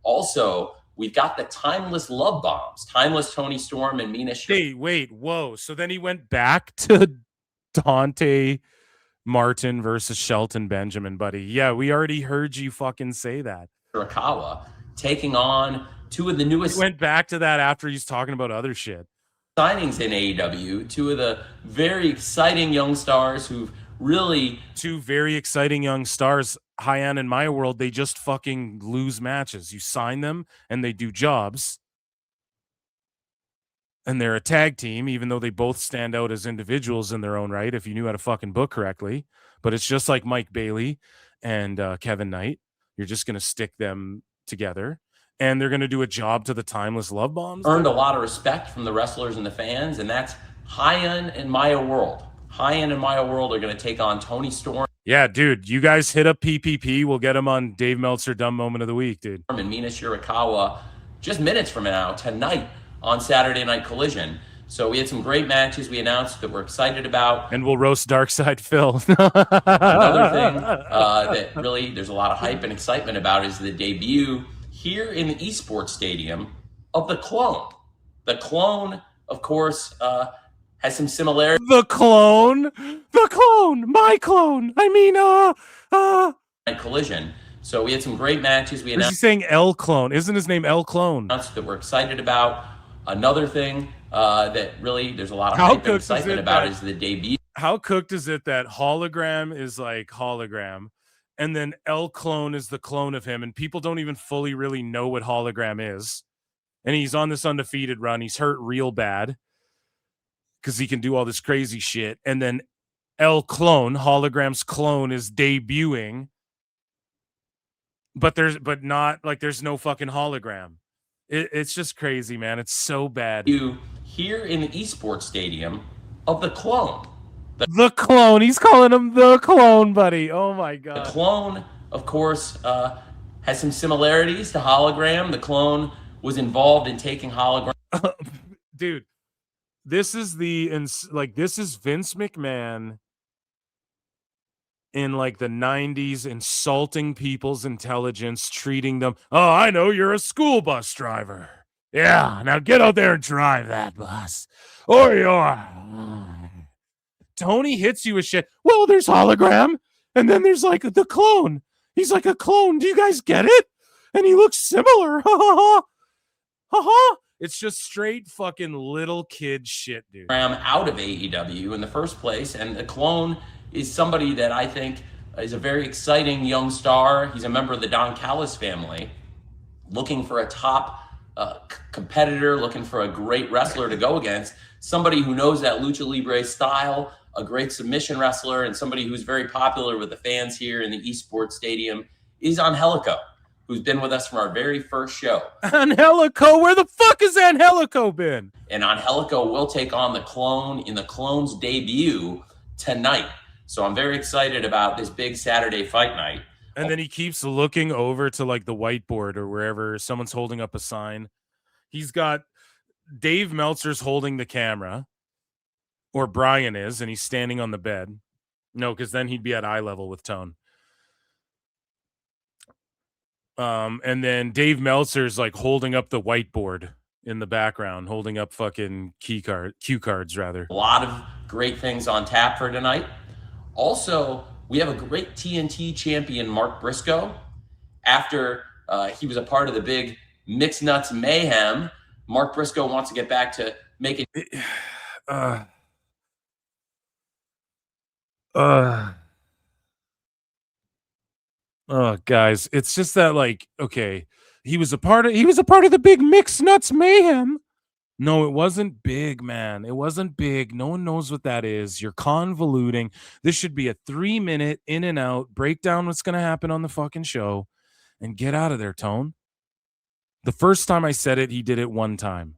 Also, we've got the Timeless Love Bombs. Timeless Tony Storm and Mina. Hey, wait, whoa. So then he went back to Dante Martin versus Shelton Benjamin, buddy. Yeah, we already heard you fucking say that. Shirakawa taking on two of the newest. He went back to that after he's talking about other shit. Signings in AEW, two of the very exciting young stars who've really. Two very exciting young stars. Hyan and Maya World, they just fucking lose matches. You sign them and they do jobs. And they're a tag team, even though they both stand out as individuals in their own right, if you knew how to fucking book correctly. But it's just like Mike Bailey and Kevin Knight. You're just going to stick them together. And they're going to do a job to the Timeless Love Bombs. Earned a lot of respect from the wrestlers and the fans, and that's Hyan and Maya World. Hyan and Maya World are going to take on Tony Storm. Yeah, dude, you guys hit up PPP. We'll get him on Dave Meltzer Dumb Moment of the Week, dude. And Mina Shirakawa just minutes from now, tonight on Saturday Night Collision. So we had some great matches we announced that we're excited about. And we'll roast Darkside Phil. Another thing that really there's a lot of hype and excitement about is the debut here in the esports stadium of the Clone. The Clone, of course, has some similarities. The Clone, my clone. I mean, Collision. So we had some great matches. We announced. He's saying El Clone. Isn't his name El Clone? That we're excited about. Another thing that really there's a lot of hype and excitement about is the debut. How cooked is it that Hologram is like Hologram, and then El Clone is the clone of him, and people don't even fully really know what Hologram is. And he's on this undefeated run. He's hurt real bad because he can do all this crazy shit. And then El Clone, Hologram's clone, is debuting. But there's no fucking Hologram. It's just crazy, man. It's so bad. You here in the esports stadium of the Clone. The Clone. He's calling him the Clone, buddy. Oh my god. The Clone, of course, has some similarities to Hologram. The Clone was involved in taking Hologram. Dude, this is this is Vince McMahon in like the 90s, insulting people's intelligence, treating them, oh, I know, you're a school bus driver. Yeah, now get out there and drive that bus. Or you're... Tony hits you with shit. Well, there's Hologram, and then there's like the Clone. He's like a clone. Do you guys get it? And he looks similar. Ha ha. It's just straight fucking little kid shit, dude. Out of AEW in the first place, and the Clone is somebody that I think is a very exciting young star. He's a member of the Don Callis family, looking for a top competitor, looking for a great wrestler to go against, somebody who knows that Lucha Libre style, a great submission wrestler and somebody who's very popular with the fans here in the esports stadium is Angelico, who's been with us from our very first show. Angelico, where the fuck has Angelico been? And Angelico will take on the Clone in the Clone's debut tonight. So I'm very excited about this big Saturday fight night. And then he keeps looking over to like the whiteboard or wherever someone's holding up a sign. He's got Dave Meltzer's holding the camera, or Brian is, and he's standing on the bed. No, because then he'd be at eye level with Tone. And then Dave Meltzer's like holding up the whiteboard in the background, holding up fucking cue cards rather. A lot of great things on tap for tonight. Also, we have a great TNT champion, Mark Briscoe. After he was a part of the big Mixed Nuts Mayhem, Mark Briscoe wants to get back to making. Guys, it's just that like, okay, he was a part of the big Mixed Nuts Mayhem. No, it wasn't big, man. It wasn't big. No one knows what that is. You're convoluting. This should be a 3-minute in and out, break down what's going to happen on the fucking show, and get out of there, Tone. The first time I said it, he did it one time.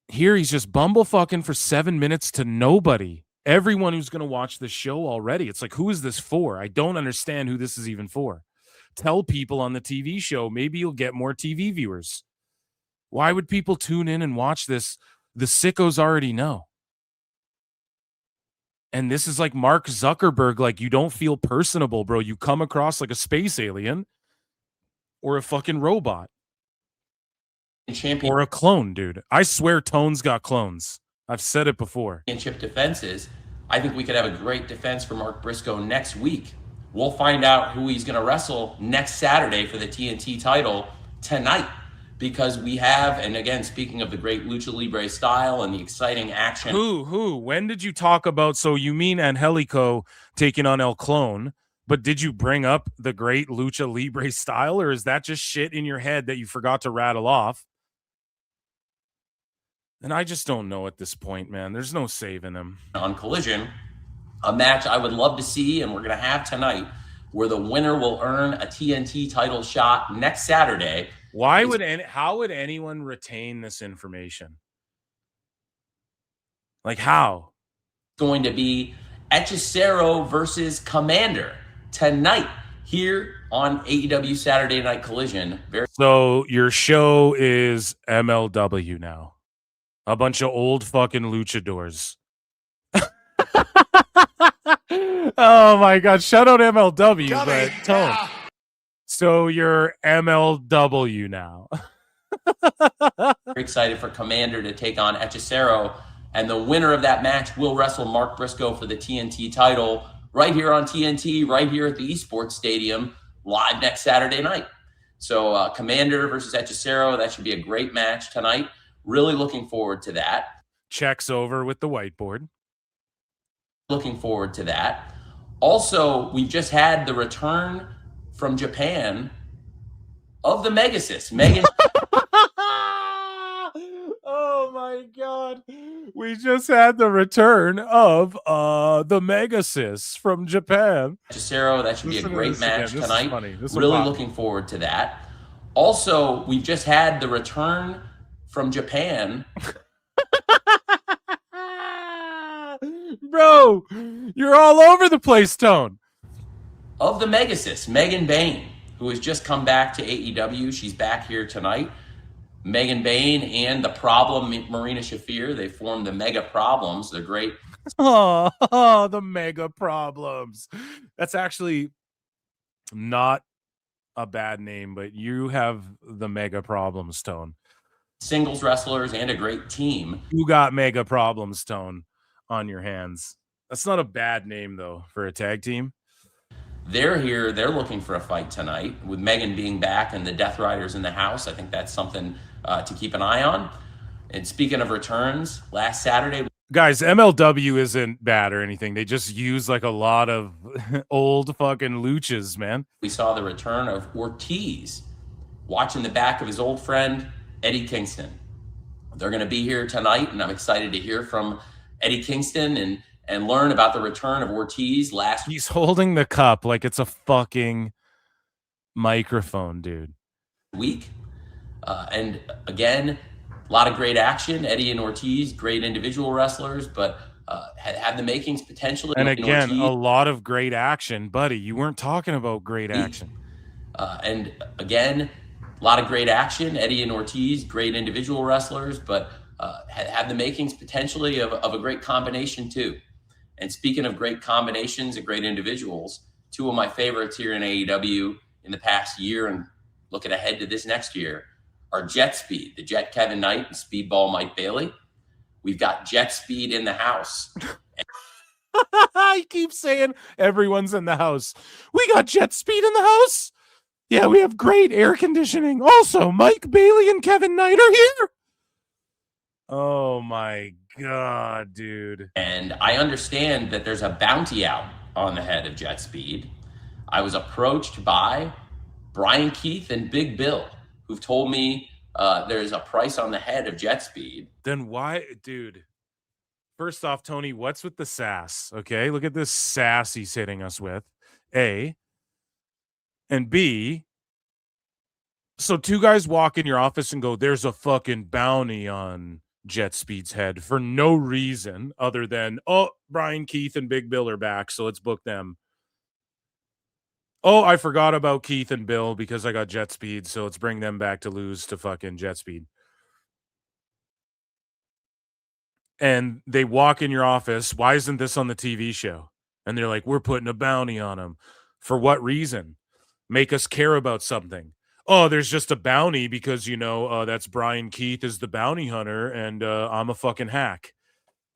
Here, he's just bumblefucking for 7 minutes to nobody. Everyone who's going to watch this show already. It's like, who is this for? I don't understand who this is even for. Tell people on the TV show. Maybe you'll get more TV viewers. Why would people tune in and watch this? The sickos already know. And this is like Mark Zuckerberg. Like, you don't feel personable, bro. You come across like a space alien or a fucking robot. Or a clone, dude. I swear Tone's got clones. I've said it before. Championship defenses. I think we could have a great defense for Mark Briscoe next week. We'll find out who he's going to wrestle next Saturday for the TNT title tonight. Because we have, and again, speaking of the great Lucha Libre style and the exciting action. Who? When did you talk about, so you mean Angelico taking on El Clone, but did you bring up the great Lucha Libre style, or is that just shit in your head that you forgot to rattle off? And I just don't know at this point, man. There's no saving him. On Collision, a match I would love to see, and we're going to have tonight, where the winner will earn a TNT title shot next Saturday. How would anyone retain this information? Like, how? Going to be Hechicero versus Commander tonight here on AEW Saturday Night Collision. So your show is MLW now. A bunch of old fucking luchadors. Oh my God. Shout out MLW, but Tone. So you're MLW now. Very excited for Commander to take on Hechicero, and the winner of that match will wrestle Mark Briscoe for the TNT title right here on TNT, right here at the Esports Stadium, live next Saturday night. So Commander versus Hechicero, that should be a great match tonight. Really looking forward to that. Checks over with the whiteboard. Looking forward to that. Also, we've just had the return from Japan of the Megasis. Megan. Oh my God. We just had the return of the Megasis from Japan. Hechicero, that should be a great match tonight. Really looking forward to that. Also, we've just had the return from Japan. Bro, you're all over the place, Tone. Of the Megasis, Megan Bain, who has just come back to AEW. She's back here tonight. Megan Bain and the Problem, Marina Shafir, they formed the Mega Problems. They're great. Oh, the Mega Problems. That's actually not a bad name, but you have the Mega Problems, Tone. Singles wrestlers and a great team. You got Mega Problems, Tone, on your hands. That's not a bad name, though, for a tag team. They're here. They're looking for a fight tonight. With Megan being back and the Death Riders in the house, I think that's something to keep an eye on. And speaking of returns, last Saturday... Guys, MLW isn't bad or anything. They just use like a lot of old fucking luchas, man. We saw the return of Ortiz watching the back of his old friend, Eddie Kingston. They're going to be here tonight, and I'm excited to hear from Eddie Kingston and learn about the return of Ortiz last He's holding the cup like it's a fucking microphone, dude. week. And again, a lot of great action. Eddie and Ortiz, great individual wrestlers, but had the makings potentially. And again, Ortiz, a lot of great action, buddy. You weren't talking about great action. And again, a lot of great action. Eddie and Ortiz, great individual wrestlers, but had the makings potentially of a great combination too. And speaking of great combinations and great individuals, two of my favorites here in AEW in the past year and looking ahead to this next year are Jet Speed, the Jet Kevin Knight and Speedball Mike Bailey. We've got Jet Speed in the house. I keep saying everyone's in the house. We got Jet Speed in the house. Yeah, we have great air conditioning. Also, Mike Bailey and Kevin Knight are here. Oh my God, dude. And I understand that there's a bounty out on the head of Jet Speed. I was approached by Brian Keith and Big Bill, who've told me there's a price on the head of Jet Speed. Then why, dude? First off, Tony, what's with the sass? Okay, look at this sass he's hitting us with. A. And B. So two guys walk in your office and go, there's a fucking bounty on Jet Speed's head for no reason other than, oh, Brian Keith and Big Bill are back, so let's book them. Oh, I forgot about Keith and Bill because I got Jet Speed, so let's bring them back to lose to fucking Jet Speed. And they walk in your office, why isn't this on the TV show? And they're like, we're putting a bounty on him. For what reason? Make us care about something. Oh, there's just a bounty because, you know, that's Brian Keith is the bounty hunter and I'm a fucking hack.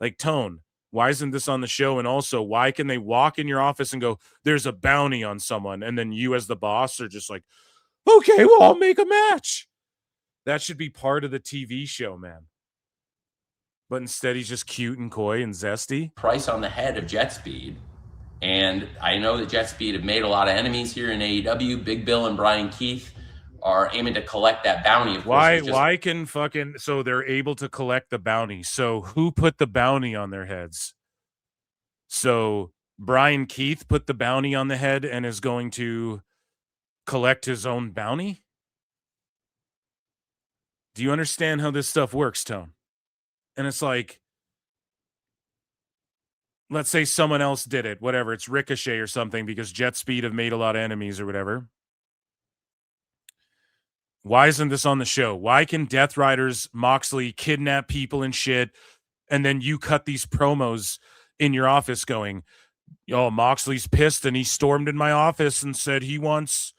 Like, Tone, why isn't this on the show? And also, why can they walk in your office and go, there's a bounty on someone? And then you as the boss are just like, okay, well, I'll make a match. That should be part of the TV show, man. But instead, he's just cute and coy and zesty. Price on the head of Jet Speed. And I know that Jet Speed have made a lot of enemies here in AEW. Big Bill and Brian Keith are aiming to collect that bounty. Of course, why can fucking, so they're able to collect the bounty. So who put the bounty on their heads? So Brian Keith put the bounty on the head and is going to collect his own bounty? Do you understand how this stuff works, Tone? And it's like, let's say someone else did it, whatever, it's Ricochet or something because Jet Speed have made a lot of enemies or whatever. Why isn't this on the show? Why can Death Riders, Moxley kidnap people and shit, and then you cut these promos in your office going, oh, Moxley's pissed and he stormed in my office and said he wants...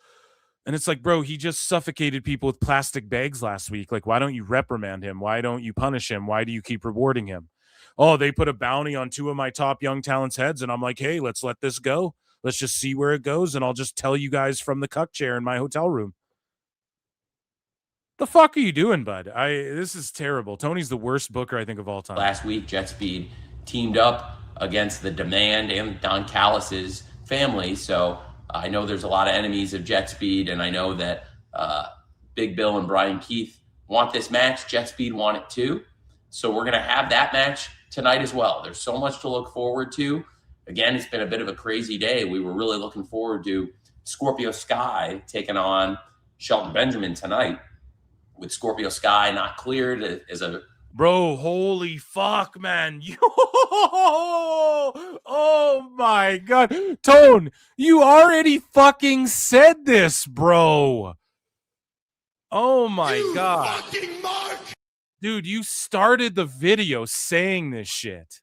And it's like, bro, he just suffocated people with plastic bags last week. Like, why don't you reprimand him? Why don't you punish him? Why do you keep rewarding him? Oh, they put a bounty on two of my top young talents' heads, and I'm like, hey, let's let this go. Let's just see where it goes, and I'll just tell you guys from the cuck chair in my hotel room. The fuck are you doing, bud? This is terrible. Tony's the worst booker, I think, of all time. Last week, Jet Speed teamed up against the Demand and Don Callis's family, so I know there's a lot of enemies of Jet Speed, and I know that Big Bill and Brian Keith want this match. Jet Speed want it too. So we're going to have that match tonight as well. There's so much to look forward to. Again, it's been a bit of a crazy day. We were really looking forward to Scorpio Sky taking on Shelton Benjamin tonight, with Scorpio Sky not cleared as a... Bro, holy fuck, man. Oh my God. Tone, you already fucking said this, bro. Oh my God. Dude, you started the video saying this shit.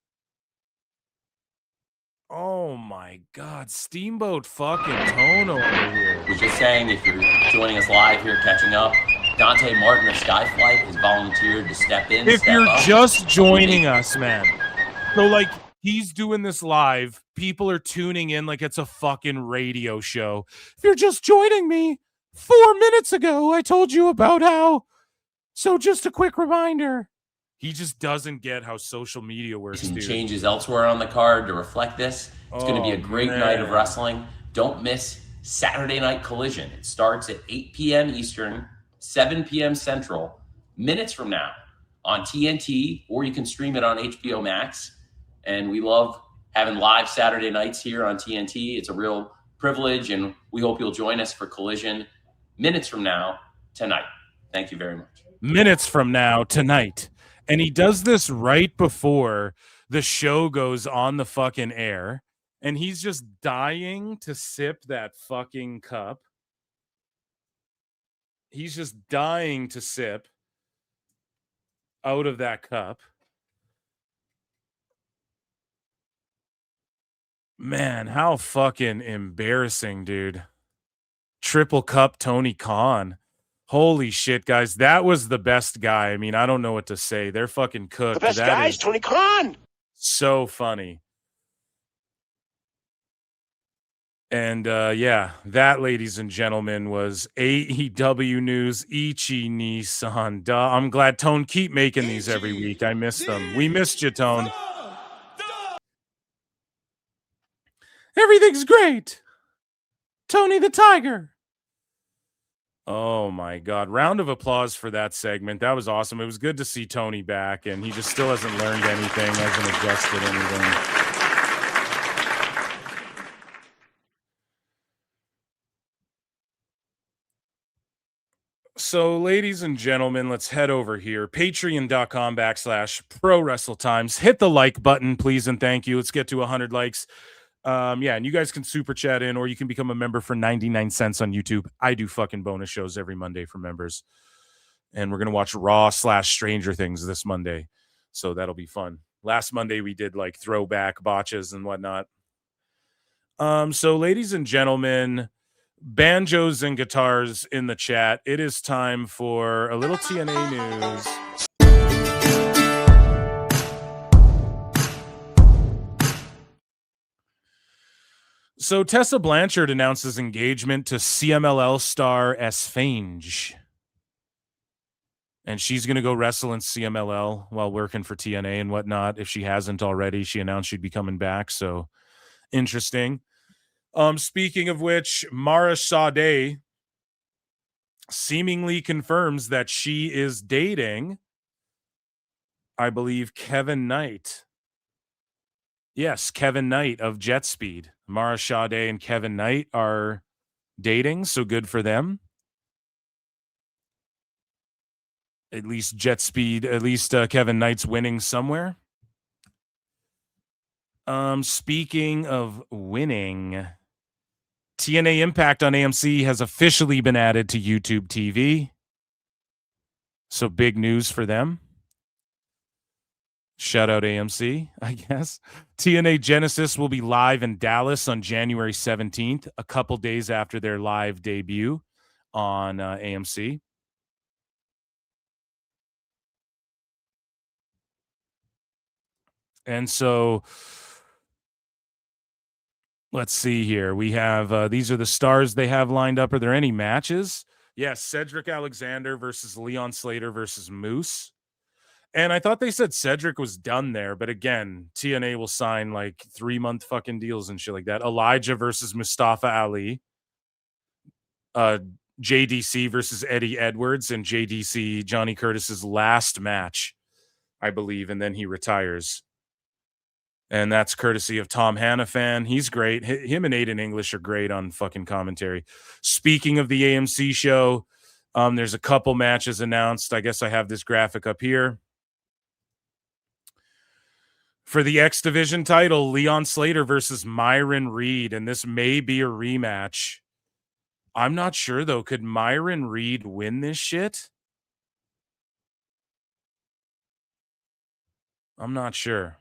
Oh my God. Steamboat fucking Tone over here. We're just saying, if you're joining us live here, catching up, Dante Martin of Skyflight has volunteered to step in. If you're just joining us, man. So, like, he's doing this live. People are tuning in like it's a fucking radio show. If you're just joining me, 4 minutes ago, I told you about how. So, just a quick reminder. He just doesn't get how social media works, dude. Changes elsewhere on the card to reflect this. It's going to be a great night of wrestling. Don't miss Saturday Night Collision. It starts at 8 p.m. Eastern, 7 p.m. Central, minutes from now on TNT, or you can stream it on HBO Max. And we love having live Saturday nights here on TNT. It's a real privilege, and we hope you'll join us for Collision minutes from now tonight. Thank you very much. Minutes from now tonight. And he does this right before the show goes on the fucking air, and he's just dying to sip that fucking cup. He's just dying to sip out of that cup. Man, how fucking embarrassing, dude. Triple cup Tony Khan. Holy shit, guys. That was the best guy. I mean, I don't know what to say. They're fucking cooked. The best guy is Tony Khan. So funny. And yeah, that, ladies and gentlemen, was AEW News. Ichi Nissan. Duh. I'm glad, Tone, keep making these every week. I miss them. We missed you, Tone. Everything's great. Tony the Tiger. Oh my God. Round of applause for that segment. That was awesome. It was good to see Tony back, and he just still hasn't learned anything, hasn't adjusted anything. So, ladies and gentlemen, let's head over here. Patreon.com/Pro Wrestle Times. Hit the like button, please, and thank you. Let's get to 100 likes. Yeah, and you guys can super chat in, or you can become a member for 99 cents on YouTube. I do fucking bonus shows every Monday for members. And we're going to watch Raw/Stranger Things this Monday. So that'll be fun. Last Monday, we did like throwback botches and whatnot. So, ladies and gentlemen, banjos and guitars in the chat, it is time for a little TNA news. So Tessa Blanchard announces engagement to CMLL star Esfange. And she's going to go wrestle in CMLL while working for TNA and whatnot. If she hasn't already, she announced she'd be coming back. So interesting. Speaking of which, Mara Sade seemingly confirms that she is dating, I believe, Kevin Knight. Yes, Kevin Knight of Jet Speed. Mara Sade and Kevin Knight are dating, so good for them. At least Jet Speed, at least Kevin Knight's winning somewhere. Speaking of winning, TNA Impact on AMC has officially been added to YouTube TV. So big news for them. Shout out AMC, I guess. TNA Genesis will be live in Dallas on January 17th, a couple days after their live debut on AMC. And so let's see here. We have, these are the stars they have lined up. Are there any matches? Yes, Cedric Alexander versus Leon Slater versus Moose. And I thought they said Cedric was done there, but again, TNA will sign like 3-month fucking deals and shit like that. Elijah versus Mustafa Ali. JDC versus Eddie Edwards, and JDC, Johnny Curtis's last match, I believe, and then he retires. And that's courtesy of Tom Hannafan. He's great. Him and Aiden English are great on fucking commentary. Speaking of the AMC show, there's a couple matches announced. I guess I have this graphic up here. For the X Division title, Leon Slater versus Myron Reed, and this may be a rematch. I'm not sure, though. Could Myron Reed win this shit? I'm not sure.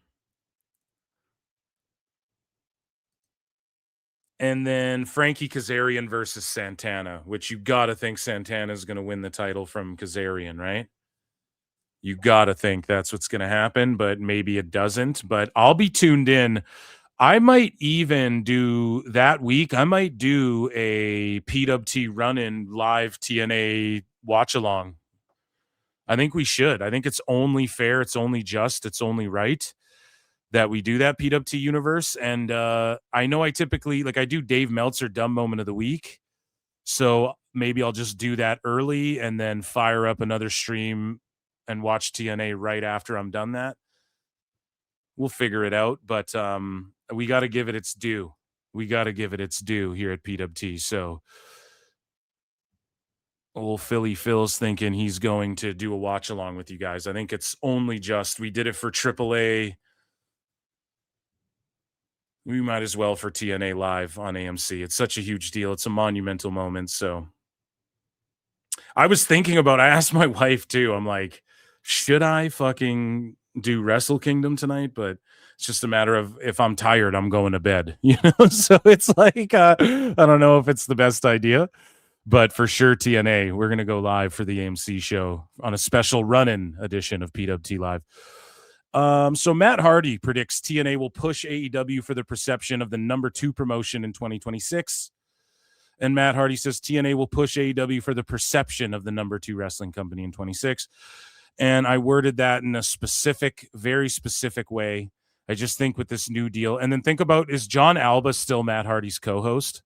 And then Frankie Kazarian versus Santana, which you got to think Santana is going to win the title from Kazarian, right? You got to think that's what's going to happen, but maybe it doesn't. But I'll be tuned in. I might even do that week. I might do a PWT run-in live TNA watch-along. I think we should. I think it's only fair. It's only just. It's only right that we do that PWT universe. And I know I typically, like, I do Dave Meltzer Dumb Moment of the Week. So maybe I'll just do that early and then fire up another stream and watch TNA right after I'm done that. we'll figure it out. But we got to give it its due. We got to give it its due here at PWT. So old Philly Phil's thinking he's going to do a watch along with you guys. I think it's only just we did it for AAA. We might as well for TNA Live on AMC. It's such a huge deal. It's a monumental moment. So I was thinking about, I asked my wife too. I'm like, should I fucking do Wrestle Kingdom tonight? But it's just a matter of if I'm tired, I'm going to bed, you know? So it's like, I don't know if it's the best idea, but for sure TNA, we're going to go live for the AMC show on a special run-in edition of PWT Live. So Matt Hardy predicts TNA will push AEW for the perception of the number 2 promotion in 2026. And Matt Hardy says TNA will push AEW for the perception of the number 2 wrestling company in 26. And I worded that in a specific, very specific way. I just think with this new deal, and then think about, is John Alba still Matt Hardy's co-host?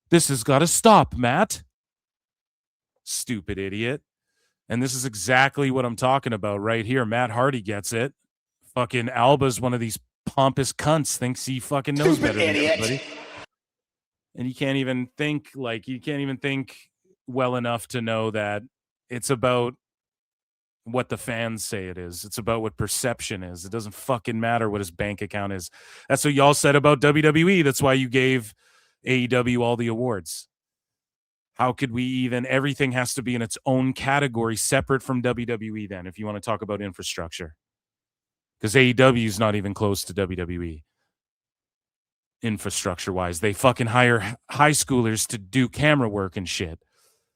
This has got to stop, Matt. Stupid idiot. And this is exactly what I'm talking about right here. Matt Hardy gets it. Fucking Alba's one of these pompous cunts, thinks he fucking knows better than everybody. And you can't even think well enough to know that it's about what the fans say it is. It's about what perception is. It doesn't fucking matter what his bank account is. That's what y'all said about WWE. That's why you gave AEW all the awards. How could we even, everything has to be in its own category separate from WWE then, if you want to talk about infrastructure. Because AEW is not even close to WWE. Infrastructure-wise. They fucking hire high schoolers to do camera work and shit.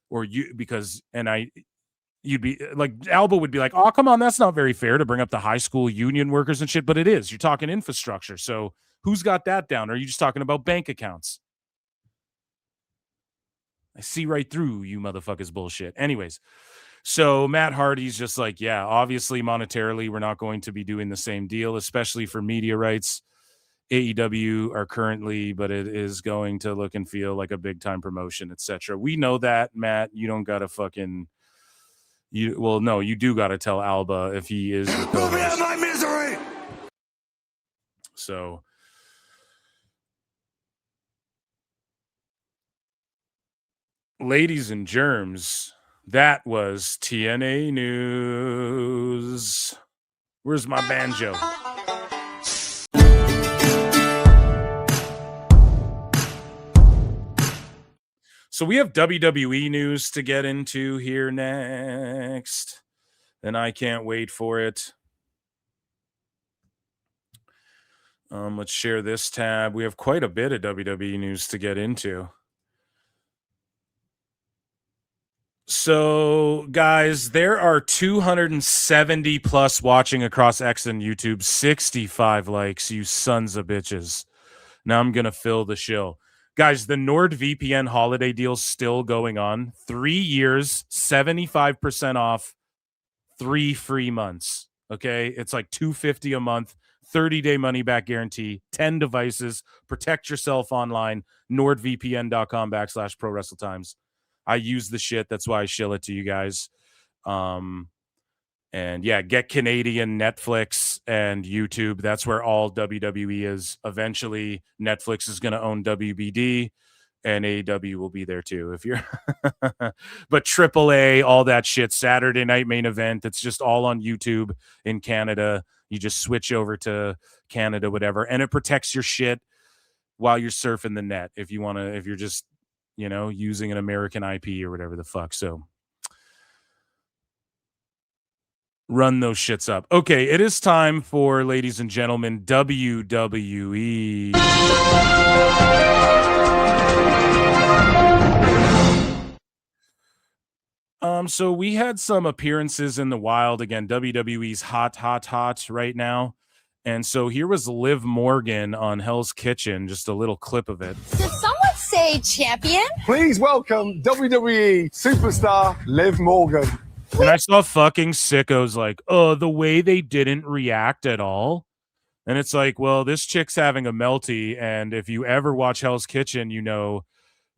Or you'd be like, Alba would be like, oh, come on, that's not very fair to bring up the high school union workers and shit, but it is. You're talking infrastructure. So who's got that down? Or are you just talking about bank accounts? I see right through you motherfuckers bullshit. Anyways, so Matt Hardy's just like, yeah, obviously monetarily we're not going to be doing the same deal, especially for media rights. AEW are currently, but it is going to look and feel like a big time promotion, etc. We know that, Matt. You don't gotta fucking you do gotta tell Alba if he is your co-host. Move out my misery. So ladies and germs, that was TNA news. Where's my banjo? So we have WWE news to get into here next, and I can't wait for it. Let's share this tab. We have quite a bit of WWE news to get into. So, guys, there are 270 plus watching across X and YouTube, 65 likes, you sons of bitches. Now I'm going to fill the shill. Guys, the NordVPN holiday deal's still going on. 3 years, 75% off, 3 free months. Okay? It's like $250 a month, 30-day money-back guarantee, 10 devices. Protect yourself online. NordVPN.com/ProWrestleTimes. I use the shit. That's why I shill it to you guys. And yeah, get Canadian Netflix and YouTube. That's where all WWE is. Eventually, Netflix is going to own WBD, and AEW will be there too. If you're, but AAA, all that shit. Saturday Night Main Event. It's just all on YouTube in Canada. You just switch over to Canada, whatever, and it protects your shit while you're surfing the net. If you want to, if you're just, using an American IP or whatever the fuck. So run those shits up. Okay, it is time for, ladies and gentlemen, WWE. So we had some appearances in the wild. Again, WWE's hot right now. And so here was Liv Morgan on Hell's Kitchen, just a little clip of it. Did someone say champion? Please welcome WWE superstar Liv Morgan. And I saw fucking sickos like, oh, the way they didn't react at all. And it's like, well, this chick's having a melty. And if you ever watch Hell's Kitchen,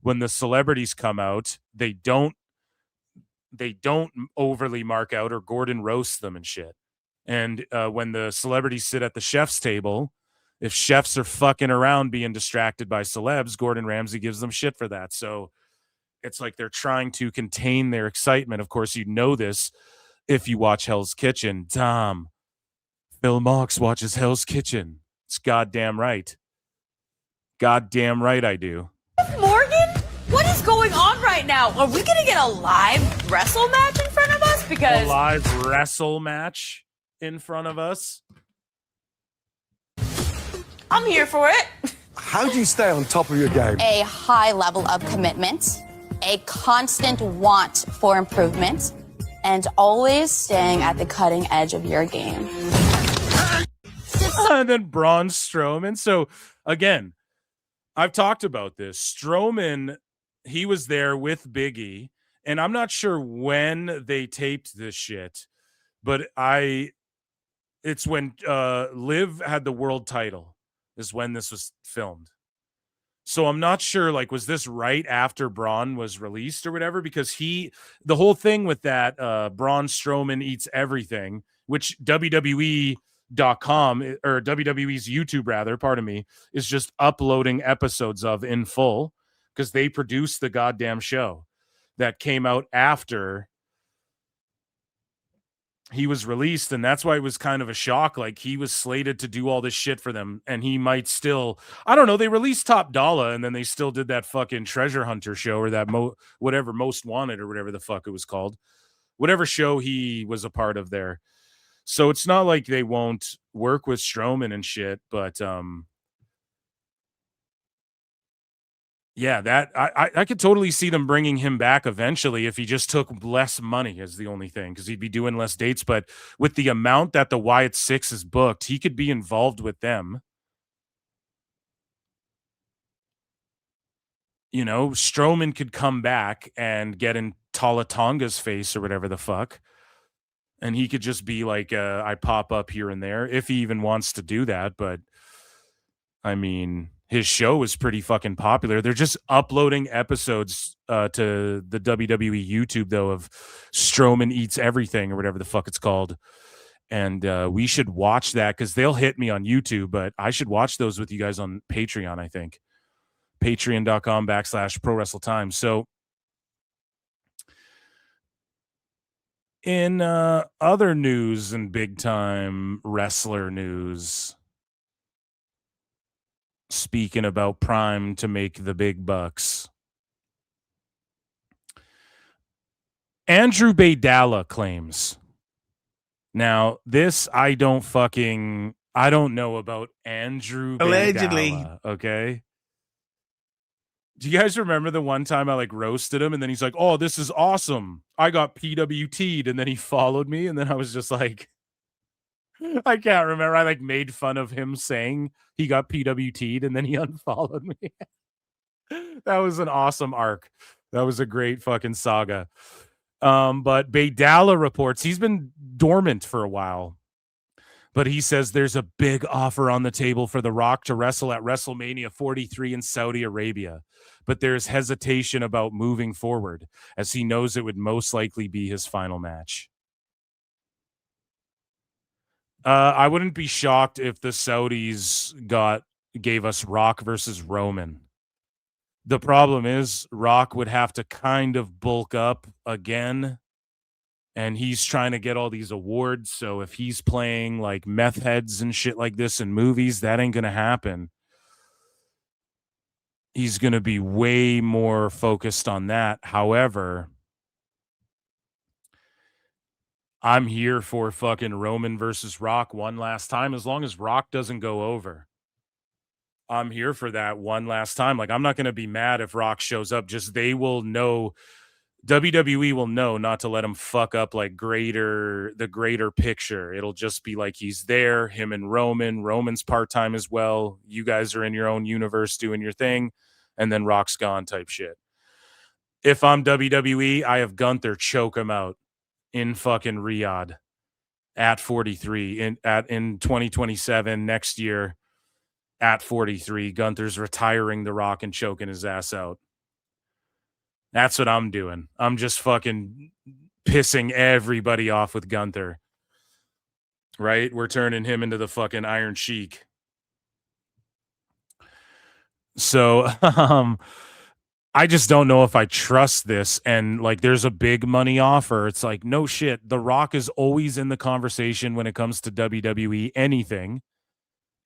when the celebrities come out, they don't overly mark out, or Gordon roasts them and shit. And when the celebrities sit at the chef's table, if chefs are fucking around being distracted by celebs, Gordon Ramsay gives them shit for that. So it's like they're trying to contain their excitement. Of course, you know this if you watch Hell's Kitchen. Tom, Phil Marks watches Hell's Kitchen. It's goddamn right. Goddamn right I do. Morgan, what is going on right now? Are we gonna get a live wrestle match in front of us? A Because live wrestle match in front of us. I'm here for it. How do you stay on top of your game? A high level of commitment, a constant want for improvement, and always staying at the cutting edge of your game. And then Braun Strowman. So again, I've talked about this. Strowman, he was there with Big E, and I'm not sure when they taped this shit, but it's when Liv had the world title is when this was filmed. So I'm not sure, like, was this right after Braun was released or whatever? Because the whole thing with that Braun Strowman eats everything, which WWE.com or WWE's YouTube rather, pardon me, is just uploading episodes of in full because they produced the goddamn show that came out after he was released, and that's why it was kind of a shock. Like, he was slated to do all this shit for them, and he might still, I don't know, they released Top Dollar, and then they still did that fucking Treasure Hunter show, or that whatever Most Wanted, or whatever the fuck it was called, whatever show he was a part of there. So it's not like they won't work with Strowman and shit, but yeah, that I could totally see them bringing him back eventually if he just took less money is the only thing, because he'd be doing less dates. But with the amount that the Wyatt Six is booked, he could be involved with them. You know, Strowman could come back and get in Tala Tonga's face or whatever the fuck. And he could just be like, I pop up here and there if he even wants to do that. But I mean, his show is pretty fucking popular. They're just uploading episodes to the WWE YouTube, though, of Strowman Eats Everything or whatever the fuck it's called. And we should watch that because they'll hit me on YouTube, but I should watch those with you guys on Patreon, I think. Patreon.com/ProWrestleTime. So in other news and big time wrestler news, speaking about Prime to make the big bucks, Andrew Baydala claims. Now, this I don't know about Andrew Allegedly. Baydala, okay? Do you guys remember the one time I like roasted him and then he's like, "Oh, this is awesome. I got PWT'd," and then he followed me and then I was just like, I can't remember. I like made fun of him saying he got PWT'd and then he unfollowed me. That was an awesome arc. That was a great fucking saga. But Baydala reports he's been dormant for a while, but he says there's a big offer on the table for The Rock to wrestle at WrestleMania 43 in Saudi Arabia, but there's hesitation about moving forward as he knows it would most likely be his final match. I wouldn't be shocked if the Saudis gave us Rock versus Roman. The problem is Rock would have to kind of bulk up again, and he's trying to get all these awards. So if he's playing like meth heads and shit like this in movies, that ain't going to happen. He's going to be way more focused on that. However, I'm here for fucking Roman versus Rock one last time, as long as Rock doesn't go over. I'm here for that one last time. Like, I'm not going to be mad if Rock shows up. Just they will know, WWE will know not to let him fuck up like the greater picture. It'll just be like he's there, him and Roman. Roman's part-time as well. You guys are in your own universe doing your thing, and then Rock's gone type shit. If I'm WWE, I have Gunther choke him out in fucking Riyadh at 43 in 2027 next year. At 43, Gunther's retiring The Rock and choking his ass out. That's what I'm doing. I'm just fucking pissing everybody off with Gunther. right? We're turning him into the fucking Iron Sheik. So, I just don't know if I trust this. And like, there's a big money offer. It's like, no shit. The Rock is always in the conversation when it comes to WWE, anything.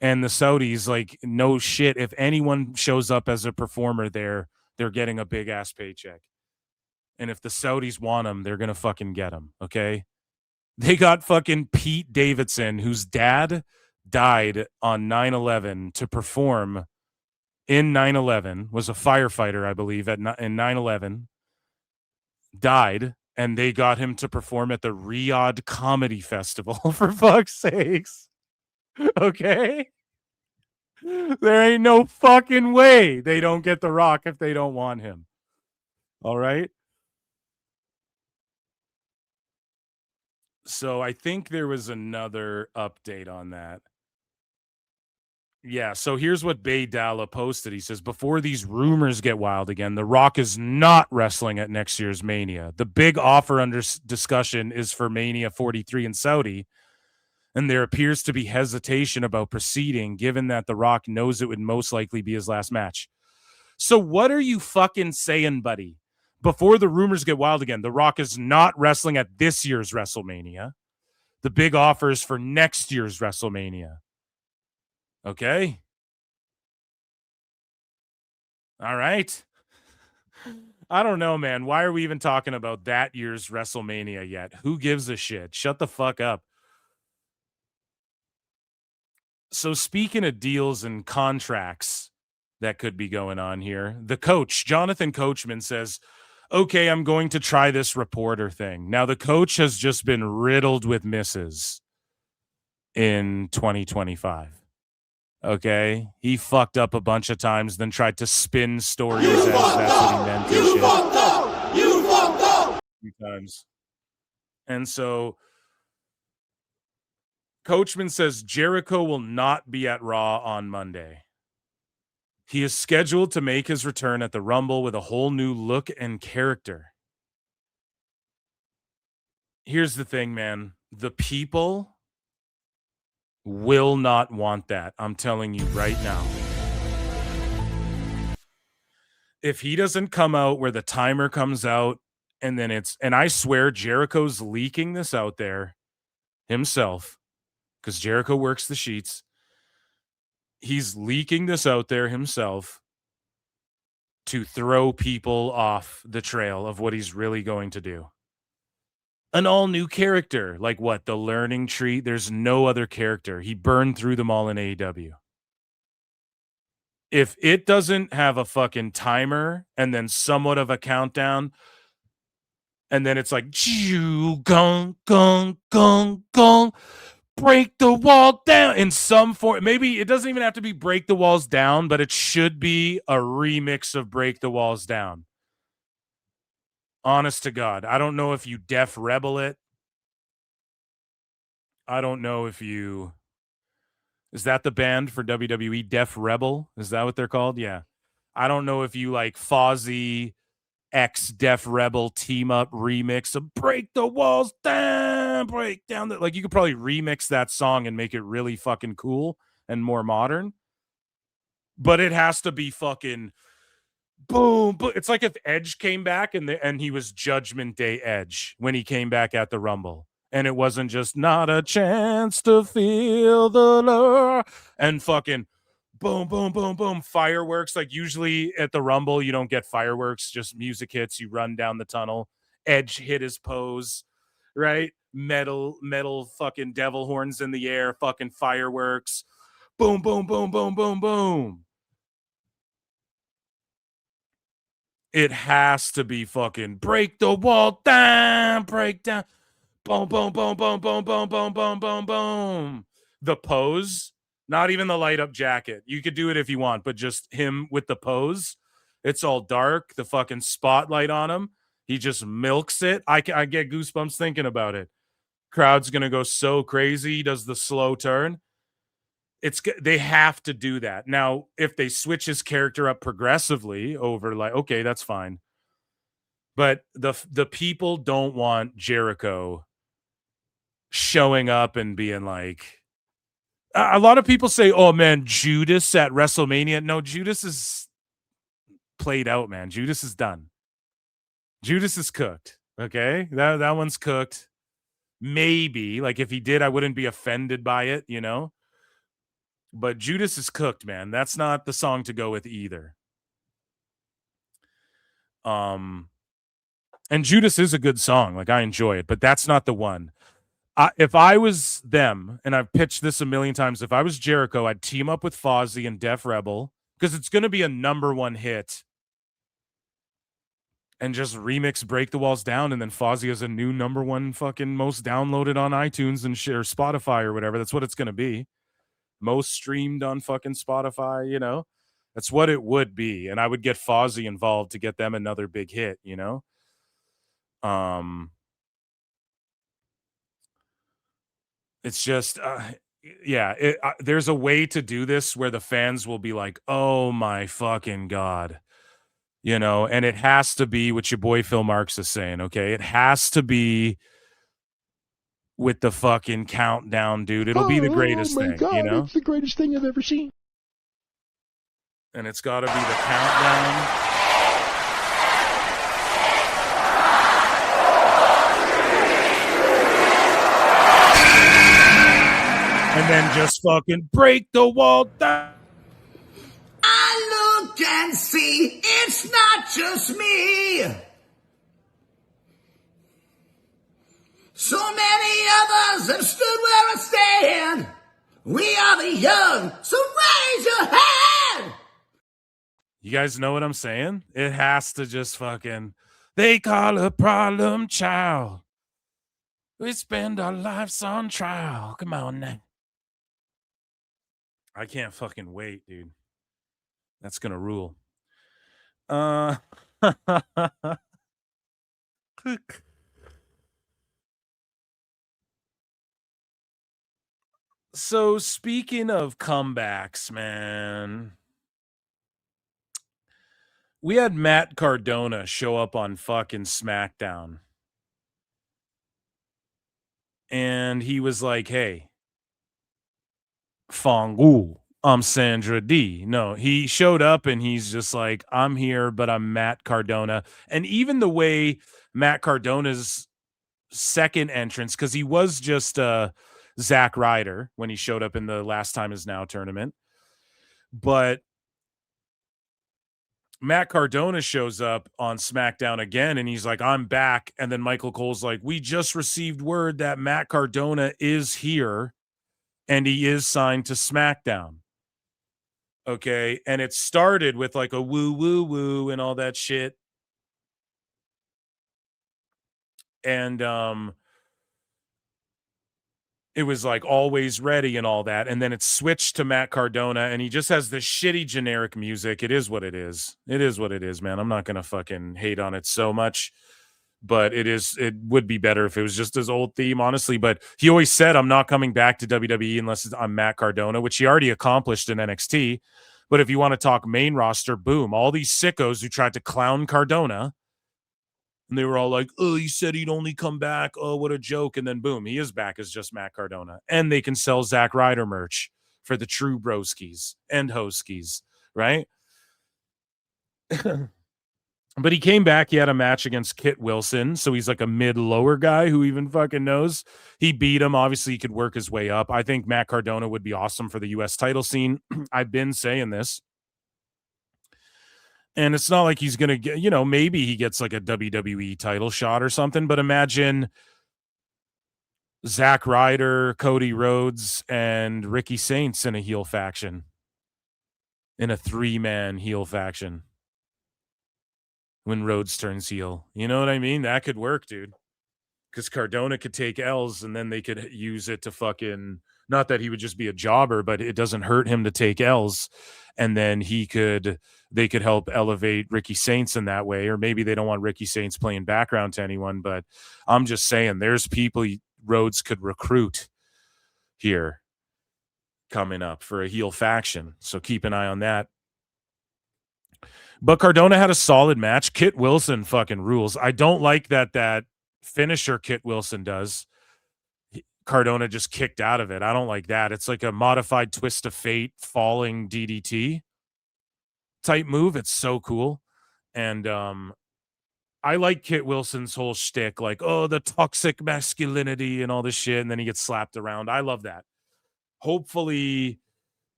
And the Saudis, like, no shit. If anyone shows up as a performer there, they're getting a big ass paycheck. And if the Saudis want them, they're going to fucking get them. Okay. They got fucking Pete Davidson, whose dad died on 9/11 to perform in 9/11, was a firefighter, I believe, in 9/11, died, and they got him to perform at the Riyadh Comedy Festival, for fuck's sakes. Okay? There ain't no fucking way they don't get The Rock if they don't want him. All right? So I think there was another update on that. Yeah, so here's what Bay Dalla posted. He says, before these rumors get wild again, The Rock is not wrestling at next year's Mania. The big offer under discussion is for Mania 43 in Saudi, and there appears to be hesitation about proceeding, given that The Rock knows it would most likely be his last match. So what are you fucking saying, buddy? Before the rumors get wild again, The Rock is not wrestling at this year's WrestleMania. The big offer is for next year's WrestleMania. Okay. All right. I don't know, man. Why are we even talking about that year's WrestleMania yet? Who gives a shit? Shut the fuck up. So speaking of deals and contracts that could be going on here, the coach, Jonathan Coachman, says, okay, I'm going to try this reporter thing. Now, the coach has just been riddled with misses in 2025. Okay, he fucked up a bunch of times, then tried to spin stories as that's what he meant. You fucked up. You fucked up. A few times, and so Coachman says Jericho will not be at Raw on Monday. He is scheduled to make his return at the Rumble with a whole new look and character. Here's the thing, man. The people will not want that. I'm telling you right now. If he doesn't come out where the timer comes out and then and I swear Jericho's leaking this out there himself because Jericho works the sheets. He's leaking this out there himself to throw people off the trail of what he's really going to do. An all new character, like what? The Learning Tree. There's no other character. He burned through them all in AEW. If it doesn't have a fucking timer and then somewhat of a countdown, and then it's like, gong, gong, gong, gong, break the wall down in some form. Maybe it doesn't even have to be break the walls down, but it should be a remix of break the walls down. Honest to God. I don't know if you Def Rebel it. I don't know if you... Is that the band for WWE? Def Rebel? Is that what they're called? Yeah. I don't know if you like Fozzy X Def Rebel team up remix of break the walls down, break down. Like you could probably remix that song and make it really fucking cool and more modern. But it has to be fucking boom. It's like if Edge came back and he was Judgment Day Edge when he came back at the Rumble. And it wasn't just not a chance to feel the love and fucking boom, boom, boom, boom, fireworks. Like usually at the Rumble, you don't get fireworks, just music hits. You run down the tunnel. Edge hit his pose, right? Metal fucking devil horns in the air, fucking fireworks. Boom, boom, boom, boom, boom, boom. It has to be fucking break the wall down, break down. Boom, boom, boom, boom, boom, boom, boom, boom, boom, boom. The pose, not even the light up jacket. You could do it if you want, but just him with the pose. It's all dark, the fucking spotlight on him. He just milks it. I get goosebumps thinking about it. Crowd's going to go so crazy. He does the slow turn. They have to do that. Now, if they switch his character up progressively over, like, okay, that's fine. But the people don't want Jericho showing up and being like, a lot of people say, oh man, Judas at WrestleMania. No, Judas is played out, man. Judas is done. Judas is cooked. Okay. That one's cooked. Maybe, like, if he did, I wouldn't be offended by it, you know? But Judas is cooked, man. That's not the song to go with either. And Judas is a good song. Like, I enjoy it, but that's not the one. If I was them, and I've pitched this a million times, if I was Jericho, I'd team up with Fozzy and Def Rebel, because it's going to be a #1 hit, and just remix Break the Walls Down, and then Fozzy has a new #1 fucking most downloaded on iTunes and or Spotify or whatever. That's what it's going to be. Most streamed on fucking Spotify, you know? That's what it would be. And I would get Fozzy involved to get them another big hit, you know? It's just, there's a way to do this where the fans will be like, oh my fucking God, you know, and it has to be what your boy Phil Marks is saying, okay? It has to be with the fucking countdown, dude. It'll be the greatest thing, God, you know? it's the greatest thing I've ever seen. And it's got to be the countdown. And then just fucking break the wall down. I look and see it's not just me. So many others have stood where I stand. We are the young, so raise your hand. You guys know what I'm saying? It has to just fucking, they call a problem child. We spend our lives on trial. Come on now. I can't fucking wait, dude. That's gonna rule. So speaking of comebacks, man, we had Matt Cardona show up on fucking SmackDown. And he was like, hey, Fangu, I'm Sandra D. No, he showed up and he's just like, I'm here, but I'm Matt Cardona. And even the way Matt Cardona's second entrance, because he was just Zack Ryder when he showed up in the Last Time Is Now tournament. But Matt Cardona shows up on SmackDown again and he's like, I'm back. And then Michael Cole's like, we just received word that Matt Cardona is here and he is signed to SmackDown. Okay. And it started with like a woo, woo, woo and all that shit. And it was like always ready and all that. And then it switched to Matt Cardona and he just has this shitty generic music. It is what it is. It is what it is, man. I'm not going to fucking hate on it so much, but it would be better if it was just his old theme, honestly. But he always said, I'm not coming back to WWE unless I'm Matt Cardona, which he already accomplished in NXT. But if you want to talk main roster, boom, all these sickos who tried to clown Cardona, and they were all like, oh, he said he'd only come back. Oh, what a joke. And then boom, he is back as just Matt Cardona. And they can sell Zack Ryder merch for the true broskies and hoskies, right? But he came back. He had a match against Kit Wilson. So he's like a mid-lower guy who even fucking knows. He beat him. Obviously, he could work his way up. I think Matt Cardona would be awesome for the U.S. title scene. I've been saying this. And it's not like he's going to get, you know, maybe he gets like a WWE title shot or something. But imagine Zack Ryder, Cody Rhodes, and Ricky Saints in a heel faction. In a 3-man heel faction. When Rhodes turns heel. You know what I mean? That could work, dude. Because Cardona could take L's and then they could use it to fucking, not that he would just be a jobber, but it doesn't hurt him to take L's. And then they could help elevate Ricky Saints in that way. Or maybe they don't want Ricky Saints playing background to anyone, but I'm just saying there's people Rhodes could recruit here coming up for a heel faction. So keep an eye on that. But Cardona had a solid match. Kit Wilson fucking rules. I don't like that finisher Kit Wilson does. Cardona just kicked out of it. I don't like that. It's like a modified twist of fate falling DDT type move. It's so cool. And I like Kit Wilson's whole shtick, like, oh, the toxic masculinity and all this shit, and then he gets slapped around. I love that. Hopefully,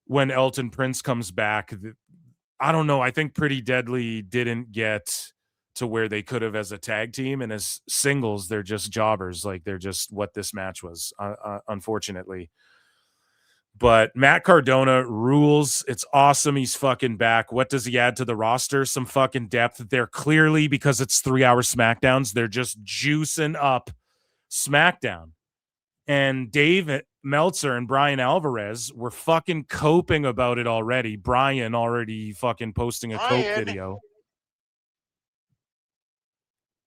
when Elton Prince comes back, I don't know. I think Pretty Deadly didn't get to where they could have as a tag team, and as singles, they're just jobbers. Like, they're just what this match was, unfortunately. But Matt Cardona rules. It's awesome. He's fucking back. What does he add to the roster? Some fucking depth. They're clearly, because it's 3-hour SmackDowns, they're just juicing up SmackDown. And Dave Meltzer and Brian Alvarez were fucking coping about it already. Brian already fucking posting a cope video.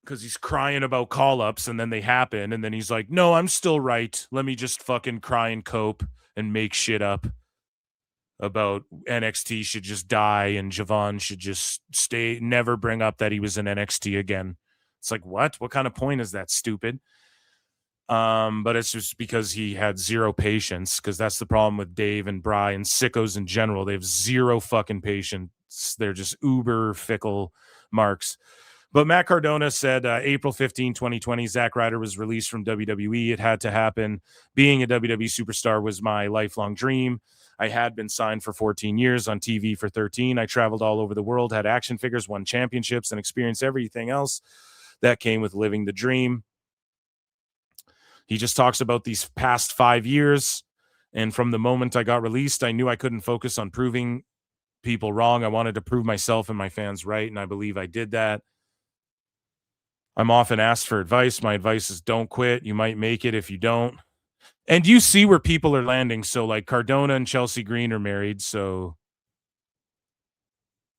Because he's crying about call-ups, and then they happen, and then he's like, no, I'm still right. Let me just fucking cry and cope and make shit up about NXT should just die and Javon should just stay, never bring up that he was in NXT again. It's like, what? What kind of point is that, stupid? But it's just because he had zero patience, because that's the problem with Dave and Brian, sickos in general. They have zero fucking patience. They're just uber fickle marks. But Matt Cardona said April 15, 2020, Zack Ryder was released from WWE. It had to happen. Being a WWE superstar was my lifelong dream. I had been signed for 14 years, on TV for 13. I traveled all over the world, had action figures, won championships, and experienced everything else that came with living the dream. He just talks about these past 5 years. And from the moment I got released, I knew I couldn't focus on proving people wrong. I wanted to prove myself and my fans right, and I believe I did that. I'm often asked for advice. My advice is don't quit. You might make it if you don't. And you see where people are landing. So like Cardona and Chelsea Green are married. So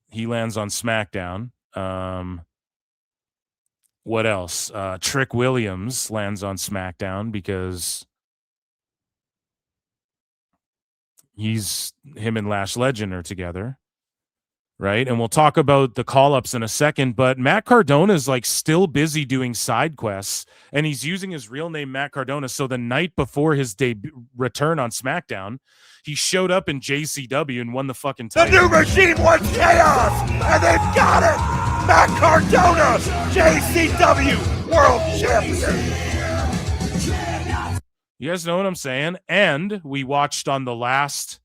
he lands on SmackDown. What else? Trick Williams lands on SmackDown because him and Lash Legend are together. Right. And we'll talk about the call-ups in a second, but Matt Cardona is like still busy doing side quests, and he's using his real name, Matt Cardona. So the night before his return on SmackDown, he showed up in JCW and won the fucking title. The New Machine wants chaos, and they've got it! Matt Cardona, JCW World Champion! You guys know what I'm saying? And we watched on the last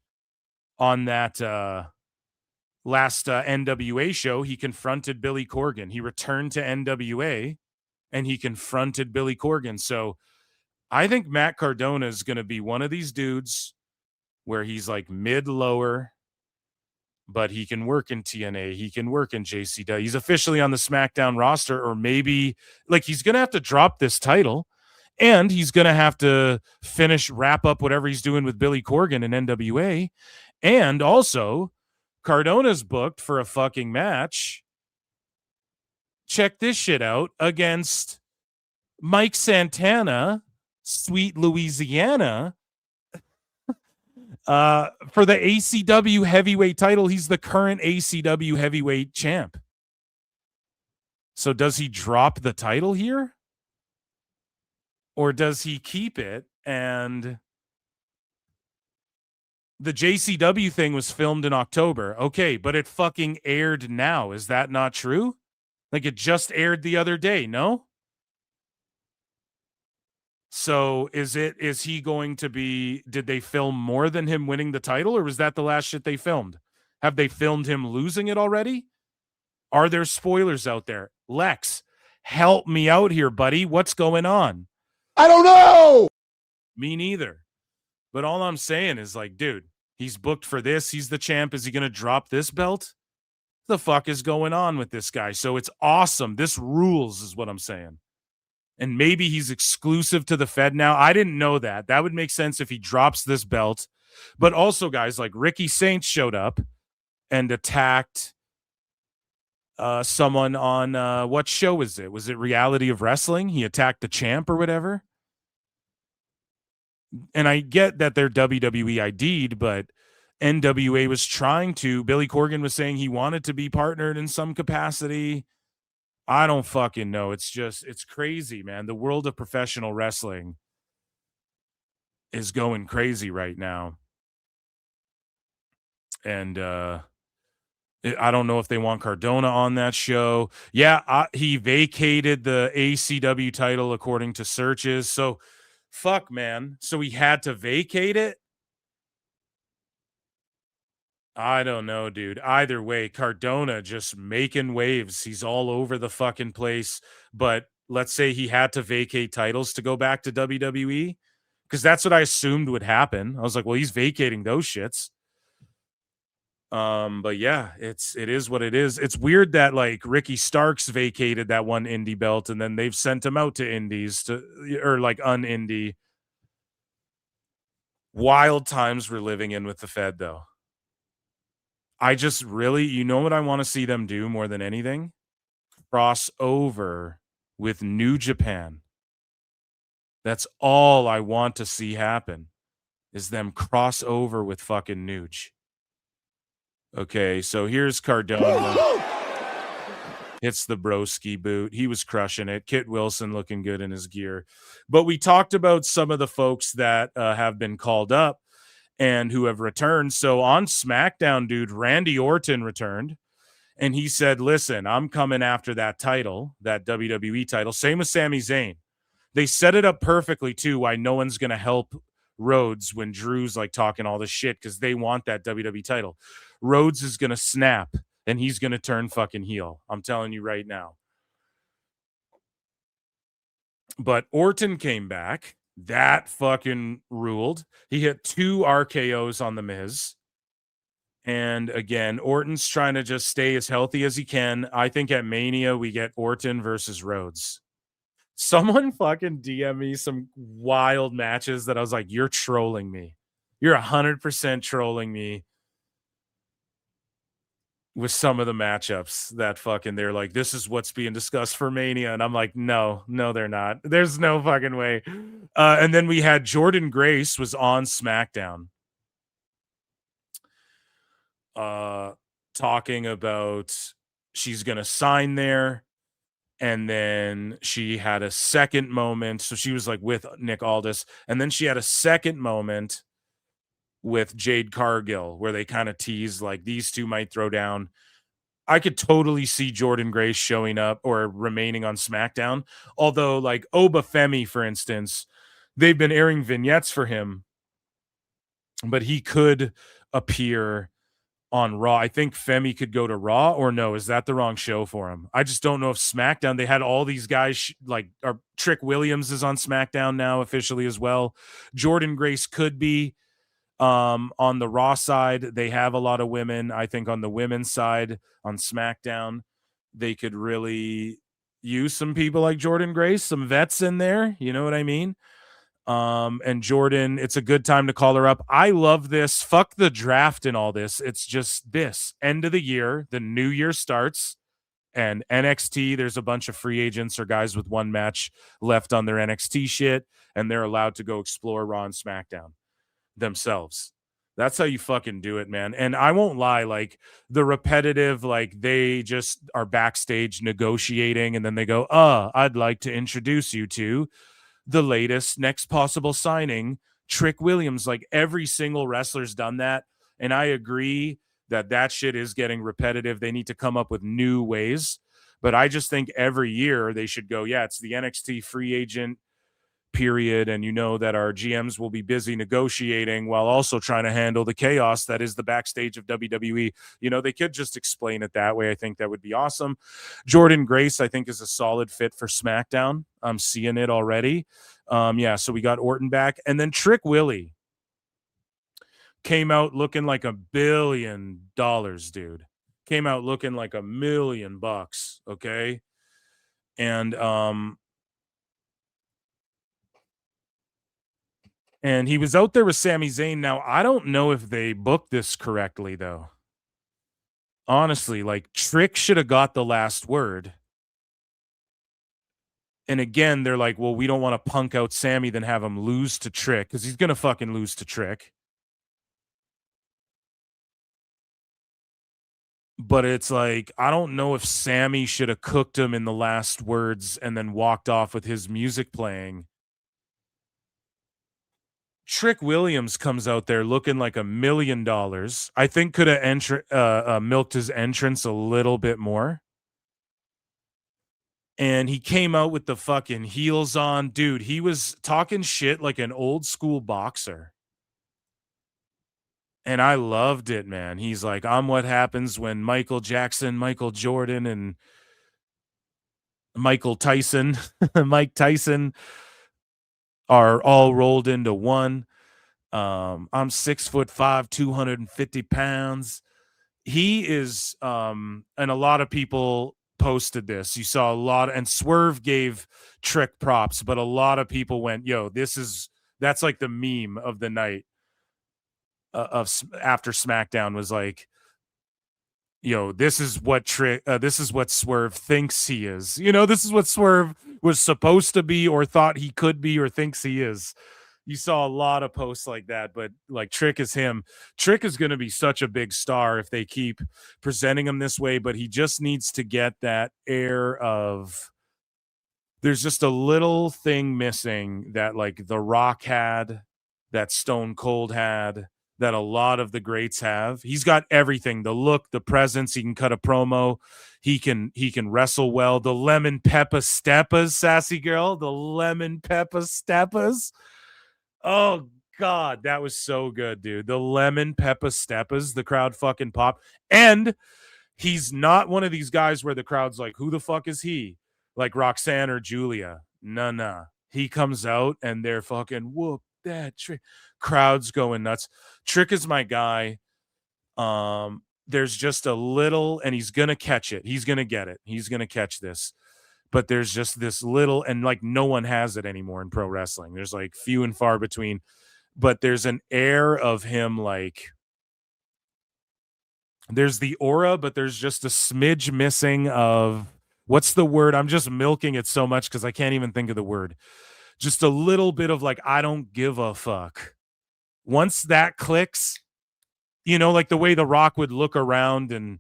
NWA show, he confronted Billy Corgan. He returned to NWA and he confronted Billy Corgan. So I think Matt Cardona is going to be one of these dudes where he's like mid-lower, but he can work in TNA. He can work in JCW. He's officially on the SmackDown roster, or maybe like he's going to have to drop this title and he's going to have to wrap up whatever he's doing with Billy Corgan in NWA. And also, Cardona's booked for a fucking match. Check this shit out, against Mike Santana, Sweet Louisiana, for the ACW heavyweight title. He's the current ACW heavyweight champ. So does he drop the title here? Or does he keep it? And the JCW thing was filmed in October. Okay, but it fucking aired now. Is that not true? Like, it just aired the other day, no? So is he going to be, did they film more than him winning the title, or was that the last shit they filmed? Have they filmed him losing it already? Are there spoilers out there? Lex, help me out here, buddy. What's going on? I don't know. Me neither. But all I'm saying is, like, dude, he's booked for this. He's the champ. Is he going to drop this belt? The fuck is going on with this guy? So it's awesome. This rules is what I'm saying. And maybe he's exclusive to the Fed now. I didn't know that. That would make sense if he drops this belt. But also, guys, like Ricky Saints showed up and attacked someone on what show was it? Was it Reality of Wrestling? He attacked the champ or whatever. And I get that they're WWE ID'd, but NWA was trying to. Billy Corgan was saying he wanted to be partnered in some capacity. I don't fucking know. It's crazy, man. The world of professional wrestling is going crazy right now. And I don't know if they want Cardona on that show. Yeah, he vacated the ACW title according to searches. So, fuck, man. So he had to vacate it? I don't know, dude. Either way, Cardona just making waves. He's all over the fucking place. But let's say he had to vacate titles to go back to WWE, because that's what I assumed would happen. I was like, well, he's vacating those shits. But yeah, it is what it is. It's weird that like Ricky Starks vacated that one indie belt and then they've sent him out to indies or like un-indie. Wild times we're living in with the Fed, though. I just really, you know what I want to see them do more than anything? Cross over with New Japan. That's all I want to see happen, is them cross over with fucking Nuge. Okay, so here's Cardona. Hits the broski boot. He was crushing it. Kit Wilson looking good in his gear. But we talked about some of the folks that have been called up and who have returned. So on SmackDown, dude, Randy Orton returned. And he said, listen, I'm coming after that title, that WWE title. Same with Sami Zayn. They set it up perfectly, too, why no one's going to help Rhodes when Drew's like talking all this shit, because they want that WWE title. Rhodes is going to snap and he's going to turn fucking heel. I'm telling you right now. But Orton came back. That fucking ruled. He hit 2 RKOs on The Miz. And again, Orton's trying to just stay as healthy as he can. I think at Mania, we get Orton versus Rhodes. Someone fucking DM me some wild matches that I was like, you're trolling me. You're 100% trolling me with some of the matchups that fucking they're like, this is what's being discussed for Mania. And I'm like, no, they're not. There's no fucking way. And then we had Jordan Grace was on SmackDown talking about she's going to sign there. And then she had a second moment. So she was like with Nick Aldis. And then she had a second moment with Jade Cargill where they kind of teased like these two might throw down. I could totally see Jordan Grace showing up or remaining on SmackDown. Although like Oba Femi, for instance, they've been airing vignettes for him, but he could appear on Raw. I think Femi could go to Raw, or no, is that the wrong show for him? I just don't know if SmackDown, they had all these guys like Trick Williams is on SmackDown now officially as well. Jordan Grace could be on the Raw side. They have a lot of women. I think on the women's side on SmackDown, they could really use some people like Jordan Grace, some vets in there. You know what I mean? And Jordan, it's a good time to call her up. I love this. Fuck the draft and all this. It's just this end of the year, the new year starts, and NXT, there's a bunch of free agents or guys with one match left on their NXT shit, and they're allowed to go explore Raw and SmackDown themselves. That's how you fucking do it, man. And I won't lie, like the repetitive, like they just are backstage negotiating and then they go, I'd like to introduce you to the latest next possible signing, Trick Williams. Like every single wrestler's done that. And I agree that shit is getting repetitive. They need to come up with new ways. But I just think every year they should go, yeah, it's the NXT free agent period. And you know that our GMs will be busy negotiating while also trying to handle the chaos that is the backstage of WWE. You know, they could just explain it that way. I think that would be awesome. Jordan Grace, I think, is a solid fit for SmackDown. I'm seeing it already. Yeah, so we got Orton back. And then Trick Willie came out looking like $1 billion, dude. Came out looking like $1 million, okay? And he was out there with Sami Zayn. Now, I don't know if they booked this correctly, though. Honestly, like, Trick should have got the last word. And again, they're like, well, we don't want to punk out Sami, then have him lose to Trick, because he's going to fucking lose to Trick. But it's like, I don't know if Sami should have cooked him in the last words and then walked off with his music playing. Trick Williams comes out there looking like $1 million. I think could have milked his entrance a little bit more. And he came out with the fucking heels on. Dude, he was talking shit like an old school boxer. And I loved it, man. He's like, I'm what happens when Michael Jackson, Michael Jordan, and Michael Tyson, Mike Tyson are all rolled into one. I'm 6'5", 250 pounds. He is, and a lot of people posted this. You saw a lot, and Swerve gave Trick props, but a lot of people went, yo, that's like the meme of the night after SmackDown was like, yo, this is what Swerve thinks he is. This is what Swerve was supposed to be or thought he could be or thinks he is. You saw a lot of posts like that, but like Trick is him. Trick is going to be such a big star if they keep presenting him this way, but he just needs to get that air of, there's just a little thing missing that like The Rock had, that Stone Cold had, that a lot of the greats have. He's got everything, the look, the presence. He can cut a promo. He can wrestle well. The lemon pepper steppas, sassy girl, the lemon pepper steppas. Oh God, that was so good, dude. The lemon pepper steppas, the crowd fucking pop. And he's not one of these guys where the crowd's like, who the fuck is he? Like Roxanne or Julia. Nah. He comes out and they're fucking whoop that Trick. Crowd's going nuts. Trick is my guy. There's just a little, and he's gonna catch it. He's gonna get it. He's gonna catch this. But there's just this little, and like no one has it anymore in pro wrestling. There's like few and far between, but there's an air of him, like there's the aura, but there's just a smidge missing of, what's the word? I'm just milking it so much because I can't even think of the word. Just a little bit of like, I don't give a fuck. Once that clicks, like the way The Rock would look around and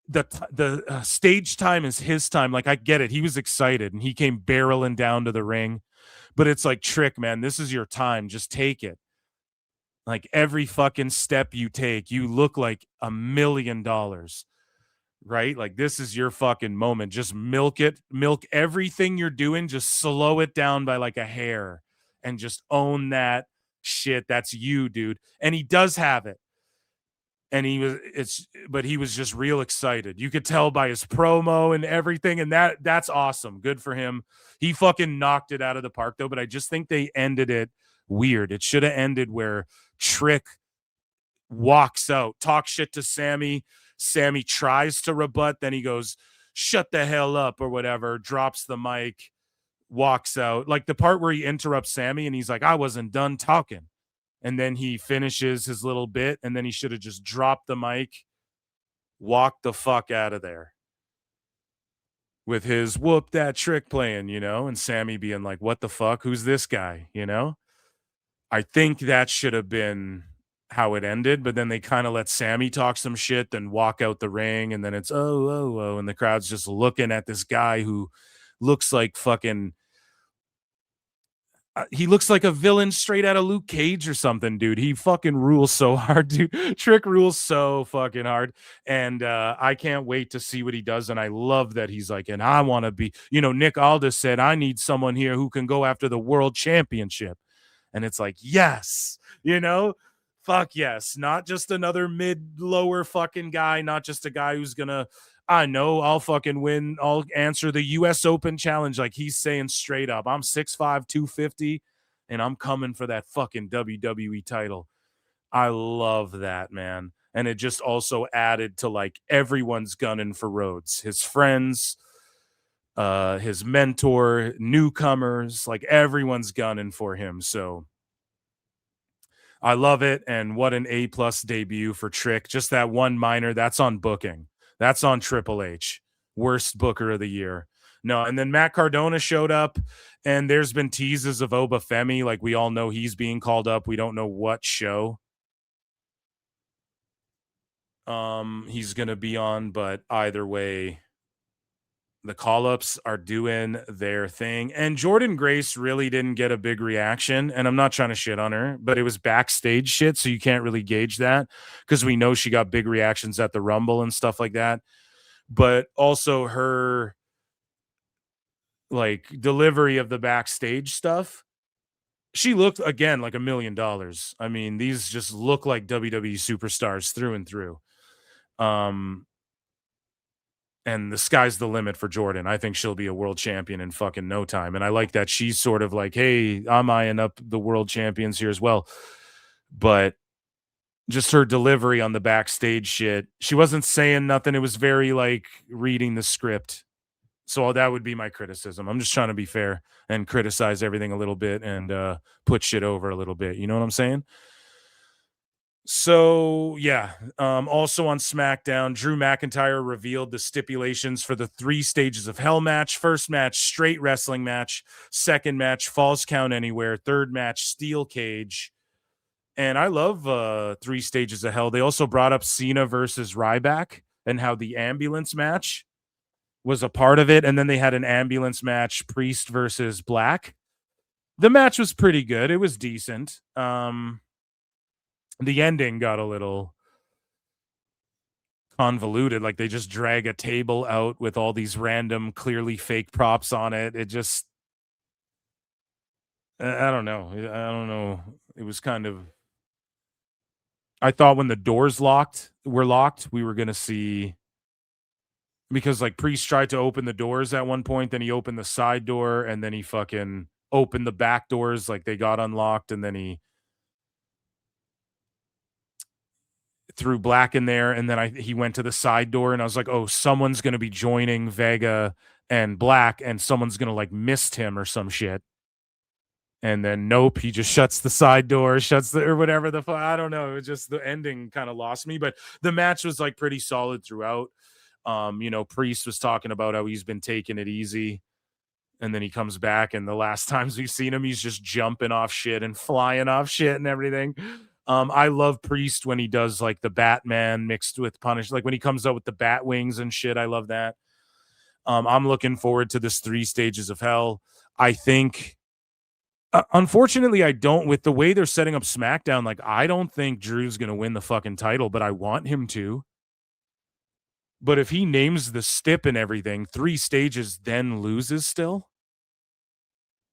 the stage time is his time. Like, I get it. He was excited and he came barreling down to the ring, but it's like, Trick, man, this is your time. Just take it. Like every fucking step you take, you look like $1 million, right? Like this is your fucking moment. Just milk it, milk everything you're doing. Just slow it down by like a hair and just own that shit. That's you, dude. And he does have it. And he was just real excited. You could tell by his promo and everything. And that's awesome. Good for him. He fucking knocked it out of the park though. But I just think they ended it weird. It should have ended where Trick walks out, talks shit to Sammy. Sammy tries to rebut. Then he goes, shut the hell up or whatever, drops the mic, walks out. Like the part where he interrupts Sammy and he's like, I wasn't done talking. And then he finishes his little bit, and then he should have just dropped the mic, walked the fuck out of there with his whoop that Trick playing, and Sammy being like, what the fuck? Who's this guy? I think that should have been how it ended, but then they kind of let Sammy talk some shit, then walk out the ring, and then it's oh, and the crowd's just looking at this guy who looks like fucking he looks like a villain straight out of Luke Cage or something, dude. He fucking rules so hard, dude. Trick rules so fucking hard. And I can't wait to see what he does. And I love that he's like, and I want to be, Nick Aldis said, I need someone here who can go after the world championship. And it's like, yes, fuck yes. Not just another mid-lower fucking guy, not just a guy who's gonna, I know I'll fucking win. I'll answer the U.S. Open challenge. Like he's saying straight up, I'm 6'5", 250, and I'm coming for that fucking WWE title. I love that, man. And it just also added to like everyone's gunning for Rhodes. His friends, his mentor, newcomers, like everyone's gunning for him. So I love it. And what an A+ debut for Trick. Just that one minor, that's on booking. That's on Triple H. Worst booker of the year. No, and then Matt Cardona showed up, and there's been teases of Obafemi. Like, we all know he's being called up. We don't know what show he's going to be on, but either way, The call-ups are doing their thing. And Jordan Grace really didn't get a big reaction. And I'm not trying to shit on her, but it was backstage shit, so you can't really gauge that because we know she got big reactions at the Rumble and stuff like that. But also her like delivery of the backstage stuff, she looked again like $1 million. I mean, these just look like WWE superstars through and through. And the sky's the limit for Jordan. I think she'll be a world champion in fucking no time. And I like that she's sort of like, hey, I'm eyeing up the world champions here as well. But just her delivery on the backstage shit, she wasn't saying nothing. It was very like reading the script. So that would be my criticism. I'm just trying to be fair and criticize everything a little bit and put shit over a little bit. You know what I'm saying? So, yeah. Also on SmackDown, Drew McIntyre revealed the stipulations for the 3 stages of Hell match. First match, straight wrestling match. Second match, falls count anywhere. Third match, steel cage. And I love 3 stages of Hell. They also brought up Cena versus Ryback and how the ambulance match was a part of it. And then they had an ambulance match, Priest versus Black. The match was pretty good. It was decent. The ending got a little convoluted. Like they just drag a table out with all these random, clearly fake props on it. It just, I don't know. It was kind of, I thought when the doors were locked, we were going to see, because like Priest tried to open the doors at one point, then he opened the side door and then he fucking opened the back doors. Like they got unlocked and then he threw Black in there, and then he went to the side door, and I was like, oh, someone's going to be joining Vega and Black, and someone's going to like missed him or some shit. And then nope, he just shuts the side door, or whatever the fuck. I don't know. It was just the ending kind of lost me, but the match was like pretty solid throughout. Priest was talking about how he's been taking it easy, and then he comes back, and the last times we've seen him, he's just jumping off shit and flying off shit and everything. I love Priest when he does like the Batman mixed with Punish, like when he comes out with the bat wings and shit. I love that. I'm looking forward to this 3 stages of Hell. I think, unfortunately, I don't, with the way they're setting up SmackDown, like I don't think Drew's going to win the fucking title, but I want him to. But if he names the stip and everything, 3 stages, then loses still,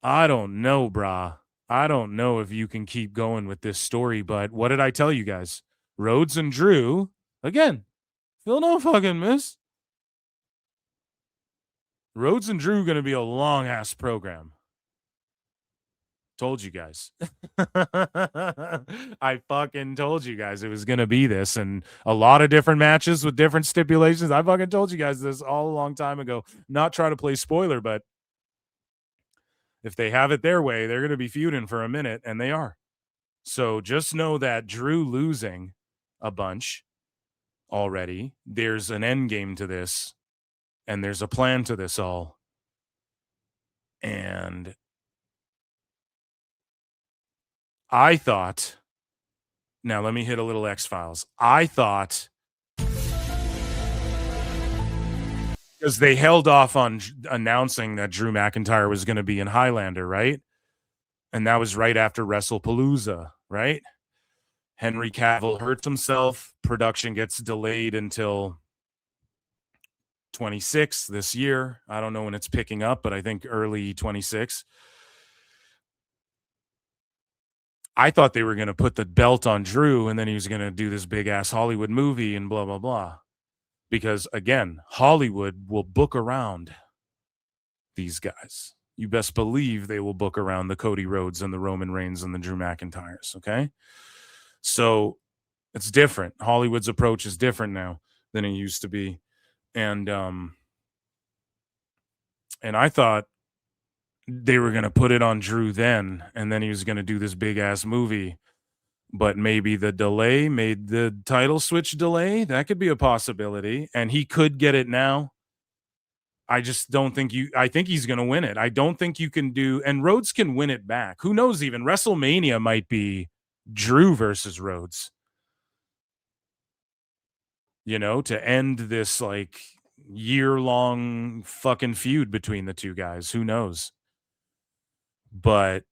I don't know, brah. I don't know if you can keep going with this story, but what did I tell you guys? Rhodes and Drew, again, feel no fucking miss. Rhodes and Drew going to be a long-ass program. Told you guys. I fucking told you guys it was going to be this, and a lot of different matches with different stipulations. I fucking told you guys this all a long time ago. Not try to play spoiler, but if they have it their way, they're going to be feuding for a minute, and they are. So just know that Drew losing a bunch already, there's an end game to this, and there's a plan to this all. And I thought, now let me hit a little X-Files. I thought, because they held off on announcing that Drew McIntyre was going to be in Highlander, right? And that was right after WrestlePalooza, right? Henry Cavill hurts himself. Production gets delayed until 26 this year. I don't know when it's picking up, but I think early 26. I thought they were going to put the belt on Drew, and then he was going to do this big-ass Hollywood movie and blah, blah, blah. Because, again, Hollywood will book around these guys. You best believe they will book around the Cody Rhodes and the Roman Reigns and the Drew McIntyres, okay? So it's different. Hollywood's approach is different now than it used to be. And I thought they were going to put it on Drew then, and then he was going to do this big-ass movie. But maybe the delay made the title switch delay. That could be a possibility. And he could get it now. I just don't think I think he's going to win it. I don't think you can do, and Rhodes can win it back. Who knows, even WrestleMania might be Drew versus Rhodes. To end this like year-long fucking feud between the two guys. Who knows? But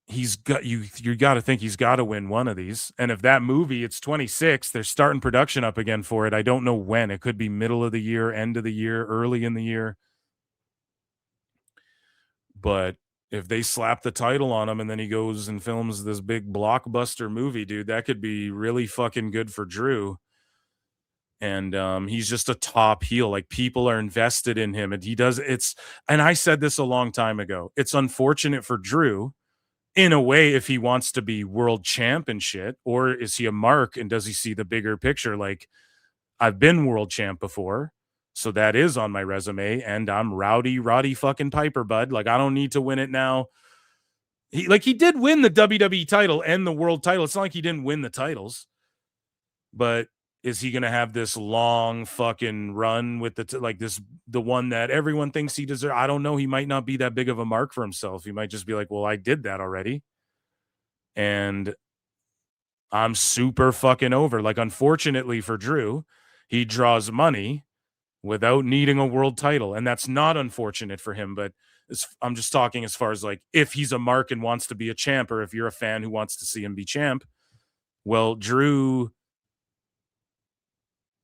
he's got you got to think he's got to win one of these. And if that movie, it's 26, they're starting production up again for it. I don't know when. It could be middle of the year, end of the year, early in the year. But if they slap the title on him and then he goes and films this big blockbuster movie, dude, that could be really fucking good for Drew. And he's just a top heel. Like, people are invested in him, and and I said this a long time ago. It's unfortunate for Drew in a way if he wants to be world champ and shit, or is he a mark and does he see the bigger picture? Like, I've been world champ before, so that is on my resume, and I'm Roddy fucking Piper, bud. Like, I don't need to win it now. He did win the WWE title and the world title. It's not like he didn't win the titles, but is he going to have this long fucking run with the one that everyone thinks he deserves? I don't know. He might not be that big of a mark for himself. He might just be like, well, I did that already, and I'm super fucking over. Like, unfortunately for Drew, he draws money without needing a world title, and that's not unfortunate for him, but I'm just talking as far as, like, if he's a mark and wants to be a champ, or if you're a fan who wants to see him be champ, well, Drew,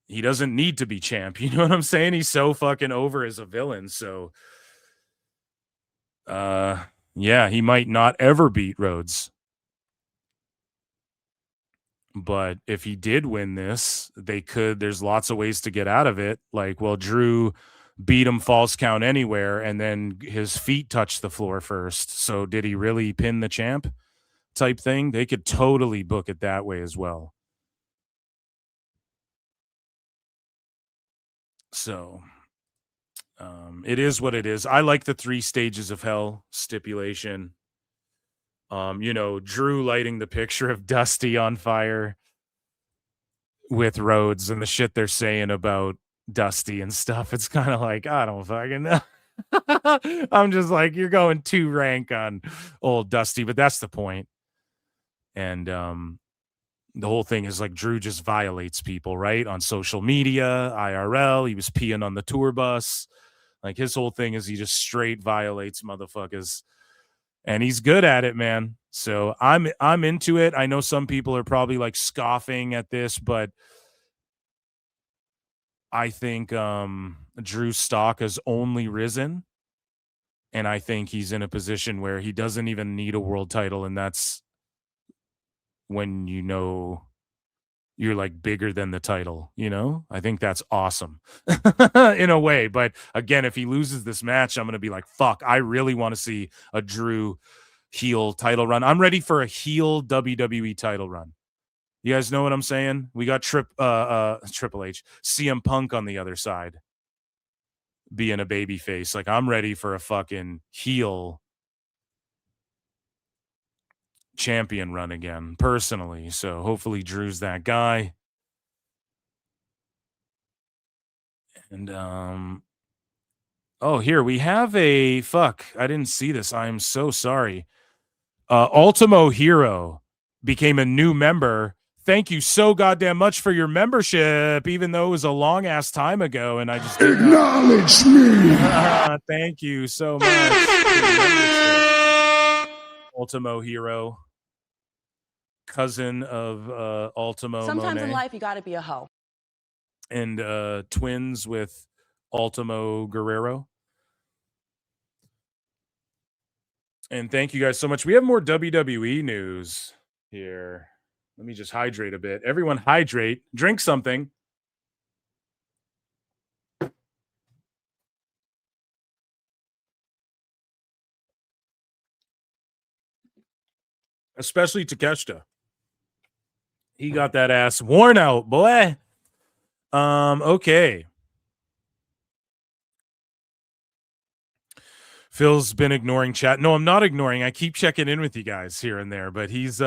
he doesn't need to be champ. You know what I'm saying? He's so fucking over as a villain. So, yeah, he might not ever beat Rhodes. But if he did win this, there's lots of ways to get out of it. Like, well, Drew beat him false count anywhere, and then his feet touched the floor first. So did he really pin the champ type thing? They could totally book it that way as well. So it is what it is. I like the 3 stages of hell stipulation. Drew lighting the picture of Dusty on fire with Rhodes and the shit they're saying about Dusty and stuff. It's kind of like, I don't fucking know. I'm just like, you're going too rank on old Dusty, but that's the point. And the whole thing is, like, Drew just violates people, right? On social media, IRL. He was peeing on the tour bus. Like, his whole thing is he just straight violates motherfuckers. And he's good at it, man. So I'm into it. I know some people are probably, like, scoffing at this, but I think Drew's stock has only risen. And I think he's in a position where he doesn't even need a world title. And that's when you're, like, bigger than the title, I think that's awesome in a way. But again, if he loses this match, I'm going to be like, fuck, I really want to see a Drew heel title run. I'm ready for a heel WWE title run. You guys know what I'm saying? We got Triple H, CM Punk on the other side being a baby face. Like, I'm ready for a fucking heel champion run again, personally. So hopefully Drew's that guy. And here we have I didn't see this. I'm so sorry. Ultimo Hero became a new member. Thank you so goddamn much for your membership, even though it was a long ass time ago, and I just acknowledge me. Thank you so much. Ultimo Hero, cousin of Ultimo. Sometimes Monet, in life you got to be a hoe. and twins with Ultimo Guerrero. And thank you guys so much. We have more WWE news here. Let me just hydrate a bit. Everyone hydrate. Drink something. Especially Takeshita. He got that ass worn out, boy. Okay. Phil's been ignoring chat. No, I'm not ignoring. I keep checking in with you guys here and there, but he's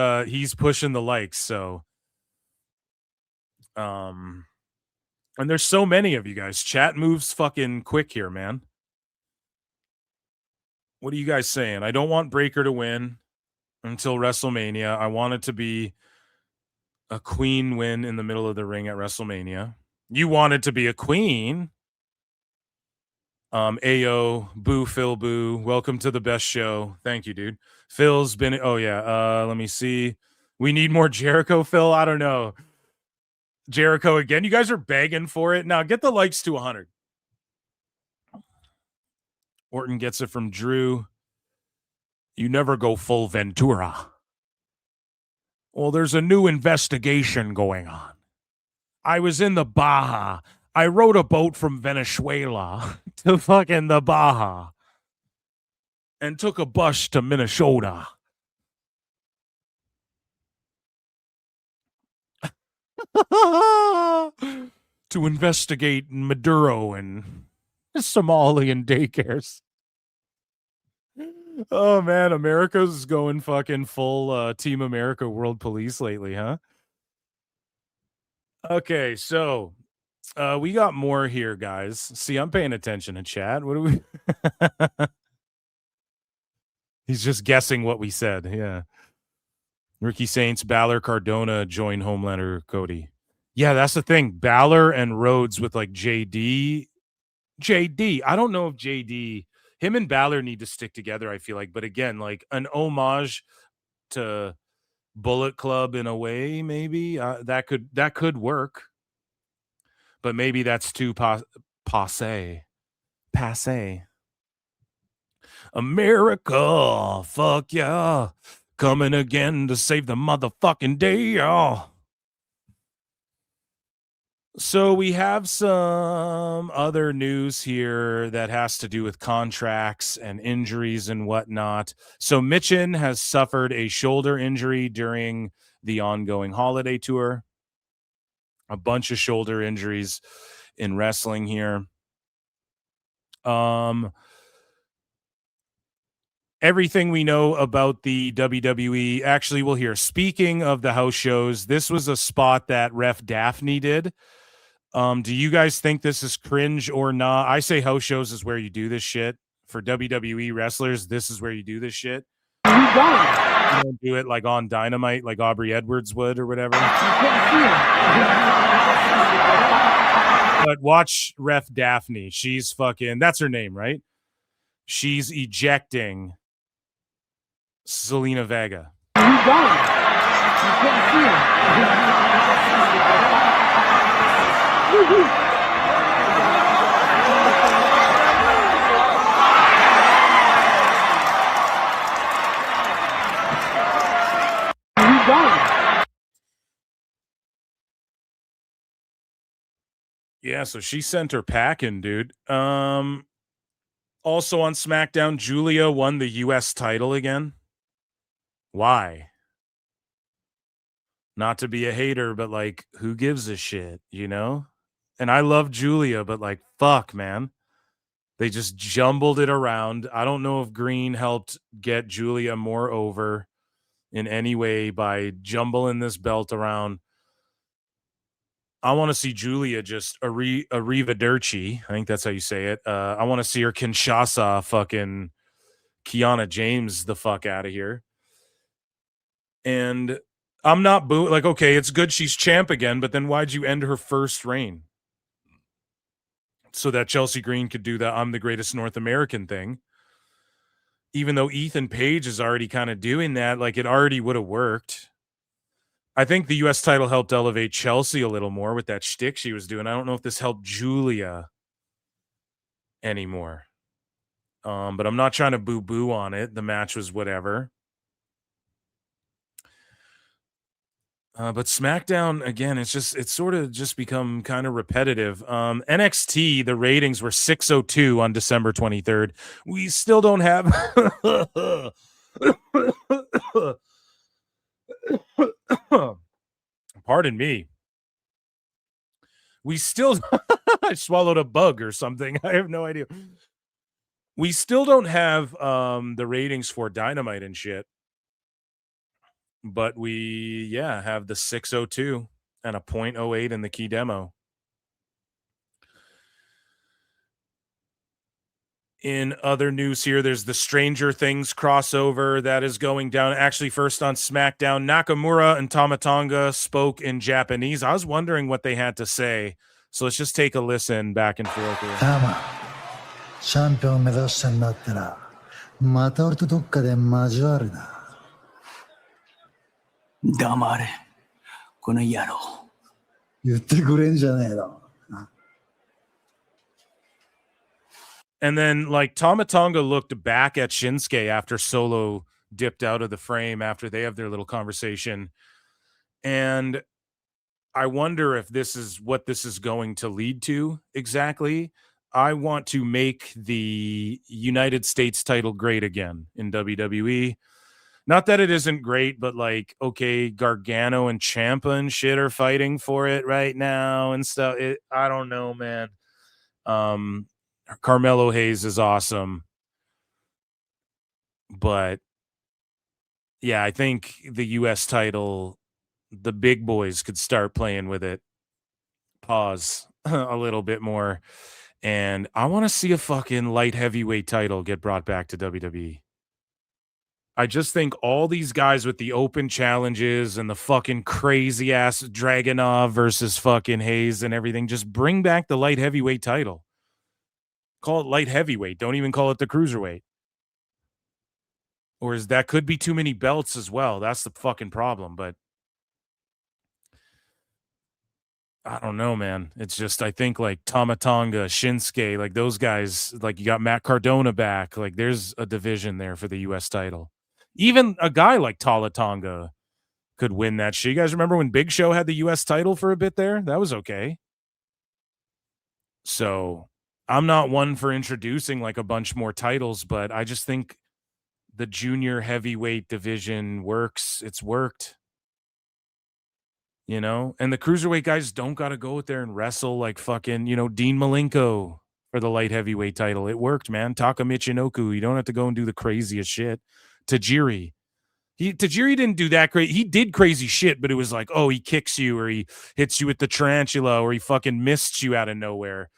pushing the likes, so and there's so many of you guys. Chat moves fucking quick here, man. What are you guys saying? I don't want Breaker to win until WrestleMania. I want it to be a queen win in the middle of the ring at WrestleMania. You wanted to be a queen. Ayo, Boo, Phil, Boo. Welcome to the best show. Thank you, dude. Phil's been. Oh yeah. Let me see. We need more Jericho, Phil. I don't know. Jericho again. You guys are begging for it. Now get the likes to 100. Orton gets it from Drew. You never go full Ventura. Well, there's a new investigation going on. I was in the Baja. I rode a boat from Venezuela to fucking the Baja and took a bus to Minnesota. To investigate Maduro and Somalian daycares. Oh man, America's going fucking full Team America World Police lately, huh? Okay, so we got more here, guys. See, I'm paying attention in chat. What do we? He's just guessing what we said. Yeah. Ricky Saints, Balor, Cardona join Homelander, Cody. Yeah, that's the thing. Balor and Rhodes with like JD. I don't know if JD, him and Balor need to stick together, I feel like. But again, like an homage to Bullet Club in a way, maybe that could work. But maybe that's too passe. America, fuck yeah. Coming again to save the motherfucking day, y'all. So we have some other news here that has to do with contracts and injuries and whatnot. So Michin has suffered a shoulder injury during the ongoing holiday tour. A bunch of shoulder injuries in wrestling here. Everything we know about the WWE, actually, we'll hear. Speaking of the house shows, this was a spot that Ref Daphne did. Do you guys think this is cringe or not? I say house shows is where you do this shit. For WWE wrestlers, this is where you do this shit. You don't do it like on Dynamite like Aubrey Edwards would or whatever. But watch Ref Daphne. She's fucking, that's her name, right? She's ejecting Selena Vega. Yeah, so she sent her packing, dude. Also on SmackDown, Julia won the US title again. Why? Not to be a hater, but like, who gives a shit, you know? And I love Julia, but like, fuck, man. They just jumbled it around. I don't know if Green helped get Julia more over in any way by jumbling this belt around. I want to see Julia just arrivederci. I think that's how you say it. I want to see her Kinshasa fucking Kiana James the fuck out of here. And I'm not like, okay, it's good she's champ again, but then why'd you end her first reign? So that Chelsea Green could do the I'm the greatest North American thing. Even though Ethan Page is already kind of doing that, like it already would have worked. I think the US title helped elevate Chelsea a little more with that shtick she was doing. I don't know if this helped Julia anymore. But I'm not trying to boo-boo on it. The match was whatever. But SmackDown, again, it's sort of just become kind of repetitive. NXT, the ratings were 602 on December 23rd. We still don't have... Pardon me. We still... I swallowed a bug or something. I have no idea. We still don't have the ratings for Dynamite and shit. But we, have the 602 and a 0.08 in the key demo. In other news here, there's the Stranger Things crossover that is going down. Actually, first on SmackDown, Nakamura and Tama Tonga spoke in Japanese. I was wondering what they had to say. So let's just take a listen back and forth here. チャンピオン目指してんだったら、また俺とどっかで交わるな。黙れ、この野郎。言ってくれんじゃねえの。And then, like, Tama Tonga looked back at Shinsuke after Solo dipped out of the frame after they have their little conversation. And I wonder if this is what this is going to lead to exactly. I want to make the United States title great again in WWE. Not that it isn't great, but like, okay, Gargano and Ciampa and shit are fighting for it right now and stuff. I don't know, man. Carmelo Hayes is awesome. But yeah, I think the US title, the big boys could start playing with it. Pause a little bit more. And I want to see a fucking light heavyweight title get brought back to WWE. I just think all these guys with the open challenges and the fucking crazy ass Dragunov versus fucking Hayes and everything, just bring back the light heavyweight title. Call it light heavyweight. Don't even call it the cruiserweight. Or that could be too many belts as well. That's the fucking problem. But I don't know, man. It's just, I think like Tama Tonga, Shinsuke, like those guys, like you got Matt Cardona back. Like there's a division there for the US title. Even a guy like Tama Tonga could win that shit. You guys remember when Big Show had the US title for a bit there? That was okay. So I'm not one for introducing like a bunch more titles, but I just think the junior heavyweight division works. It's worked. You know, and the cruiserweight guys don't got to go out there and wrestle like fucking, you know, Dean Malenko for the light heavyweight title. It worked, man. Taka Michinoku. You don't have to go and do the craziest shit. Tajiri. Tajiri didn't do that great. He did crazy shit, but it was like, oh, he kicks you or he hits you with the tarantula or he fucking missed you out of nowhere.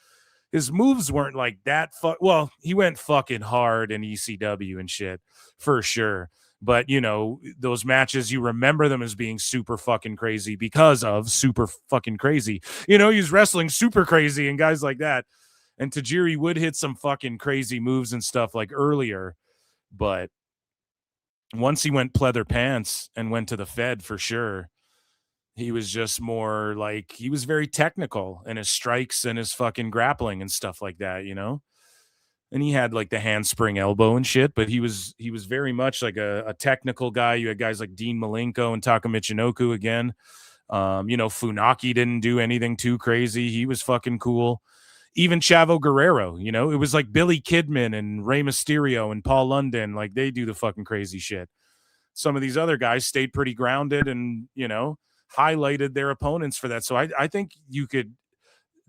His moves weren't like that. Well, he went fucking hard in ECW and shit for sure. But, you know, those matches, you remember them as being super fucking crazy because of super fucking crazy. You know, he's wrestling super crazy and guys like that. And Tajiri would hit some fucking crazy moves and stuff like earlier. But once he went pleather pants and went to the Fed for sure, he was just more like, he was very technical in his strikes and his fucking grappling and stuff like that, you know? And he had like the handspring elbow and shit, but he was very much like a technical guy. You had guys like Dean Malenko and Taka Michinoku again. You know, Funaki didn't do anything too crazy. He was fucking cool. Even Chavo Guerrero, you know, it was like Billy Kidman and Rey Mysterio and Paul London. Like they do the fucking crazy shit. Some of these other guys stayed pretty grounded and, you know, highlighted their opponents for that. So I think you could,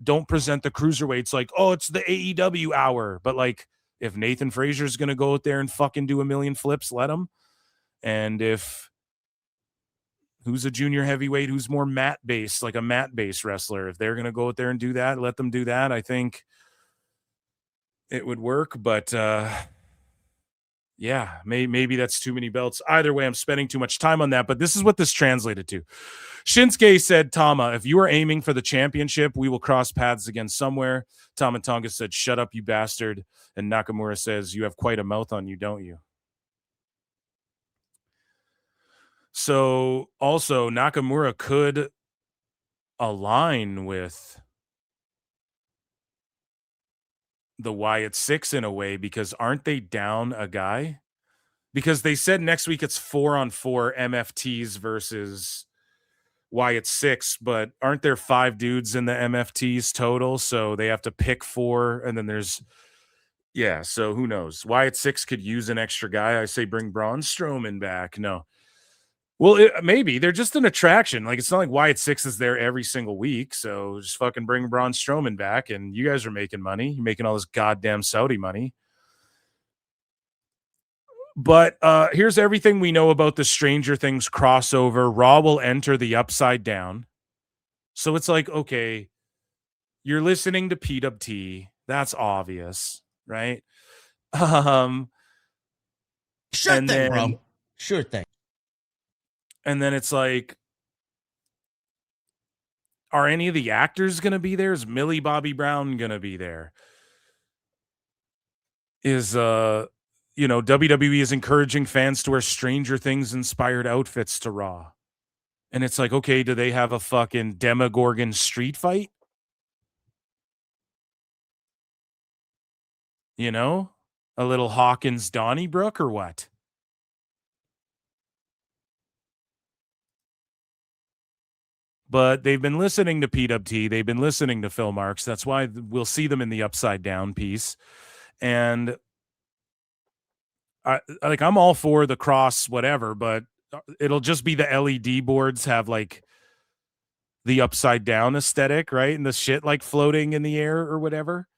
don't present the cruiserweights like, oh, it's the AEW hour. But like, if Nathan Frazier's going to go out there and fucking do a million flips, let him. And if who's a junior heavyweight, who's more mat-based, like a mat-based wrestler, if they're going to go out there and do that, let them do that. I think it would work. But yeah, maybe that's too many belts. Either way, I'm spending too much time on that. But this is what this translated to. Shinsuke said, Tama, if you are aiming for the championship, we will cross paths again somewhere. Tama Tonga said, shut up, you bastard. And Nakamura says, you have quite a mouth on you, don't you? So also Nakamura could align with the Wyatt Six in a way, because aren't they down a guy? Because they said next week it's 4-on-4 MFTs versus Wyatt Six, but aren't there 5 dudes in the MFTs total? So they have to pick 4, and then there's, yeah, so who knows? Wyatt Six could use an extra guy. I say bring Braun Strowman back. No. Well, maybe. They're just an attraction. Like, it's not like Wyatt Six is there every single week, so just fucking bring Braun Strowman back, and you guys are making money. You're making all this goddamn Saudi money. But here's everything we know about the Stranger Things crossover. Raw will enter the Upside Down. So it's like, okay, you're listening to PWT. That's obvious, right? Sure thing, bro. Sure thing. And then it's like, Are any of the actors going to be there? Is Millie Bobby Brown going to be there? Is WWE is encouraging fans to wear Stranger Things inspired outfits to Raw. And it's like, okay, do they have a fucking Demogorgon street fight? You know? A little Hawkins Donnybrook or what? But they've been listening to PWT. They've been listening to Phil Marks. That's why we'll see them in the Upside Down piece. And I'm all for the cross, whatever, but it'll just be the LED boards have like the upside down aesthetic, right? And the shit like floating in the air or whatever.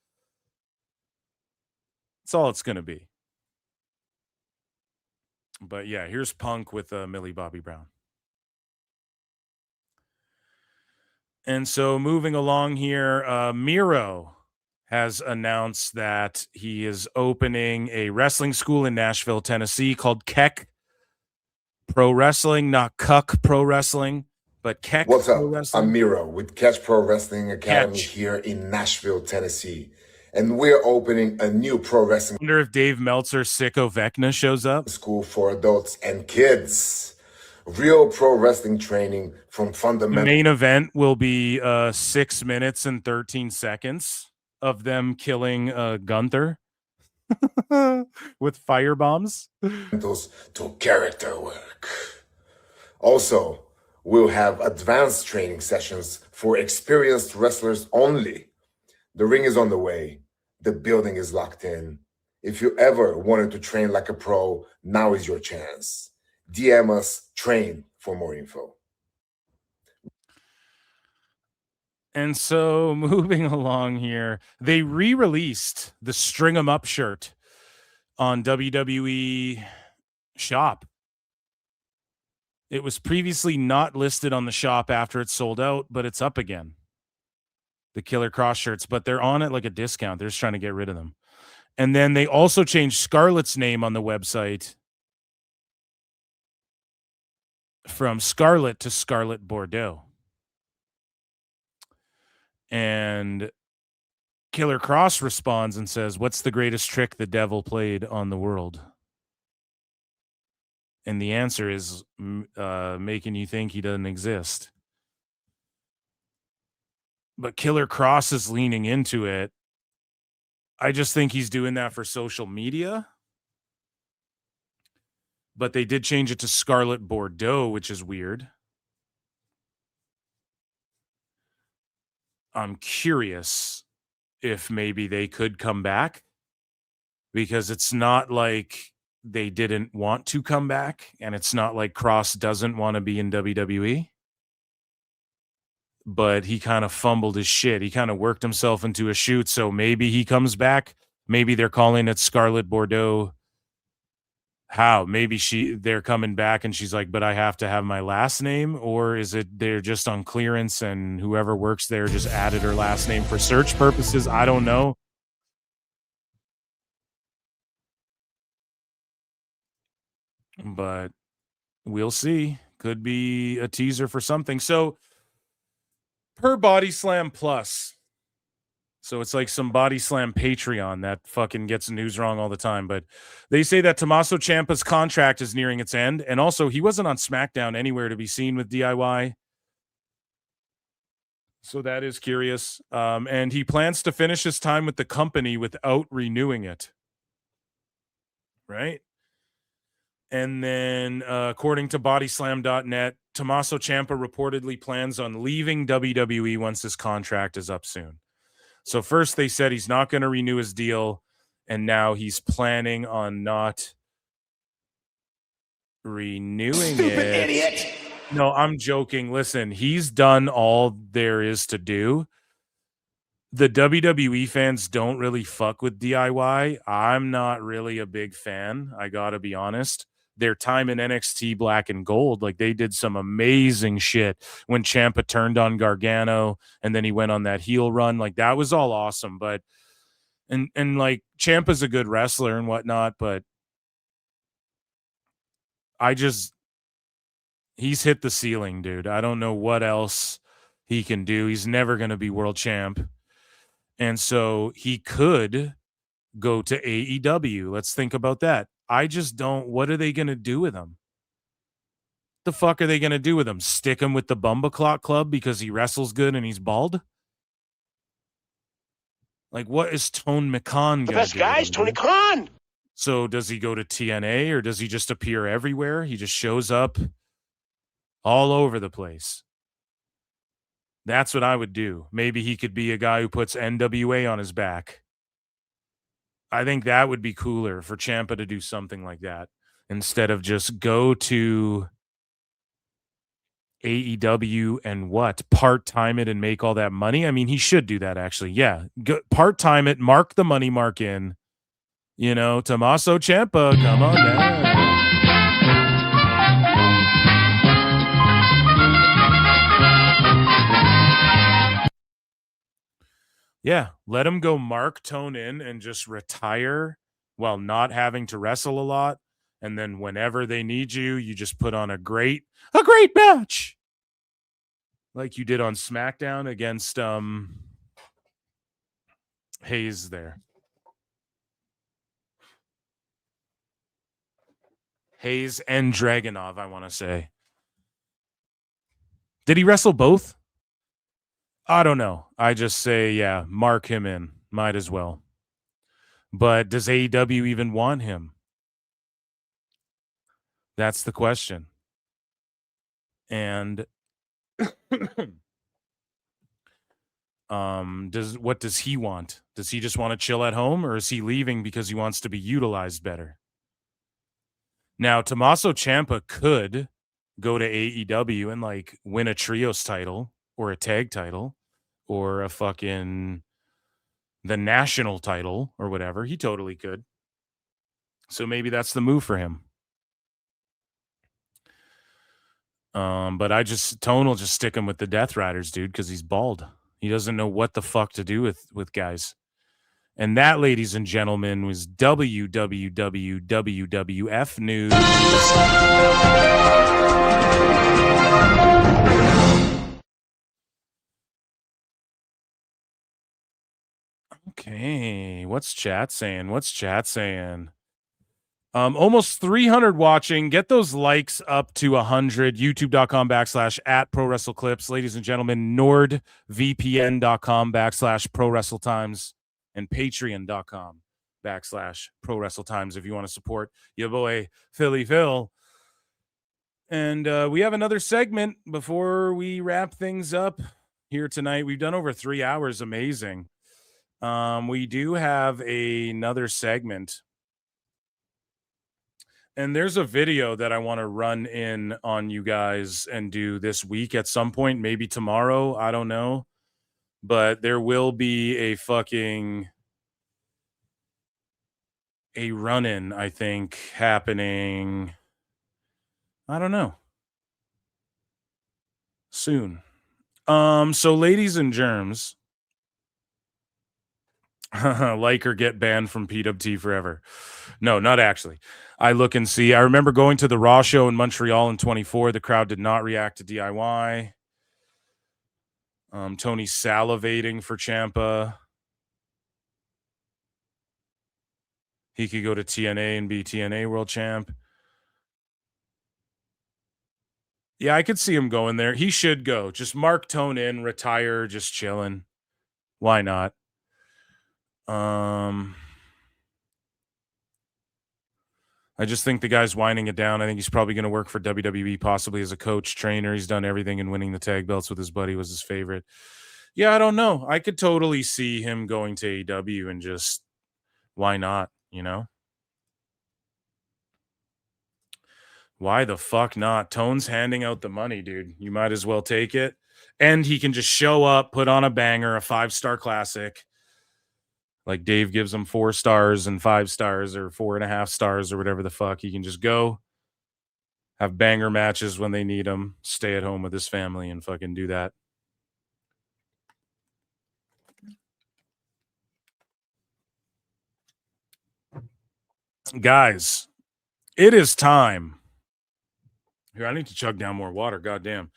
That's all it's going to be. But yeah, here's Punk with Millie Bobby Brown. And so moving along here, Miro has announced that he is opening a wrestling school in Nashville, Tennessee called Keck Pro Wrestling, not Cuck Pro Wrestling, but Keck What's up? Pro Wrestling. I'm Miro with Catch Pro Wrestling Academy here in Nashville, Tennessee. And we're opening a new pro wrestling I wonder if Dave Meltzer, Sicko Vecna shows up. School for adults and kids. Real pro wrestling training from The fundamental. main event will be 6 minutes and 13 seconds of them killing Gunther with fire bombs. To character work. Also, we'll have advanced training sessions for experienced wrestlers only. The ring is on the way. The building is locked in. If you ever wanted to train like a pro, now is your chance. DM us, train for more info. And so moving along here, they re-released the String 'em Up shirt on WWE Shop. It was previously not listed on the shop after it sold out, but it's up again. The Killer Cross shirts, but they're on at like a discount. They're just trying to get rid of them. And then they also changed Scarlett's name on the website from Scarlett to Scarlett Bordeaux. And Killer Cross responds and says, "What's the greatest trick the devil played on the world?" And the answer is making you think he doesn't exist. But Killer Cross is leaning into it. I just think he's doing that for social media. But they did change it to Scarlet Bordeaux, which is weird. I'm curious if maybe they could come back, because it's not like they didn't want to come back, and it's not like Cross doesn't want to be in WWE. But he kind of fumbled his shit. He kind of worked himself into a shoot, so maybe he comes back. Maybe they're calling it Scarlet Bordeaux. How? Maybe they're coming back and she's like, but I have to have my last name? Or is it they're just on clearance and whoever works there just added her last name for search purposes? I don't know. But we'll see. Could be a teaser for something. So per Body Slam Plus. So it's like some Body Slam Patreon that fucking gets news wrong all the time. But they say that Tommaso Ciampa's contract is nearing its end. And also, he wasn't on SmackDown anywhere to be seen with DIY. So that is curious. And he plans to finish his time with the company without renewing it. Right? And then, according to bodyslam.net, Tommaso Ciampa reportedly plans on leaving WWE once his contract is up soon. So first they said he's not going to renew his deal, and now he's planning on not renewing Stupid it. idiot. No, I'm joking. Listen, he's done all there is to do. The WWE fans don't really fuck with DIY. I'm not really a big fan. I got to be honest. Their time in NXT Black and Gold, like they did some amazing shit when Ciampa turned on Gargano and then he went on that heel run. Like that was all awesome. But and like Ciampa's a good wrestler and whatnot, but he's hit the ceiling, dude. I don't know what else he can do. He's never going to be world champ. And so he could go to AEW. Let's think about that. I just don't. What are they going to do with him? The fuck are they going to do with him? Stick him with the Bumbaclot Club because he wrestles good and he's bald? Like, what is Tone McCon going to do? The best guy is Tony Khan. So does he go to TNA or does he just appear everywhere? He just shows up all over the place. That's what I would do. Maybe he could be a guy who puts NWA on his back. I think that would be cooler for Ciampa to do something like that instead of just go to AEW and part-time it and make all that money. I mean, he should do that actually. Yeah. Part-time it, mark the money mark in. You know, Tommaso Ciampa, come on down. Yeah, let him go mark Tone in and just retire while not having to wrestle a lot. And then whenever they need you, you just put on a great match. Like you did on SmackDown against Hayes there. Hayes and Dragunov, I want to say. Did he wrestle both? I don't know. I just say, yeah, mark him in. Might as well. But does AEW even want him? That's the question. And what does he want? Does he just want to chill at home, or is he leaving because he wants to be utilized better? Now, Tommaso Ciampa could go to AEW and like win a trios title or a tag title or a fucking the national title or whatever. He totally could. So maybe that's the move for him. But Tone will just stick him with the Death Riders, dude, because he's bald. He doesn't know what the fuck to do with guys. And that, ladies and gentlemen, was WWF News. Okay, what's chat saying? Almost 300 watching. Get those likes up to 100. YouTube.com/@ProWrestleClips. Ladies and gentlemen, NordVPN.com/ProWrestleTimes and Patreon.com/ProWrestleTimes if you want to support your boy Philly Phil. And we have another segment before we wrap things up here tonight. We've done over 3 hours. Amazing. We do have another segment. And there's a video that I want to run in on you guys and do this week at some point, maybe tomorrow. I don't know. But there will be a run-in, I think, happening. I don't know. Soon. So ladies and germs, like or get banned from PWT forever. No, not actually. I look and see. I remember going to the Raw show in Montreal in 24. The crowd did not react to DIY. Tony salivating for Ciampa. He could go to TNA and be TNA world champ. Yeah, I could see him going there. He should go. Just mark Tone in, retire, just chilling. Why not? I just think the guy's winding it down. I think he's probably going to work for WWE, possibly as a coach, trainer. He's done everything, and winning the tag belts with his buddy was his favorite. Yeah, I don't know. I could totally see him going to AEW and just, why not, you know? Why the fuck not? Tone's handing out the money, dude. You might as well take it. And he can just show up, put on a banger, a 5-star classic. Like Dave gives him 4 stars and 5 stars or 4.5 stars or whatever the fuck. He can just go, have banger matches when they need him, stay at home with his family and fucking do that. Guys, it is time. Here, I need to chug down more water. Goddamn.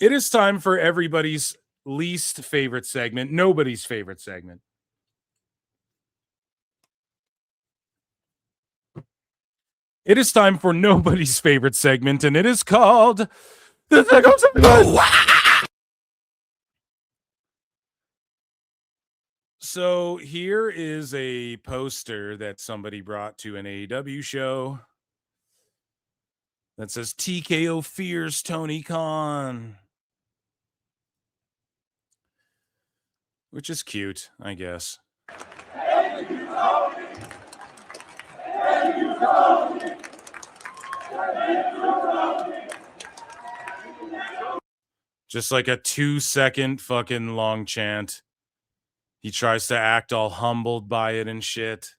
It is time for everybody's least favorite segment, nobody's favorite segment. It is time for nobody's favorite segment, and it is called the Sicko Segment. So here is a poster that somebody brought to an AEW show that says TKO fears Tony Khan, which is cute, I guess. Just like a 2-second fucking long chant. He tries to act all humbled by it and shit.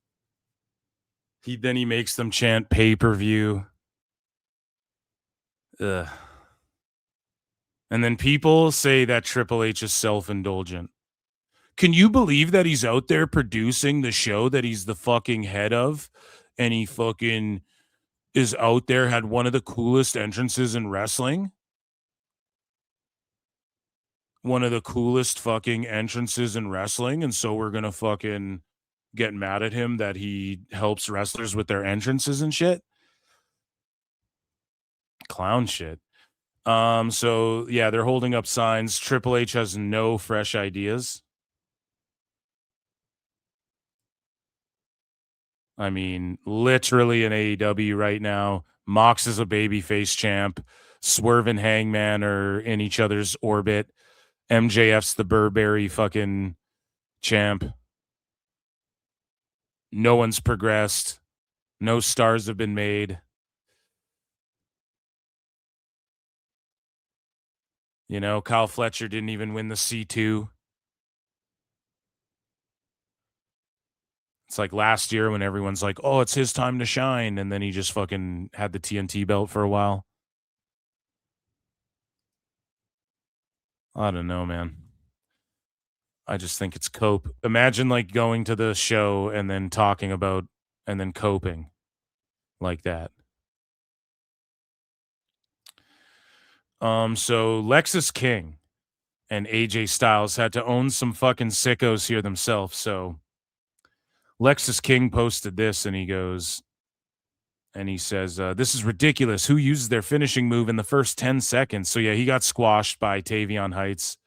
Then he makes them chant pay-per-view. Ugh. And then people say that Triple H is self-indulgent. Can you believe that he's out there producing the show that he's the fucking head of? And he fucking is out there, had one of the coolest entrances in wrestling? One of the coolest fucking entrances in wrestling, and so we're gonna fucking get mad at him that he helps wrestlers with their entrances and shit. Clown shit. So yeah, they're holding up signs. Triple H has no fresh ideas. I mean, literally in AEW right now, Mox is a babyface champ. Swerve and Hangman are in each other's orbit. MJF's the Burberry fucking champ. No one's progressed. No stars have been made. You know, Kyle Fletcher didn't even win the C2. It's like last year when everyone's like, oh, it's his time to shine. And then he just fucking had the TNT belt for a while. I don't know, man. I just think it's cope. Imagine like going to the show and then talking about and then coping like that. So Lexus King and AJ Styles had to own some fucking sickos here themselves. So Lexus King posted this and he goes, and he says, this is ridiculous. Who uses their finishing move in the first 10 seconds? So yeah, he got squashed by Tavion Heights.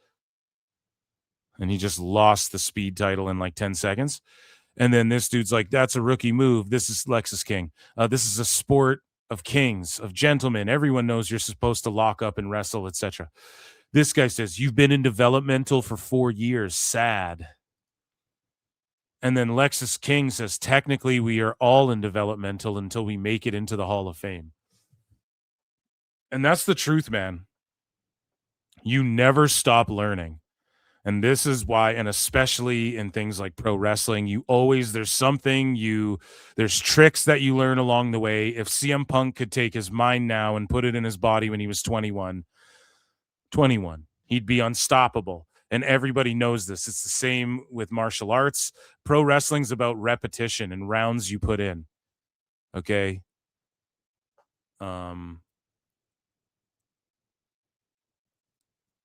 And he just lost the speed title in like 10 seconds. And then this dude's like, that's a rookie move. This is Lexus King. This is a sport of kings, of gentlemen. Everyone knows you're supposed to lock up and wrestle, etc. This guy says, you've been in developmental for 4 years. Sad. And then Lexus King says, technically, we are all in developmental until we make it into the Hall of Fame. And that's the truth, man. You never stop learning. And this is why, and especially in things like pro wrestling, there's tricks that you learn along the way. If CM Punk could take his mind now and put it in his body when he was 21, he'd be unstoppable. And everybody knows this. It's the same with martial arts. Pro wrestling's about repetition and rounds you put in. Okay.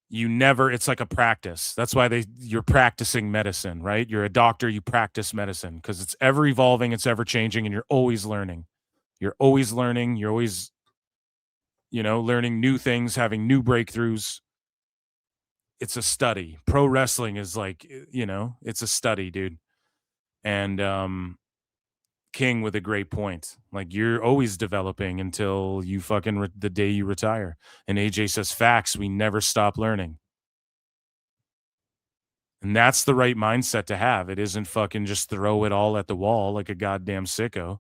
It's like a practice. That's why you're practicing medicine, right? You're a doctor, you practice medicine because it's ever evolving, it's ever changing, and you're always learning. You're always learning. You're always, learning new things, having new breakthroughs. It's a study. Pro wrestling is like, it's a study, dude. And King with a great point. Like, you're always developing until you fucking the day you retire. And AJ says, facts, we never stop learning. And that's the right mindset to have. It isn't fucking just throw it all at the wall like a goddamn sicko.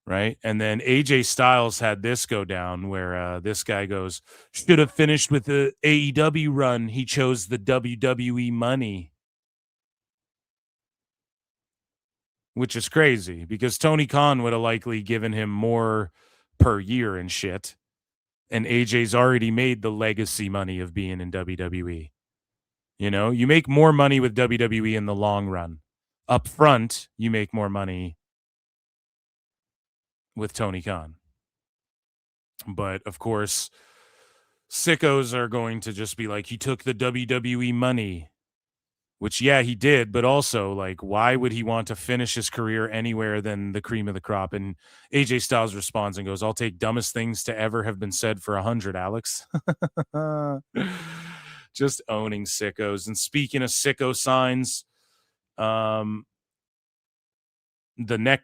Right? And then AJ Styles had this go down where this guy goes, should have finished with the AEW run. He chose the WWE money. Which is crazy because Tony Khan would have likely given him more per year and shit. And AJ's already made the legacy money of being in WWE. You make more money with WWE in the long run. Up front, you make more money with Tony Khan. But of course, sickos are going to just be like, he took the WWE money, which, yeah, he did. But also, like, why would he want to finish his career anywhere than the cream of the crop? And AJ Styles responds and goes, I'll take dumbest things to ever have been said for 100, Alex. Just owning sickos. And speaking of sicko signs, the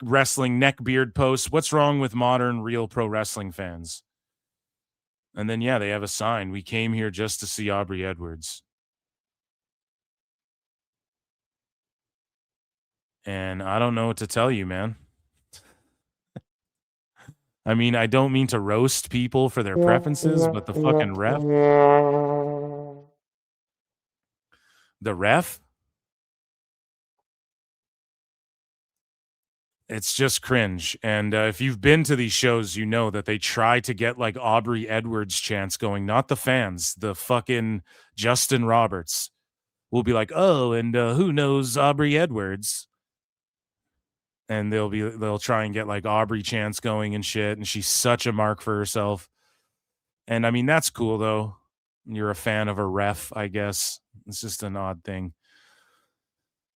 wrestling neckbeard post, what's wrong with modern real pro wrestling fans? And then, yeah, they have a sign. We came here just to see Aubrey Edwards. And I don't know what to tell you, man. I mean, I don't mean to roast people for their preferences, but the fucking ref. The ref? It's just cringe. And if you've been to these shows, you know that they try to get like Aubrey Edwards chants going, not the fans, the fucking Justin Roberts will be like, oh, and who knows Aubrey Edwards? And they'll try and get like Aubrey chants going and shit. And she's such a mark for herself. And I mean, that's cool though. You're a fan of a ref, I guess. It's just an odd thing.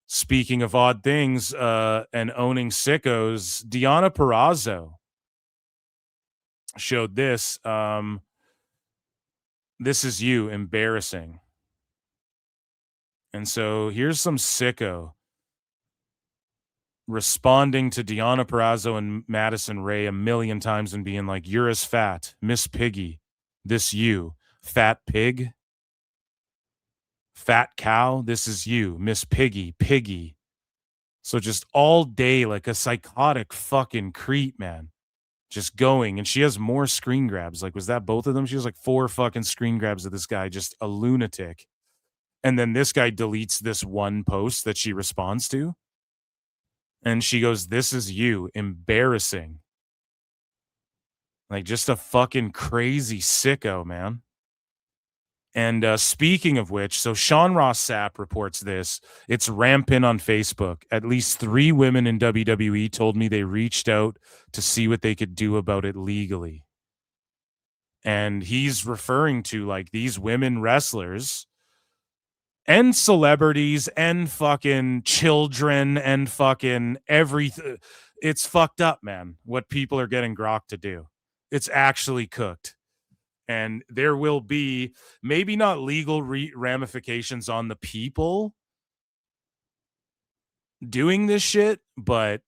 Speaking of odd things and owning sickos, Deonna Purrazzo showed this. This is you, embarrassing. And so here's some sicko responding to Deonna Purrazzo and Madison Rae a million times and being like, you're as fat, Miss Piggy, this you, fat pig. Fat cow, this is you, Miss Piggy, Piggy. So just all day like a psychotic fucking creep, man. Just going. And she has more screen grabs. Like, was that both of them? She has like 4 fucking screen grabs of this guy, just a lunatic. And then this guy deletes this one post that she responds to. And she goes, this is you, embarrassing. Like, just a fucking crazy sicko, man. And speaking of which, so Sean Ross Sapp reports this. It's rampant on Facebook. At least 3 women in WWE told me they reached out to see what they could do about it legally. And he's referring to like these women wrestlers and celebrities and fucking children and fucking everything. It's fucked up, man, what people are getting Grok to do. It's actually cooked. And there will be maybe not legal ramifications on the people doing this shit, but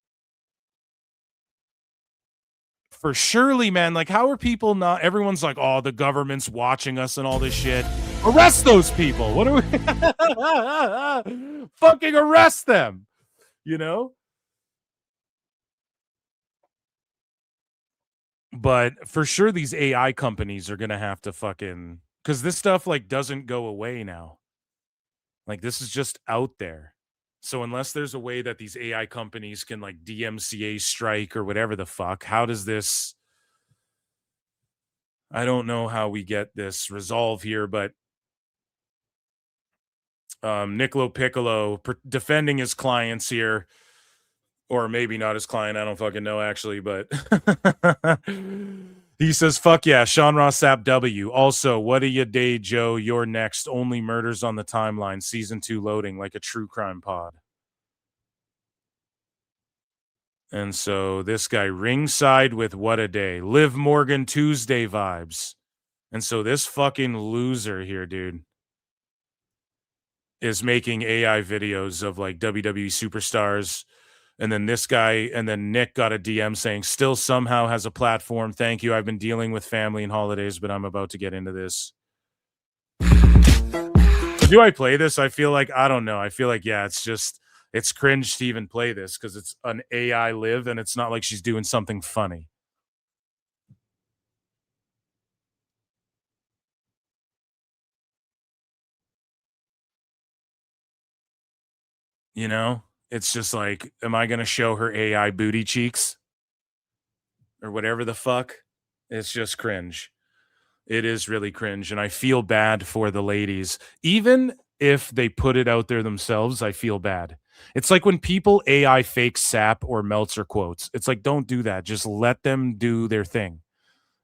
for surely, man, like, how are people not? Everyone's like, oh, the government's watching us and all this shit. Arrest those people. What are we? Fucking arrest them, you know? But for sure, these AI companies are going to have to fucking, because this stuff like doesn't go away now. Like, this is just out there. So unless there's a way that these AI companies can like DMCA strike or whatever the fuck, how does this, I don't know how we get this resolve here, but Niccolo Piccolo defending his clients here. Or maybe not his client. I don't fucking know, actually. But he says, fuck yeah, Sean Ross Sapp W. Also, what a ya day, Joe. You're next. Only murders on the timeline. Season 2 loading like a true crime pod. And so this guy ringside with what a day. Liv Morgan Tuesday vibes. And so this fucking loser here, dude, is making AI videos of like WWE superstars. And then this guy, and then Nick got a DM saying, still somehow has a platform. Thank you. I've been dealing with family and holidays, but I'm about to get into this. Do I play this? I feel like, I don't know. I feel like, yeah, it's cringe to even play this because it's an AI Liv and it's not like she's doing something funny. You know? It's just like, am I going to show her AI booty cheeks? Or whatever the fuck? It's just cringe. It is really cringe. And I feel bad for the ladies. Even if they put it out there themselves, I feel bad. It's like when people AI fake Sapp or Meltzer quotes. It's like, don't do that. Just let them do their thing.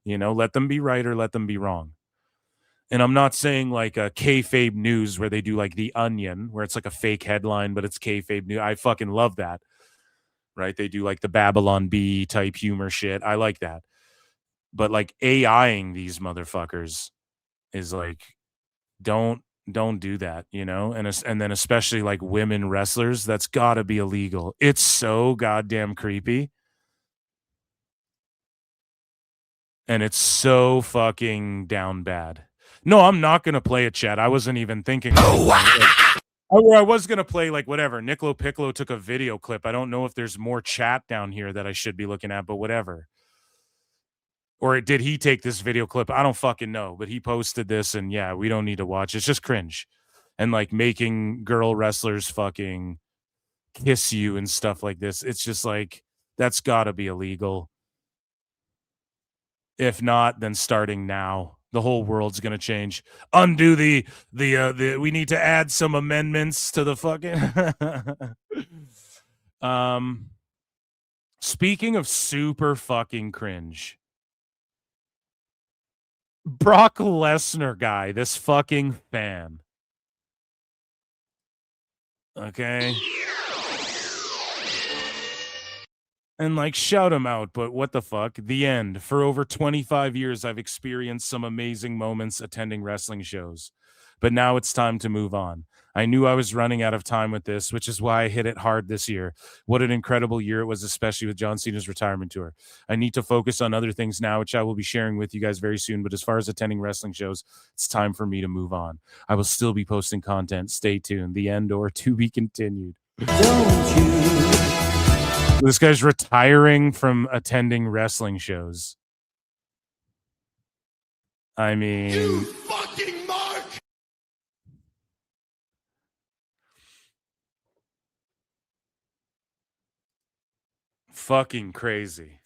You know, let them be right or let them be wrong. And I'm not saying like a kayfabe news where they do like The Onion, where it's like a fake headline, but it's kayfabe news. I fucking love that. Right? They do like the Babylon Bee type humor shit. I like that. But like AIing these motherfuckers is like, don't do that, you know? And then especially like women wrestlers, that's gotta be illegal. It's so goddamn creepy. And it's so fucking down bad. No, I'm not gonna play it, chat. I wasn't even thinking. I was gonna play like whatever. Nicolo Piccolo took a video clip. I don't know if there's more chat down here that I should be looking at, but whatever. Or did he take this video clip? I don't fucking know, but he posted this, and yeah, we don't need to watch. It's just cringe. And like making girl wrestlers fucking kiss you and stuff like this. It's just like, that's gotta be illegal. If not, then starting now, the whole world's gonna change. Undo the we need to add some amendments to the fucking speaking of super fucking cringe, Brock Lesnar guy, this fucking fan. Okay. And like, shout him out, but what the fuck? The end. For over 25 years, I've experienced some amazing moments attending wrestling shows. But now it's time to move on. I knew I was running out of time with this, which is why I hit it hard this year. What an incredible year it was, especially with John Cena's retirement tour. I need to focus on other things now, which I will be sharing with you guys very soon. But as far as attending wrestling shows, it's time for me to move on. I will still be posting content. Stay tuned. The end or to be continued. Don't you? This guy's retiring from attending wrestling shows. I mean, You fucking mark! fucking crazy.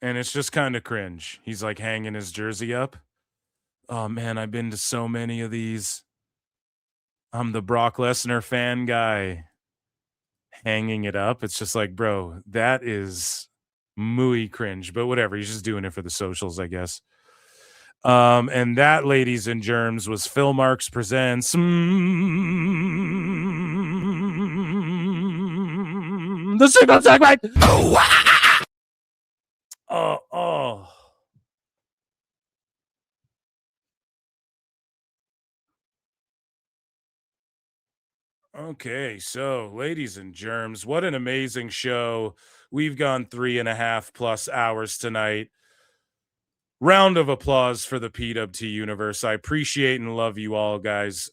And it's just kind of cringe. He's like hanging his jersey up. Oh man, I've been to so many of these. I'm the Brock Lesnar fan guy. Hanging it up. It's just like, bro, that is muy cringe, but whatever. He's just doing it for the socials, I guess. And that, ladies and germs, was Phil Marks Presents the Sicko segment. Oh. Okay, so ladies and germs, what an amazing show. We've gone 3.5+ hours tonight. Round of applause for the PWT universe. I appreciate and love you all, guys.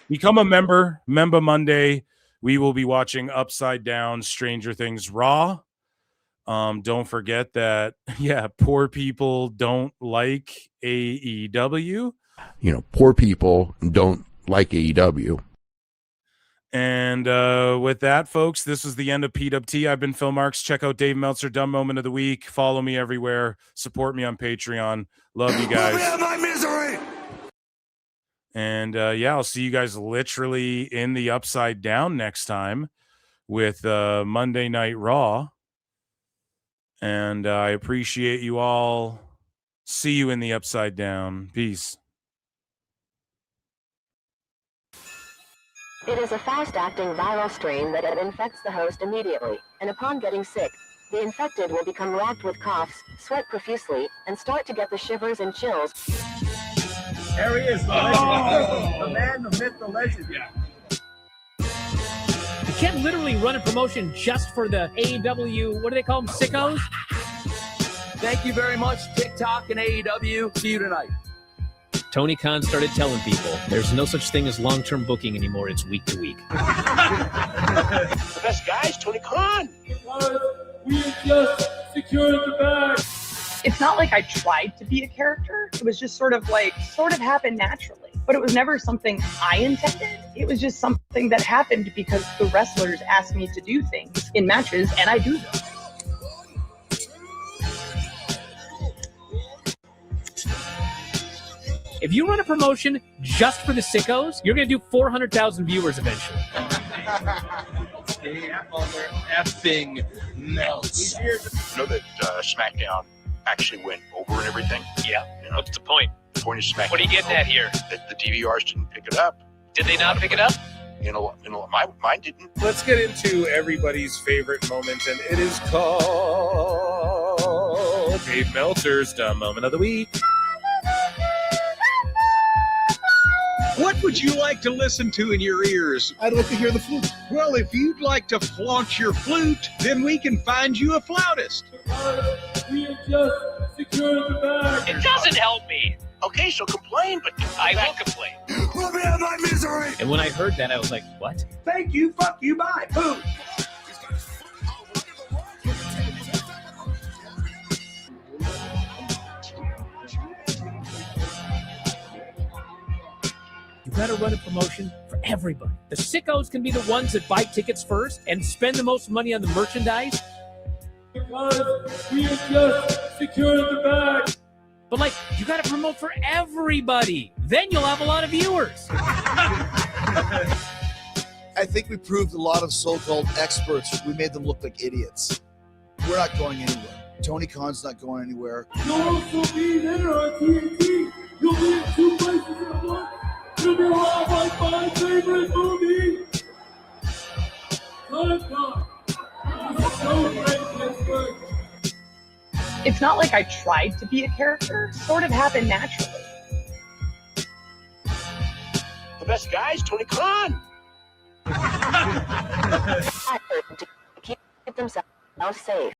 Become a member. Member Monday. We will be watching Upside Down, Stranger Things Raw. Don't forget that, yeah, poor people don't like AEW. You know, poor people don't like AEW. And with that, folks, this is the end of PWT. I've been Phil Marks. Check out Dave Meltzer, Dumb Moment of the Week. Follow me everywhere. Support me on Patreon. Love you guys. Let me out my misery! And yeah, I'll see you guys literally in the Upside Down next time with Monday Night Raw. And I appreciate you all. See you in the Upside Down. Peace. It is a fast-acting viral strain that infects the host immediately, and upon getting sick, the infected will become racked with coughs, sweat profusely, and start to get the shivers and chills. There he is, the legend. The man, the myth, the legend. You can't literally run a promotion just for the AEW, what do they call them, sickos? Thank you very much, TikTok and AEW. See you tonight. Tony Khan started telling people there's no such thing as long-term booking anymore. It's week to week. The best guys, Tony Khan. We just secured the bag. It's not like I tried to be a character. It was just sort of happened naturally. But it was never something I intended. It was just something that happened because the wrestlers asked me to do things in matches, and I do them. If you run a promotion just for the sickos, you're going to do 400,000 viewers eventually. on their effing melts. You know that SmackDown actually went over and everything? Yeah. You know, What's the point? the point of SmackDown. What are you getting at here? That the DVRs didn't pick it up. Did they not pick it up? Mine didn't. Let's get into everybody's favorite moment, and it is called Dave Meltzer's Dumb Moment of the Week. What would you like to listen to in your ears? I'd like to hear the flute. Well, if you'd like to flaunt your flute, then we can find you a flautist. We have just secured the bag. It doesn't help me. Okay, so complain, but I will complain. Let me have my misery. And when I heard that, I was like, what? Thank you, fuck you, bye, boom. You gotta run a promotion for everybody. The sickos can be the ones that buy tickets first and spend the most money on the merchandise. Because we have just secured the bag. But like, you gotta promote for everybody. Then you'll have a lot of viewers. I think we proved a lot of so-called experts. We made them look like idiots. We're not going anywhere. Tony Khan's not going anywhere. You'll also be there on TNT. You'll be in 2 places at once. You'll be around like my favorite movie. Lifetime. It's so great, Pittsburgh. It's not like I tried to be a character. It sort of happened naturally. the best guys, Tony Khan. Keep themselves safe.